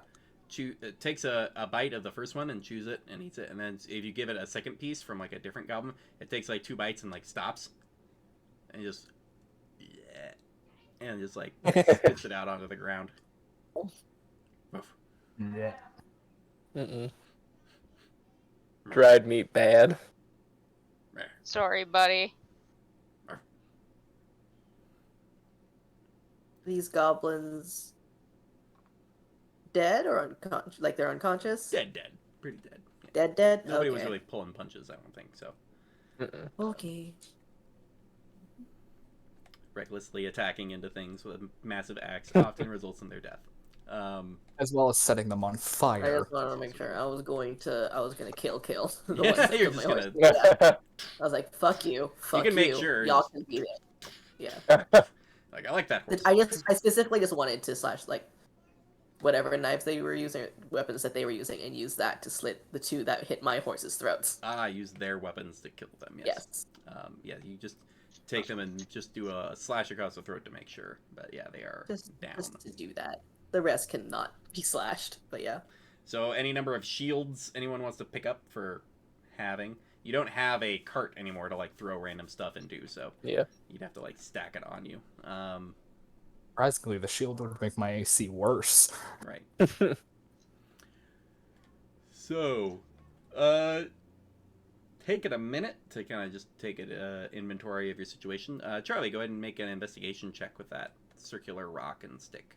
It takes a bite of the first one and chews it and eats it, and then if you give it a second piece from like a different goblin, it takes like 2 bites and like stops, and just and just like spits it out onto the ground. Oof. Yeah. Mm-mm. Dried meat bad. Sorry, buddy. These goblins dead or unconscious? Like they're unconscious? Dead. Pretty dead. Yeah. Dead? Nobody Okay. was really pulling punches, I don't think so. Mm-mm. Okay. Recklessly attacking into things with a massive axe often results in their death. As well as setting them on I fire. just wanted to make sure. I was gonna kill the ones Yeah, that you're took just my gonna. horse. Yeah. I was like, fuck you. Fuck can make sure, Y'all just- can be there. Yeah. Like, I like that horse. I specifically just wanted to slash like whatever knives they were using, weapons that they were using, and use that to slit the 2 that hit my horse's throats. Use their weapons to kill them, yes. Yes. Yeah, you just take them and just do a slash across the throat to make sure. But yeah, they are down. Just to do that. The rest cannot be slashed, but yeah. So any number of shields anyone wants to pick up for having. You don't have a cart anymore to like throw random stuff into, so Yeah. you'd have to like stack it on you. Surprisingly, the shield would make my AC worse. Right. So, take it a minute to kind of just take an inventory of your situation. Charlie, go ahead and make an investigation check with that circular rock and stick.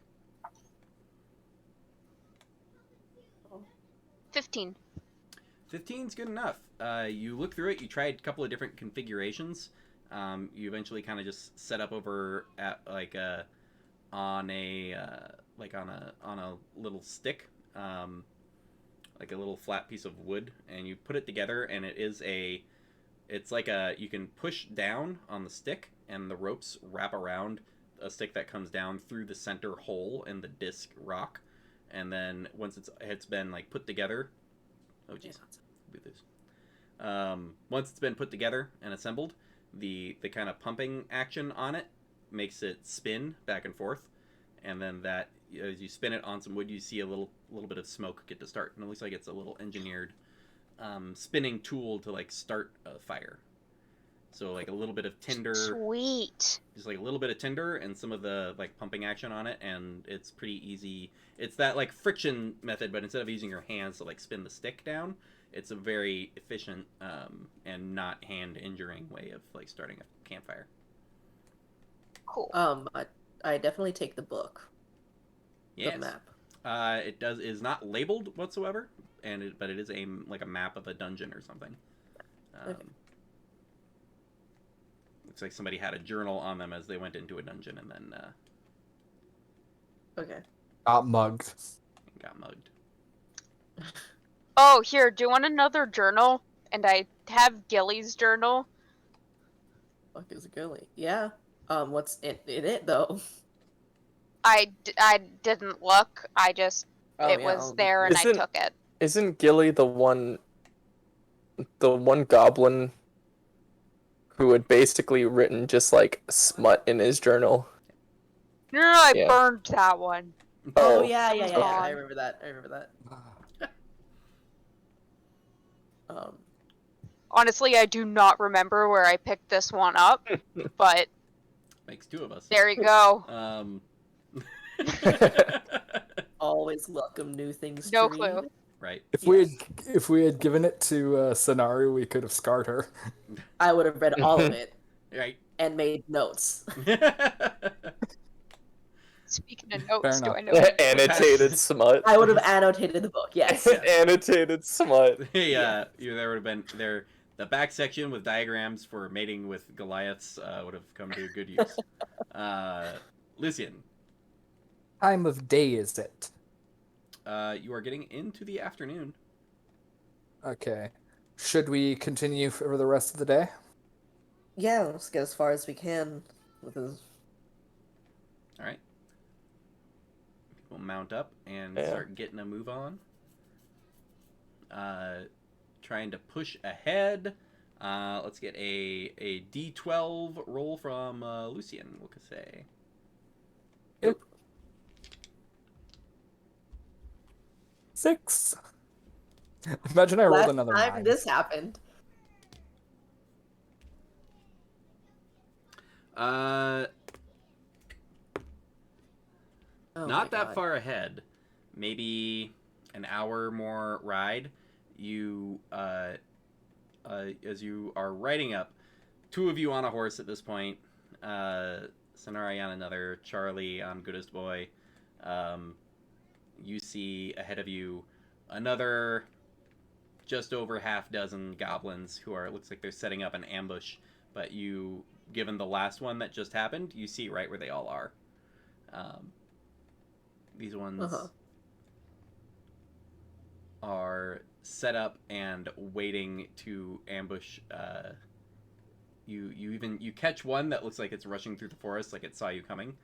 15. 15's good enough. You look through it. You tried a couple of different configurations. You eventually kind of just set up over at like on a little stick, like a little flat piece of wood, and you put it together, and it's like you can push down on the stick, and the ropes wrap around a stick that comes down through the center hole in the disc rock, and then once it's been like put together. Oh jeez, do this. Once it's been put together and assembled, the kind of pumping action on it makes it spin back and forth, and then that as you spin it on some wood, you see a little bit of smoke get to start, and it looks like it's a little engineered spinning tool to like start a fire. So like a little bit of tinder, Sweet. just like a little bit of tinder and some of the like pumping action on it, and it's pretty easy. It's that like friction method, but instead of using your hands to like spin the stick down, it's a very efficient and not hand injuring way of like starting a campfire. Cool. I definitely take the book. Yes. The map. It is not labeled whatsoever, but it is a map of a dungeon or something. Okay. Looks like somebody had a journal on them as they went into a dungeon and then Okay. Got mugged. got mugged. Oh, here, do you want another journal? And I have Gilly's journal. Fuck is a girly? Yeah. What's in it though? I didn't look. I just Oh, it yeah, was there and I Isn't- took it. Isn't Gilly the one goblin who had basically written just like smut in his journal? No, I Yeah. burned that one. Oh Oh. yeah. I God. remember that. Honestly, I do not remember where I picked this one up, but Makes 2 of us. there you go. Always welcome new things. No to clue. read. Right. If we had given it to Sonari, we could have scarred her. I would have read all of it Right. and made notes. Speaking of notes, Fair do I enough. know? Annotated smut. I would have annotated the book. Yes. Annotated smut. There would have been the back section with diagrams for mating with Goliaths would have come to good use. Lucian, Time of day is it? you are getting into the afternoon. Okay. Should we continue for the rest of the day? Yeah, let's get as far as we can. With this. All right. People mount up and Yeah. start getting a move on. Trying to push ahead. Let's get a D12 roll from Lucian. What could say? Yep. 6. Imagine I rolled Last another time 9. this happened. Uh, Oh Not my that God. far ahead. Maybe an hour more ride. You, as you are riding up, 2 of you on a horse at this point. Sonari on another, Charlie on Goodest Boy. You see ahead of you another just over half dozen goblins who are, looks like they're setting up an ambush, but you, given the last one that just happened, you see right where they all are. These ones are set up and waiting to ambush. You catch one that looks like it's rushing through the forest, like it saw you coming,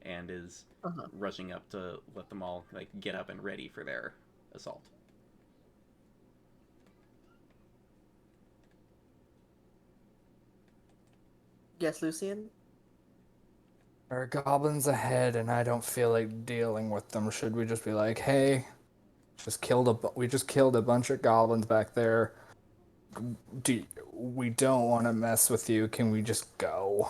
and is rushing up to let them all like get up and ready for their assault. Yes, Lucian? There are goblins ahead, and I don't feel like dealing with them. Should we just be like, hey, we just killed a bunch of goblins back there. We don't want to mess with you. Can we just go?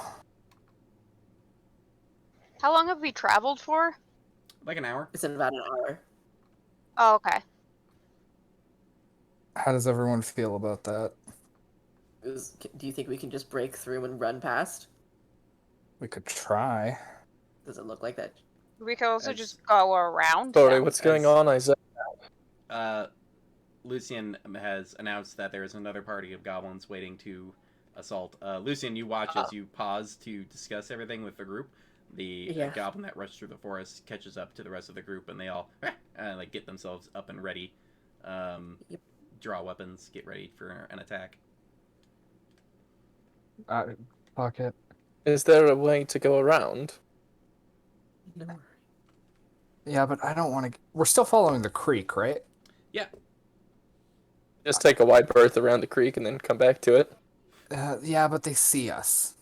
How long have we traveled for? Like an hour. It's in about an hour. Oh, okay. How does everyone feel about that? Do you think we can just break through and run past? We could try. Does it look like that? We could also As- just go around. Sorry, them. what's going As- on, Isaac? Lucian has announced that there is another party of goblins waiting to assault. Lucian, you watch as you pause to discuss everything with the group. The goblin that rushed through the forest catches up to the rest of the group, and they all like get themselves up and ready. Draw weapons, get ready for an attack. Pocket. Is there a way to go around? No. Yeah, but I don't want to. We're still following the creek, right? Yeah. Just take a wide berth around the creek and then come back to it? Yeah, but they see us.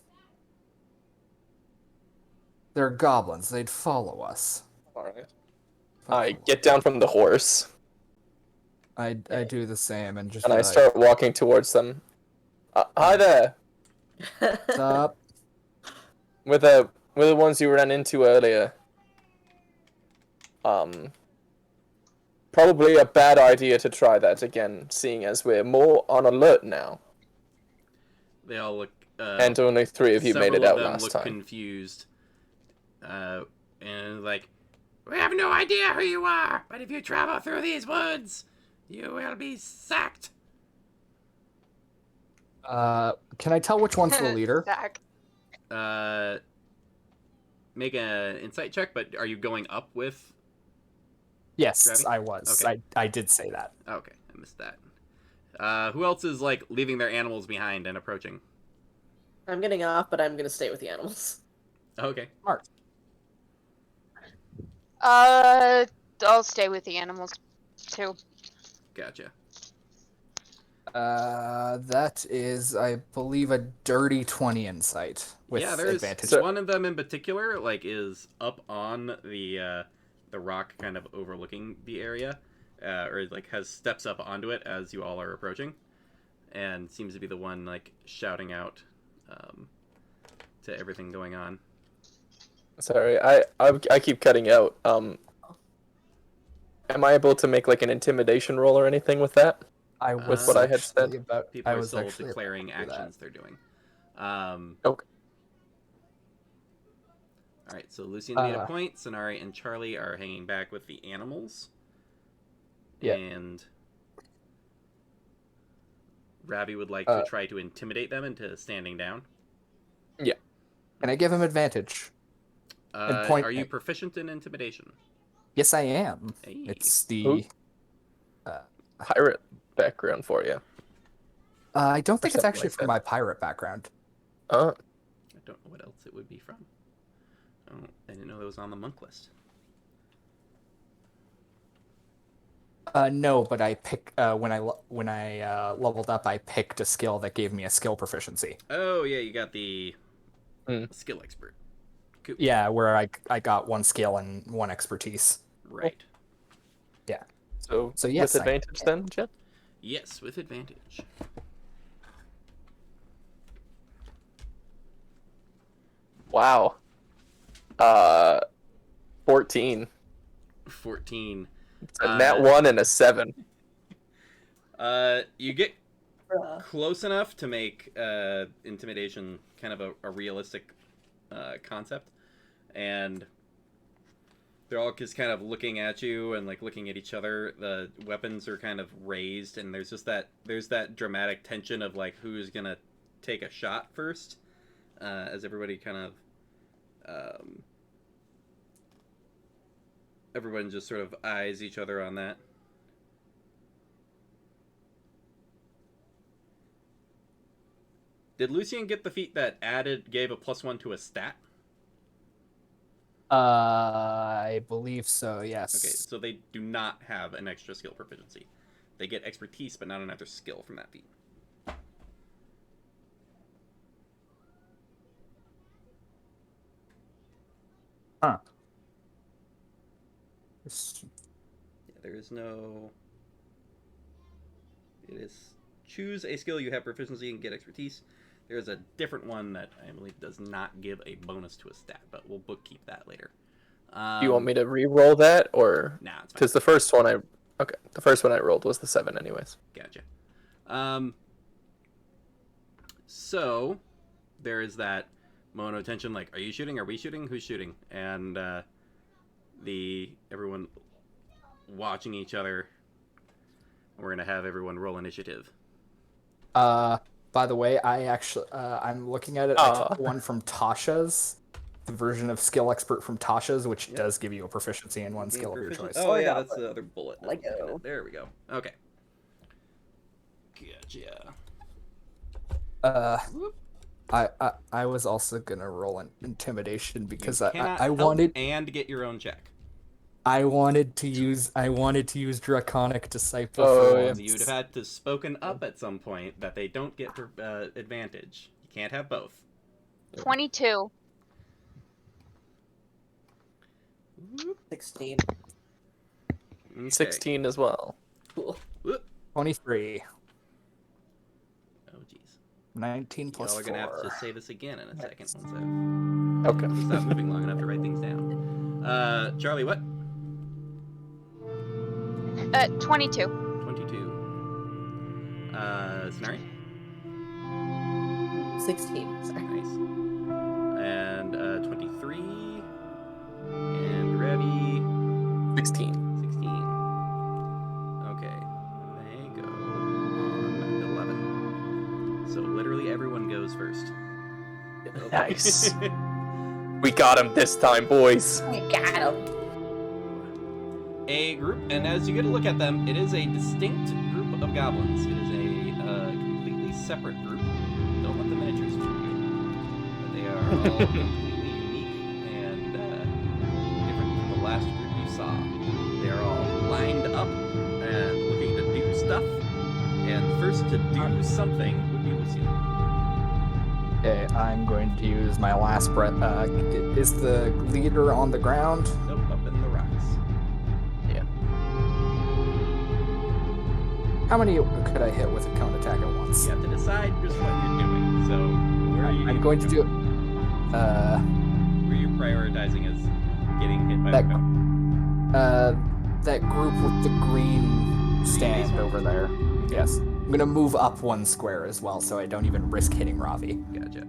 They're goblins. They'd follow us. Alright. I get down from the horse, I do the same and just. and be I like, start walking towards them. Hi there! What's up? We're the ones you ran into earlier. Probably a bad idea to try that again, seeing as we're more on alert now. They all look. And only 3 of you made it several out of them last look time. confused. And like, we have no idea who you are, but if you travel through these woods, you will be sacked. Can I tell which one's the leader? Zach. Make an insight check, but are you going up with? Yes, Gravy? I was. Okay. I did say that. Okay, I missed that. Who else is like leaving their animals behind and approaching? I'm getting off, but I'm gonna stay with the animals. Okay. Mark. I'll stay with the animals too. Gotcha. That is, I believe, a dirty 20 insight with Yeah, there's advantage. one of them in particular, like, is up on the rock, kind of overlooking the area, or like has steps up onto it as you all are approaching, and seems to be the one like shouting out to everything going on. Sorry, I keep cutting out. Am I able to make like an intimidation roll or anything with that? I With was what I had said. actually about. People I are was still actually declaring about to do that. actions they're doing. Okay. Alright, so Lucian made a point. Sonari and Charlie are hanging back with the animals. Yeah. And Ravi would like to try to intimidate them into standing down. Yeah. Can I give him advantage? Are you proficient in intimidation? Yes, I am. Hey. It's the. Ooh. Pirate background for you. I don't think it's something actually like from that. my pirate background. I don't know what else it would be from. Oh, I didn't know that was on the monk list. No, but I when I leveled up, I picked a skill that gave me a skill proficiency. Oh yeah, you got the Mm. skill expert. Cool. Yeah, where I got 1 skill and 1 expertise. Right. Yeah. So, So yes, with advantage then, Jen? Yes, with advantage. Wow. 14. 14. It's a nat 1 and a 7. You get Bruh. close enough to make intimidation kind of a realistic concept, and they're all just kind of looking at you and like looking at each other. The weapons are kind of raised, and there's that dramatic tension of like who's gonna take a shot first, as everybody kind of everyone just sort of eyes each other on that. Did Lucian get the feat that gave a +1 to a stat? I believe so. Yes. Okay, so they do not have an extra skill proficiency. They get expertise, but not another skill from that feat. Huh. Yeah, there is no. It is choose a skill you have proficiency and get expertise. There is a different one that I believe does not give a bonus to a stat, but we'll bookkeep that later. Do you want me to re-roll that, or Nah, it's fine. because the first one I rolled was the 7, anyways. Gotcha. So there is that moment of tension. Like, are you shooting? Are we shooting? Who's shooting? And everyone watching each other. We're gonna have everyone roll initiative. By the way, I'm looking at it. I took one from Tasha's, the version of skill expert from Tasha's, which does give you a proficiency in 1 skill of your choice. Oh yeah, that's the other bullet. Lego. There we go. Okay. Gotcha. I was also gonna roll an intimidation because You cannot I help wanted and get your own check. I wanted to use Draconic Disciple. Oh, for yeah. once. You'd have had to spoken up at some point that they don't get advantage. You can't have both. 22. 16. Okay. 16 as well. Cool. Whoop. 23. Oh jeez. 19 plus Y'all are 4. gonna have to say this again in a second once Okay. I've stopped moving long enough to write things down. Charlie, what? 22. 22. Scenari? 16. Sorry. Nice. And 23. And Ravi. 16. 16. Okay. They go on 11. So literally everyone goes first. Nice. We got him this time, boys. We got him. A group, and as you get a look at them, it is a distinct group of goblins. It is a completely separate group. Don't let the miniatures fool you. But they are all completely unique and different from the last group you saw. They are all lined up and looking to do stuff. And first to do something would be Lucian. Okay, I'm going to use my last breath. Is the leader on the ground? Nope, up in the rocks. How many could I hit with a cone attack at once? You have to decide just what you're doing. So where are you? I'm going to do. Where you're prioritizing is getting hit by the cone. That group with the green stand one? over there. Yes. I'm gonna move up 1 square as well, so I don't even risk hitting Ravi. Gotcha.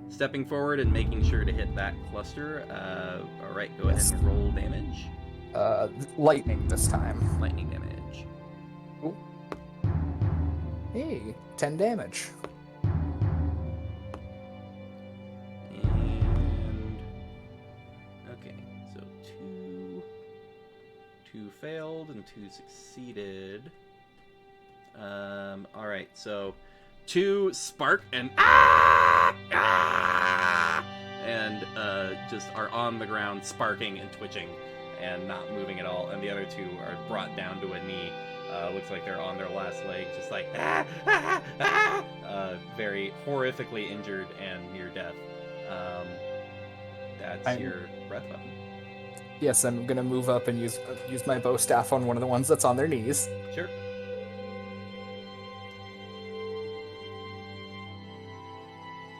Stepping forward and making sure to hit that cluster. All right, go ahead and roll damage. Lightning this time. Lightning damage. Hey, 10 damage. And okay, so two failed and 2 succeeded. All right, so two spark and and just are on the ground, sparking and twitching, and not moving at all. And the other two are brought down to a knee. Looks like they're on their last leg, just like very horrifically injured and near death. That's your breath weapon. Yes, I'm gonna move up and use my bow staff on one of the ones that's on their knees. Sure.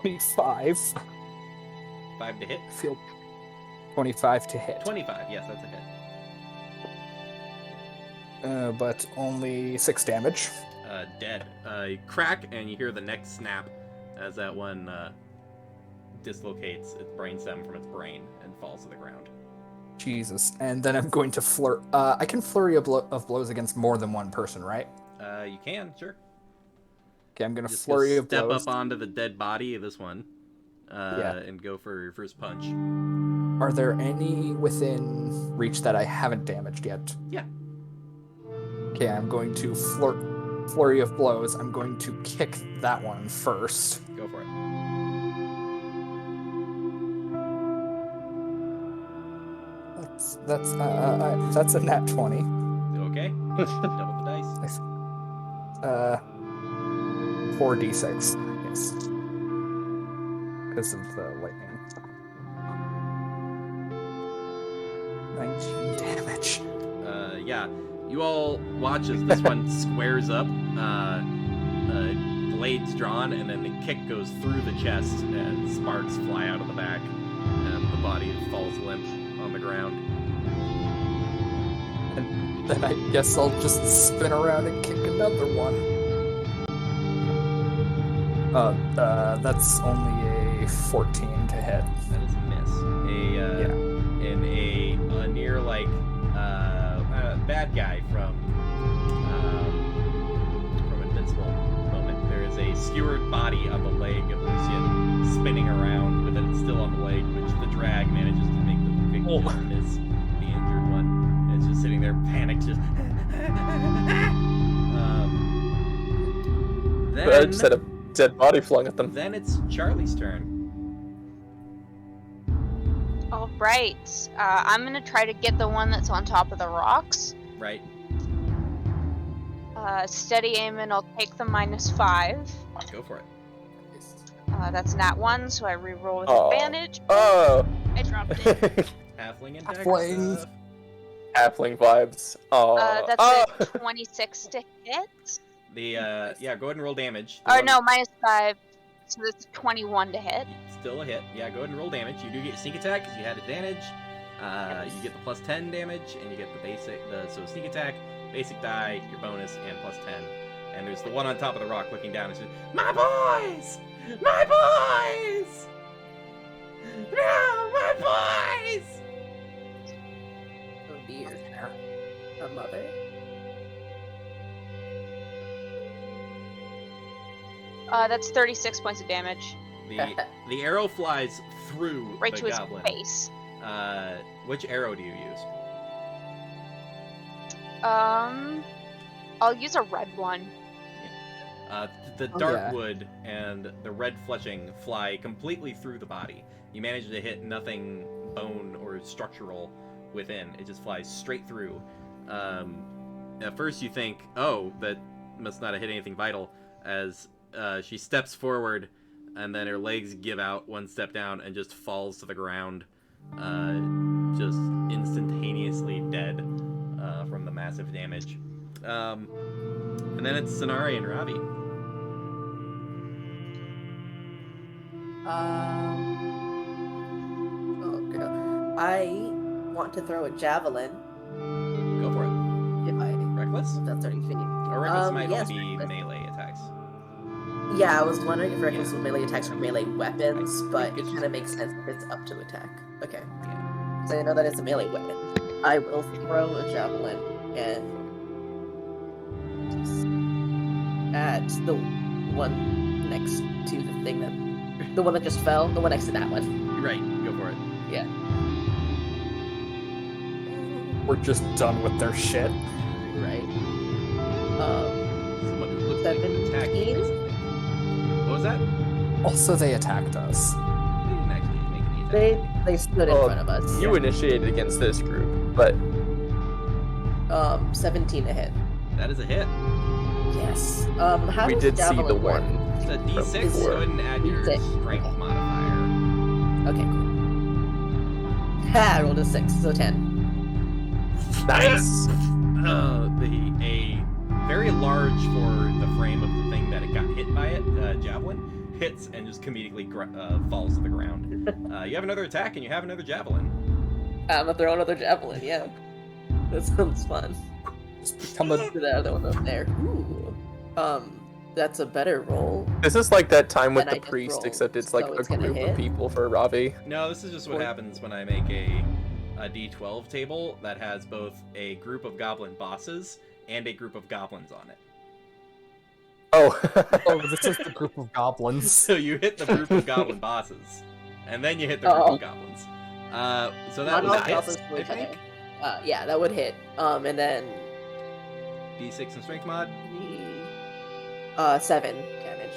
25. 5 to hit. I feel 25 to hit. 25. Yes, that's a hit. But only 6 damage. Dead. You crack, and you hear the neck snap as that one dislocates its brainstem from its brain and falls to the ground. Jesus. And then I'm going to I can flurry of blows against more than one person, right? You can, sure. Okay, I'm going to Just flurry of step blows. up onto the dead body of this one, and go for your first punch. Are there any within reach that I haven't damaged yet? Yeah. Okay, I'm going to flurry of blows. I'm going to kick that one first. Go for it. That's a nat 20. Okay. Double the dice. 4d6. Yes. Because of the lightning. 19 damage. Yeah. You all watch as this one squares up, blades drawn, and then the kick goes through the chest, and sparks fly out of the back, and the body falls limp on the ground. And then I guess I'll just spin around and kick another one. That's only a 14 to hit. That is a miss. In a near like bad guy from Invincible moment, there is a skewered body on the leg of Lucian spinning around with it still on the leg, which the drag manages to make the big miss the injured one. And it's just sitting there panicked, just I just had a dead body flung at them. Then it's Charlie's turn. All right. I'm gonna try to get the one that's on top of the rocks. Right. Steady aim, and I'll take the -5. Go for it. That's nat 1, so I reroll with advantage. Oh. I dropped it. Halfling and dagger Halfling. stuff. Halfling vibes. Oh. That's a 26 to hit. Go ahead and roll damage. Or no, -5, so that's 21 to hit. Still a hit. Yeah, go ahead and roll damage. You do get sneak attack because you had advantage. You get the +10 damage, and you get the basic. So sneak attack, basic die, your bonus, and +10. And there's the one on top of the rock looking down and says, "My boys, my boys, no, my boys." Oh dear. A mother. That's 36 points of damage. The arrow flies through Right the to his goblin. face. Which arrow do you use? I'll use a red one. The dark wood and the red fletching fly completely through the body. You manage to hit nothing bone or structural within. It just flies straight through. At first you think, oh, that must not have hit anything vital, as she steps forward and then her legs give out one step down and just falls to the ground, just instantaneously dead from the massive damage. And then it's Sonari and Ravi. Oh god. I want to throw a javelin. Go for it. If Reckless? that's 30 feet. Or Reckless might yes, only be reckless. melee attacks. Yeah, I was wondering if reckless was melee attacks or melee weapons, I but think it it's kind of makes sense if it's up to attack. Okay. Yeah. So I know that it's a melee weapon. I will throw a javelin and at the one next to the thing the one that just fell, the one next to that one. Right, go for it. Yeah. We're just done with their shit. Right. Someone who looks like an attack you, 17? basically. was that? Also, they attacked us. They didn't actually make any attack. They stood in Oh, front of us. You initiated against this group, but 17 to hit. That is a hit. Yes. How we does did see javelin the work? one. It's a D6. before. Go ahead and add your D6. strength Okay. modifier. Okay, cool. Ha! I rolled a 6, so 10. Nice. A very large for the frame of the thing that it got hit by it, javelin, hits and just comedically falls to the ground. You have another attack and you have another javelin. I'm gonna throw another javelin, yeah. That sounds fun. Become a Do the other one up there. Ooh. That's a better roll. This is like that time with And I the just priest, rolled, except it's like so a it's gonna group hit. of people for Ravi. No, this is just what Or- happens when I make a D12 table that has both a group of goblin bosses and a group of goblins on it. Oh. oh, this is the group of goblins. So you hit the group of goblin bosses, and then you hit the group Oh. of goblins. So that Not was all a hit, goblins I will hit think. other. Yeah, that would hit. And then D6 and strength mod. 7 damage.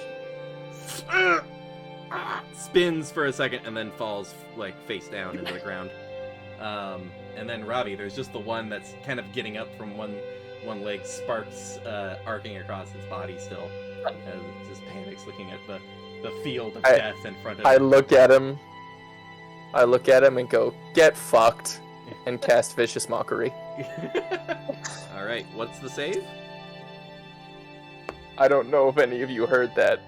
Spins for a second and then falls like face down into the ground. And then Ravi, there's just the one that's kind of getting up from one leg, sparks arcing across his body still, as it just panics, looking at the field of death in front of I him. look at him. And go, "Get fucked," and cast vicious mockery. All right, what's the save? I don't know if any of you heard that.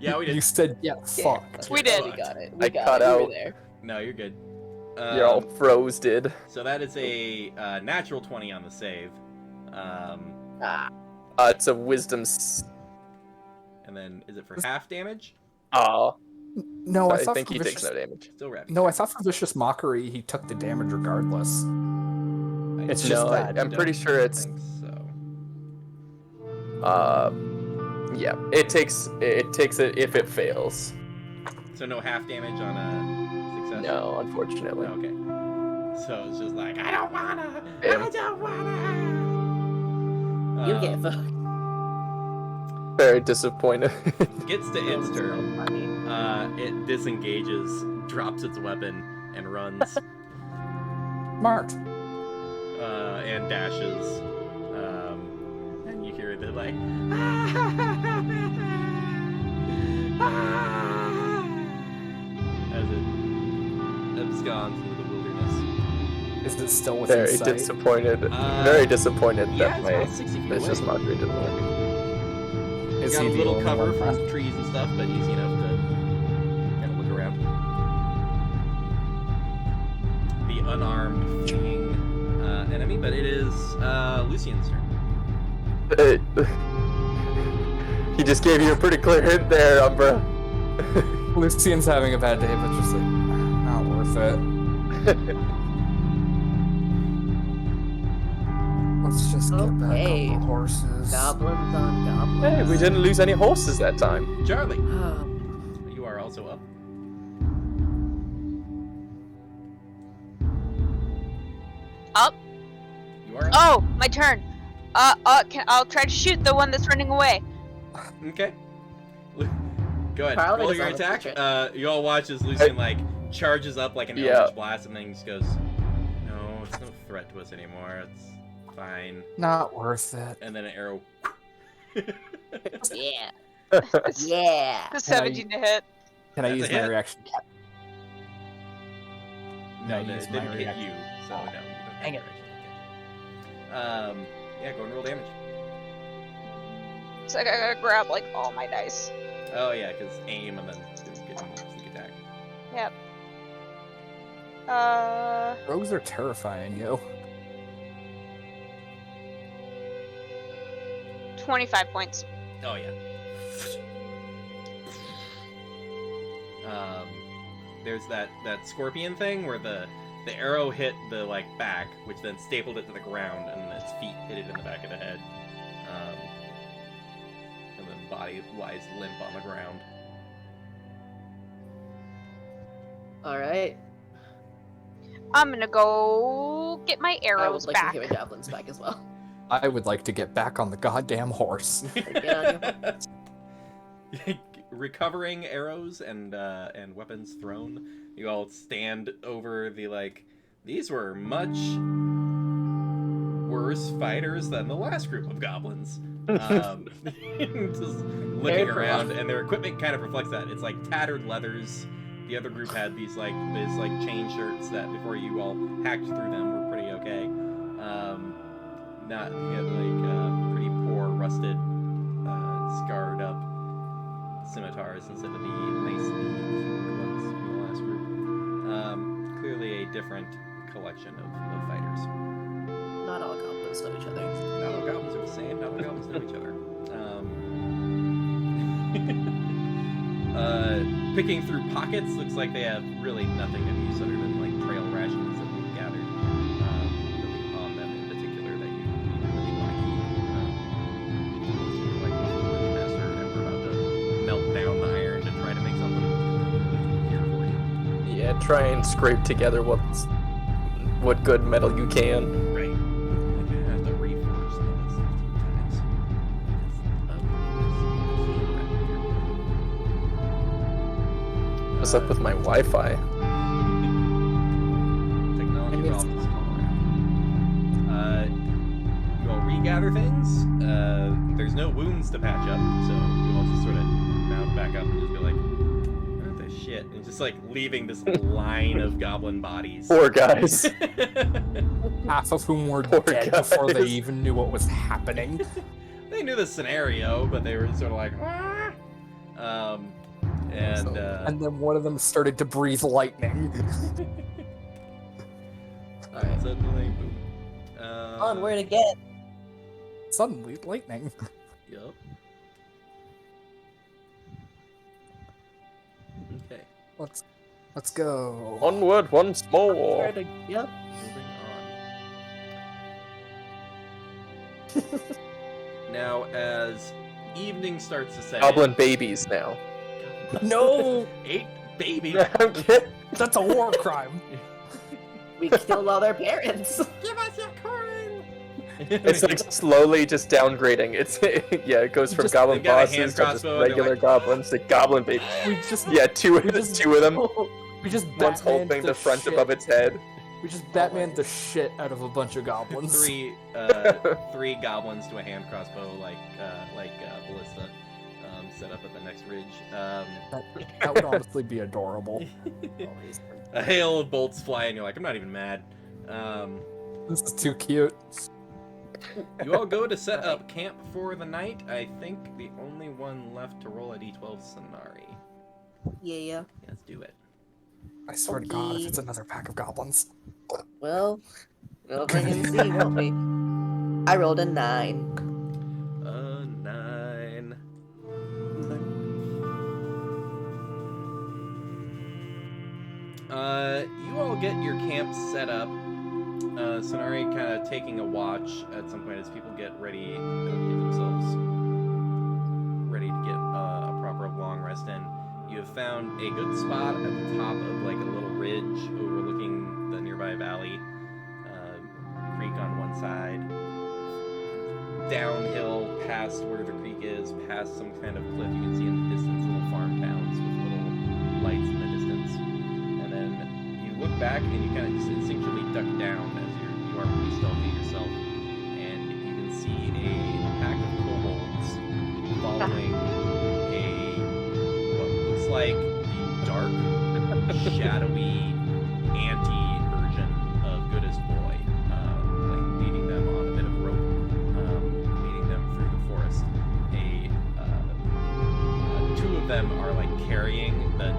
Yeah, we did. You said, yeah, fuck. We did. We got it. I We got cut it. We out. were there. No, you're good. You're all froze, did. So that is a natural 20 on the save. It's a wisdom. And then is it for half damage? No, I thought think for he vicious... takes no damage. Still Ravi. No, I thought for vicious mockery he took the damage regardless. It's just No, that. I'm pretty sure it's. think so. Yeah, it takes it if it fails. So no half damage on a success? No, unfortunately. Okay. So it's just like, I don't wanna! Damn. I don't wanna! You get fucked. Very disappointed. Gets to its turn. Funny. It disengages, drops its weapon, and runs. Smart. And dashes. And you hear it like, as it absconds into the wilderness. Is it still within Very sight? disappointed. Uh, Very disappointed Yeah, that it's my about 60 feet vicious away. mockery didn't work. Is Got he a the little only cover one from left? the trees and stuff, but easy enough to kind of look around. The unarmed fleeing enemy, but it is Lucian's turn. He just gave you a pretty clear hint there, Umbra. Lucian's having a bad day, but just like, not worth it. Let's just get back Okay. on the horses. Goblins on goblins. Hey, we didn't lose any horses that time. Charlie, Oh, you are also up. Up? You are up. Oh, my turn. I'll try to shoot the one that's running away. Okay. Go ahead. Charlie Roll does your all the attack. feature. You all watch as Lucian like charges up like an Yeah. Eldritch Blast, and then just goes, "No, it's no threat to us anymore. It's fine." Not worth it. And then an arrow. yeah. Yeah. The 17 to hit. Can I That's use a my hit. reaction? No, I it use my didn't hit reaction. you, so no. You don't have Dang it. reaction to catch it. Yeah, go and roll damage. So I gotta grab like all my dice. Oh yeah, because aim and then get sneak attack. Yep. 'Rogues are terrifying, yo. 25 points. Oh yeah. There's that scorpion thing where the arrow hit the like back, which then stapled it to the ground, and then its feet hit it in the back of the head, and then body lies limp on the ground. Alright. I'm gonna go get my I arrows would like back. to give my javelins back as well. I would like to get back on the goddamn horse. Get on your recovering arrows and weapons thrown, you all stand over the these were much worse fighters than the last group of goblins. Just looking around, and their equipment kind of reflects that. It's tattered leathers. The other group had these chain shirts that before you all hacked through them were pretty okay. Not pretty poor, rusted, scarred up scimitars instead of the nicely ones from the last group. Clearly a different collection of fighters. Not all goblins know each other. Not all goblins are the same. Not all goblins know each other. Picking through pockets looks like they have really nothing of use other than trail rations that we've gathered. Nothing on them in particular that you really want to keep. Master, and we're about to melt down the iron to try to make something here for you. Yeah, try and scrape together what good metal you can. Right. I have to reforge some of this 15 times. What's up with my Wi-Fi? Technology problems all around. You all regather things. There's no wounds to patch up, so you all just sort of mount back up and just go what the shit? And just leaving this line of goblin bodies. Poor guys. Half of whom were Poor dead guys. before they even knew what was happening. They knew the scenario, but they were sort of and then one of them started to breathe lightning. Alright. suddenly, boom. Onward again. Suddenly, lightning. Yup. Okay. Let's go. Onward once more. Onward yep. Moving on. Now, as evening starts to set Goblin babies now. No, 8 babies. I'm kidding. that's a war crime. We killed all their parents. Give us your corn. It's slowly just downgrading. It goes from goblin they've got a bosses hand to just crossbow, and they're regular goblins to goblin babies. We just Two of them. we just One's Batmaned holding the front shit. above its head. We just Batman the shit out of a bunch of goblins. Three goblins to a hand crossbow, ballista, set up at the next ridge. That would honestly be adorable. A hail of bolts fly, and you're like, I'm not even mad. This is too cute. You all go to set up camp for the night. I think the only one left to roll a d12 Sonari. Yeah. Let's do it. I swear to God, if it's another pack of goblins. Well, we'll wait and see, won't we? I rolled a 9. 9. You all get your camp set up. Sonari kind of taking a watch at some point as people get ready to get themselves ready to get a proper long rest in. You have found a good spot at the top of a little ridge overlooking the nearby valley. Creek on one side. Downhill past where the creek is, past some kind of cliff. You can see in the distance little farm towns with little lights in the distance. And then you look back and you kind of just instinctually duck down as you are pretty stealthy yourself. And you can see a pack of kobolds following what looks like the dark, shadowy anti-version of Goodest Boy. Leading them on a bit of rope, leading them through the forest. Two of them are carrying the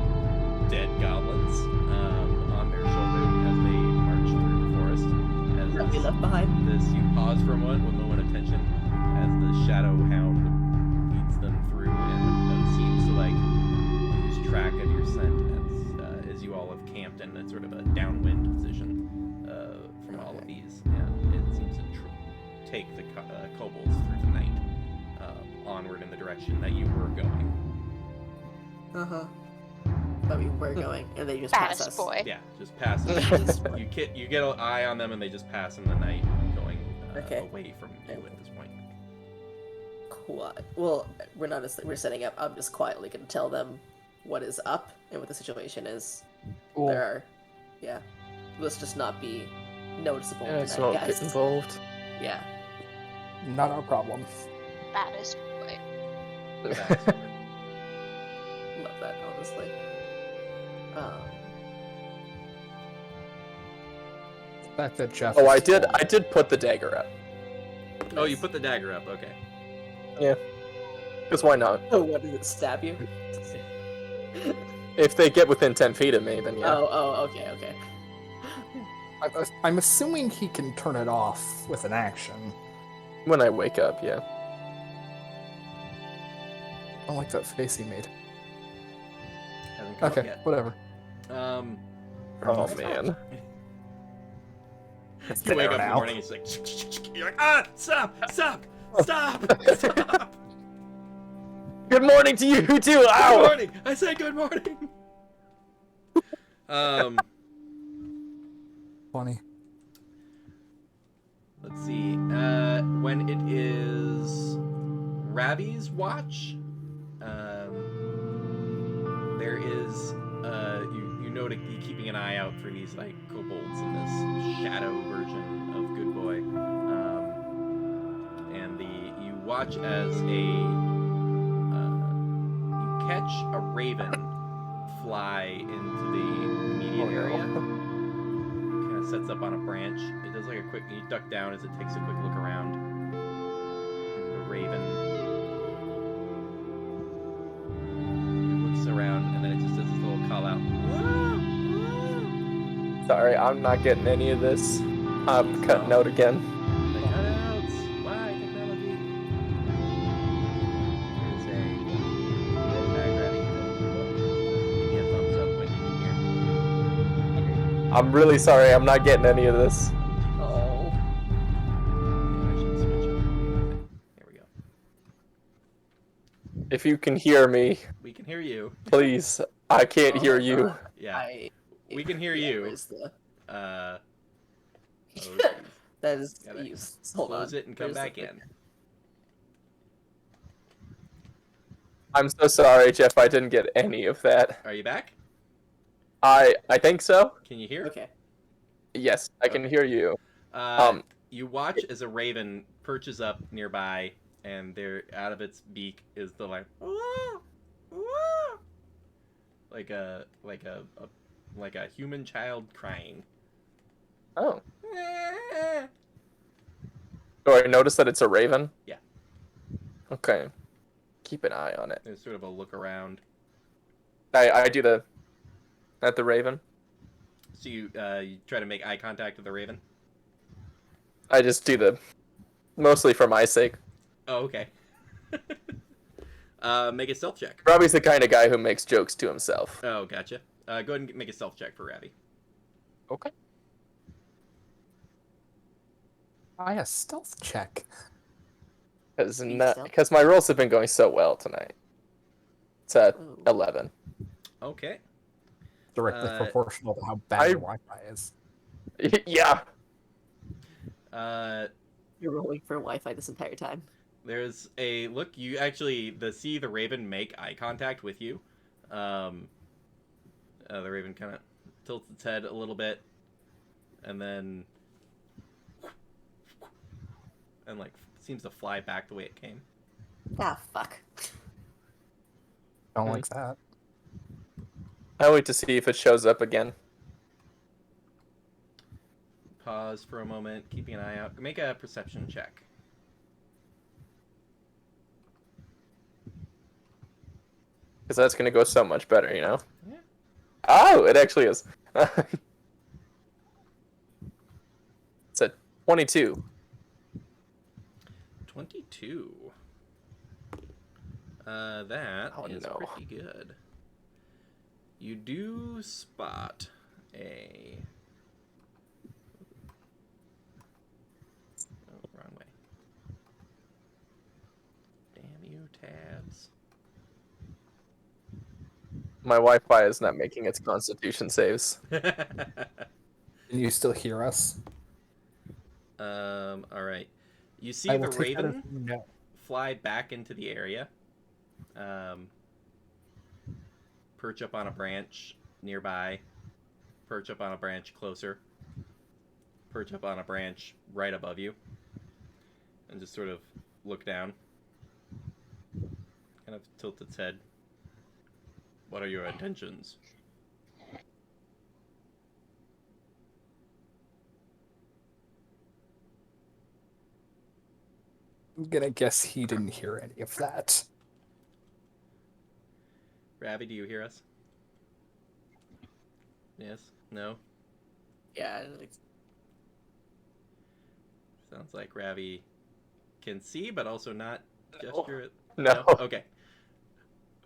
dead goblins on their shoulders as they march through the forest. That we left behind. You pause for a moment with no one attention as the shadow hound leads them through and seems to lose track of your scent as you all have camped in a sort of a downwind position from all of these, and it seems to take the kobolds through the night onward in the direction that you were going. But we were going, and they just pass Baddest us. boy. Yeah, just pass them. you get an eye on them, and they just pass in the night, going Okay. away from you at this point. What? Well, we're not. We're setting up. I'm just quietly gonna tell them what is up and what the situation is. Cool. There are, yeah. Let's just not be noticeable Yeah, tonight, so guys. get involved. Yeah. Not our problem. Baddest way. That's Love that, honestly. The fact that Jeff. Oh, is full. I did put the dagger up. Oh, you nice. put the dagger up. Okay. Because why not? Oh, what did it stab you? If they get within 10 feet of me, then yeah. Okay. I'm assuming he can turn it off with an action. When I wake up, yeah. I don't like that face he made. Hasn't come up Okay, yet. whatever. Oh man. It's You wake there up in the now. morning, it's like you're like, ah, stop. Good morning to you too. Good Ow. morning. I said good morning. Funny. Let's see. When it is Ravi's watch, there is you know to be keeping an eye out for these like kobolds in this shadow version of Good Boy, and you watch as you catch a raven fly into the immediate area. Kind of sets up on a branch. It does like a quick. You duck down as it takes a quick look around. And the raven looks around, and then it just does this little call out. Sorry, I'm not getting any of this. I'm cutting out again. The cutouts. Why technology? Here's a bag ready. Give me a thumbs up when you can hear. I'm really sorry, I'm not getting any of this. Oh. I should switch it. Here we go. If you can hear me, We can hear you. please. I can't hear you. Yeah. We can hear you. Where's the... Oh, That is Gotta useless. Hold on. close it and come Where's the back thing? in. I'm so sorry, Jeff. I didn't get any of that. Are you back? I think so. Can you hear? Okay. Yes, I can hear you. You watch as a raven perches up nearby, and there, out of its beak, is the like, like a human child crying. Oh. Do I notice that it's a raven? Yeah. Okay. Keep an eye on it. There's sort of a look around. I do the at the raven. So you try to make eye contact with the raven. I just do the mostly for my sake. Oh, okay. Make a stealth check. Robbie's the kind of guy who makes jokes to himself. Oh, gotcha. Go ahead and make a stealth check for Ravi. Okay. A stealth check. Because my rolls have been going so well tonight. It's at Ooh. 11. Okay. Directly proportional to how bad your Wi-Fi is. Yeah. You're rolling for Wi-Fi this entire time. There's a look. You actually see the raven make eye contact with you. The raven kind of tilts its head a little bit, and then like seems to fly back the way it came. Ah, fuck. Don't like that. I wait to see if it shows up again. Pause for a moment, keeping an eye out. Make a perception check. Because that's going to go so much better, you know? Yeah. Oh, it actually is. It's a 22. 22. That Oh, is no. pretty good. You do spot a... Oh, wrong way. Damn you, tabs. My Wi-Fi is not making its constitution saves. Can you still hear us? All right. You see I the will take that as raven no. fly back into the area, perch up on a branch nearby, perch up on a branch closer, perch up on a branch right above you, and just sort of look down. Kind of tilt its head. What are your intentions? I'm gonna guess he didn't hear any of that. Ravi, do you hear us? Yes? No? Yeah. Sounds like Ravi can see, but also not gesture it. No, Okay.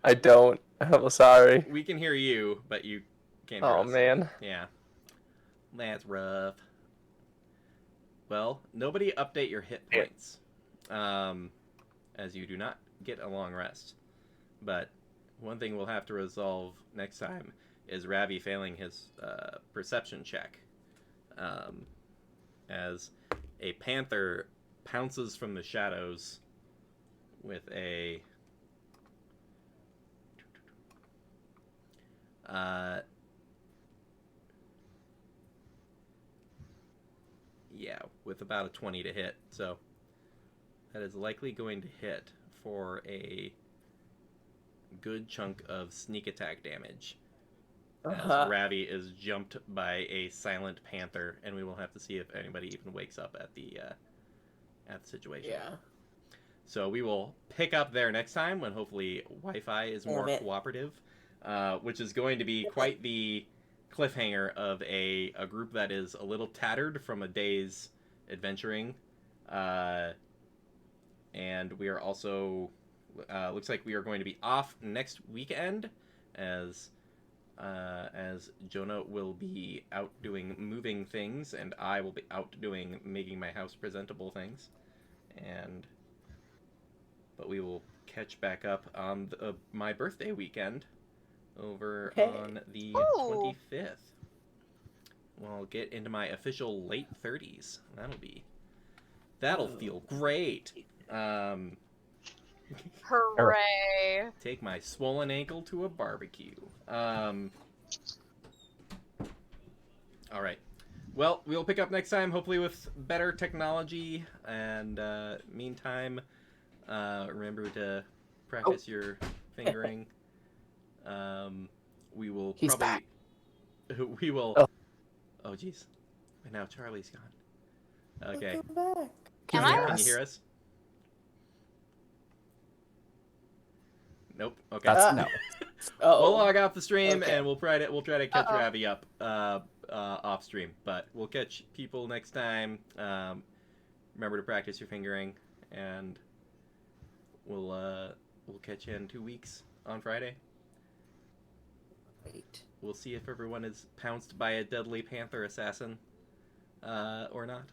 I don't. I'm sorry. We can hear you, but you can't hear Oh us. man. Yeah. That's rough. Well, nobody update your hit points. As you do not get a long rest. But one thing we'll have to resolve next time is Ravi failing his perception check. As a panther pounces from the shadows with a with about a 20 to hit. So that is likely going to hit for a good chunk of sneak attack damage. As Ravi is jumped by a silent panther, and we will have to see if anybody even wakes up at the situation. Yeah. So we will pick up there next time when hopefully Wi-Fi is more cooperative, which is going to be quite the cliffhanger of a group that is a little tattered from a day's adventuring, and we are also looks like we are going to be off next weekend as Jonah will be out doing moving things, and I will be out doing making my house presentable things, but we will catch back up on my birthday weekend over on the 25th. We'll get into my official late 30s. That'll feel great. Hooray! Take my swollen ankle to a barbecue. All right. Well, we'll pick up next time, hopefully with better technology. And meantime, remember to practice your fingering. We will He's probably. back. We will. Oh, jeez. And now Charlie's gone. Okay. Can Am you I? hear Can us? you hear us? Nope. Okay. That's no. We'll log off the stream Okay. and we'll try to catch Ravi up off stream. But we'll catch people next time. Remember to practice your fingering, and we'll catch you in 2 weeks on Friday. Wait. We'll see if everyone is pounced by a deadly panther assassin or not.